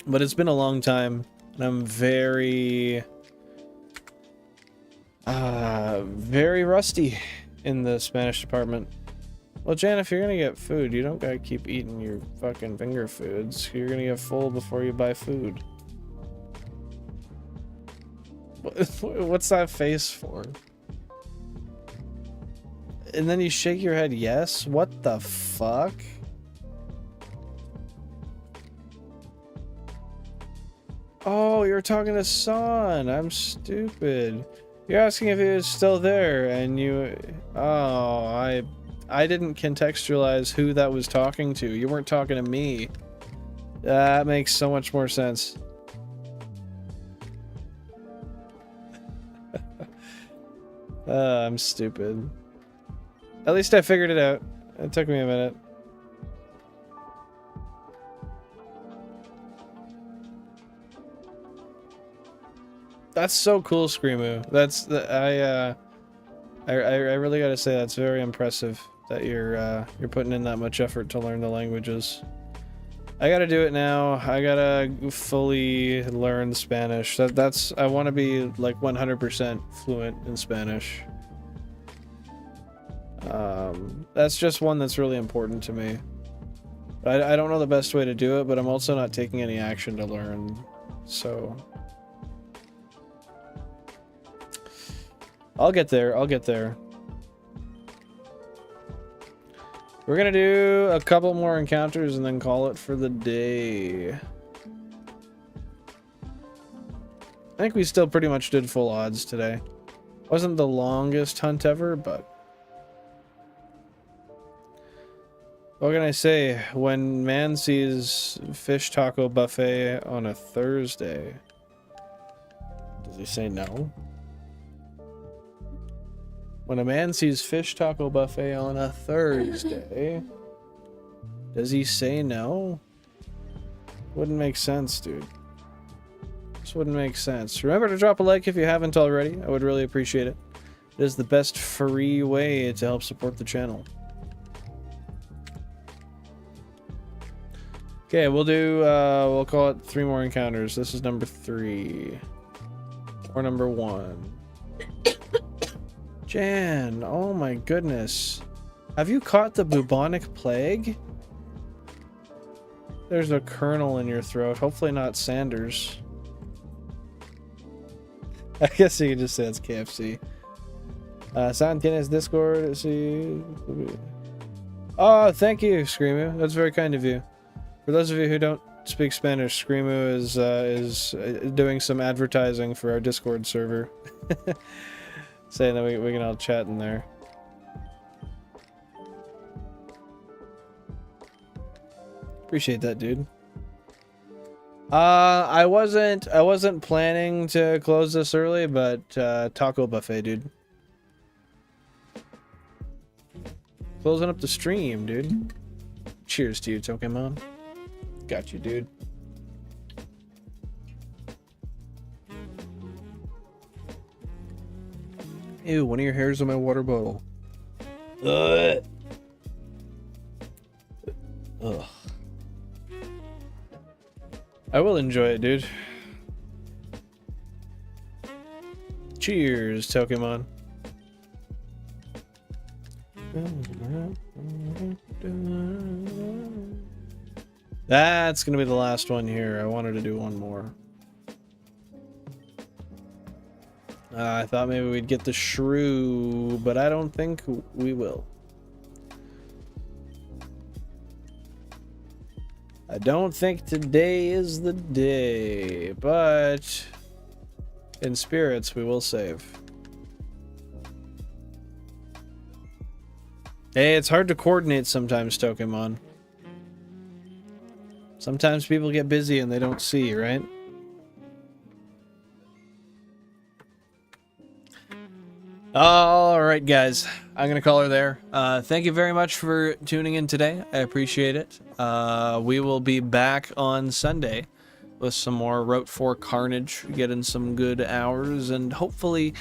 But it's been a long time, and I'm very rusty in the Spanish department. Well, Jan, if you're gonna get food, you don't gotta keep eating your fucking finger foods. You're gonna get full before you buy food. What's that face for? And then you shake your head yes? What the fuck? Oh, you're talking to Son. I'm stupid. You're asking if he was still there, and you... Oh, I didn't contextualize who that was talking to. You weren't talking to me. That makes so much more sense. I'm stupid. At least I figured it out. It took me a minute. That's so cool, Screamo. That's the I really gotta say that's very impressive that you're putting in that much effort to learn the languages. I gotta do it now. I gotta fully learn Spanish. I want to be like 100% fluent in Spanish. That's just one that's really important to me. I don't know the best way to do it, but I'm also not taking any action to learn, so I'll get there. I'll get there. We're gonna do a couple more encounters and then call it for the day. I think we still pretty much did full odds today. Wasn't the longest hunt ever, but... What can I say? When man sees fish taco buffet on a Thursday... Does he say no? When a man sees fish taco buffet on a Thursday, does he say no? Wouldn't make sense, dude. This wouldn't make sense. Remember to drop a like if you haven't already. I would really appreciate it. It is the best free way to help support the channel. Okay, we'll do, we'll call it 3 more encounters. This is number 3. Or number 1. Jan, oh my goodness. Have you caught the bubonic plague? There's a kernel in your throat. Hopefully not Sanders. I guess you can just say it's KFC. San tienes Discord. See. Oh, thank you, Screamo. That's very kind of you. For those of you who don't speak Spanish, Screamo is doing some advertising for our Discord server. Saying that we can all chat in there. Appreciate that, dude. I wasn't planning to close this early, but taco buffet, dude. Closing up the stream, dude. Cheers to you, Pokemon. Got you, dude. Ew, one of your hairs on my water bottle. Ugh. Ugh. I will enjoy it, dude. Cheers, Pokemon. That's gonna be the last one here. I wanted to do one more. I thought maybe we'd get the shrew, but I don't think we will. I don't think today is the day, but in spirits we will save. Hey, it's hard to coordinate sometimes, Pokemon. Sometimes people get busy and they don't see, right? Alright guys, I'm gonna call her there. Thank you very much for tuning in today. I appreciate it. We will be back on Sunday with some more Route 4 carnage, getting some good hours, and hopefully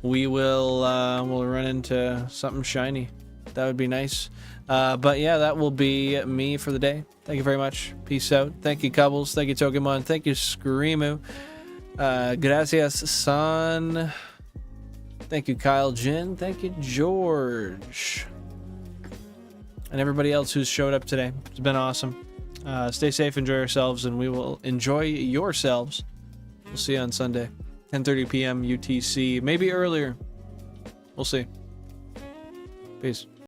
we'll run into something shiny. That would be nice. But yeah, that will be me for the day. Thank you very much. Peace out. Thank you, Cubbles. Thank you, Tokemon. Thank you, Screamo. Gracias, San. Thank you, Kyle Jin. Thank you, George. And everybody else who's showed up today. It's been awesome. Stay safe, enjoy yourselves, and we will enjoy yourselves. We'll see you on Sunday, 10:30 p.m. UTC, maybe earlier. We'll see. Peace.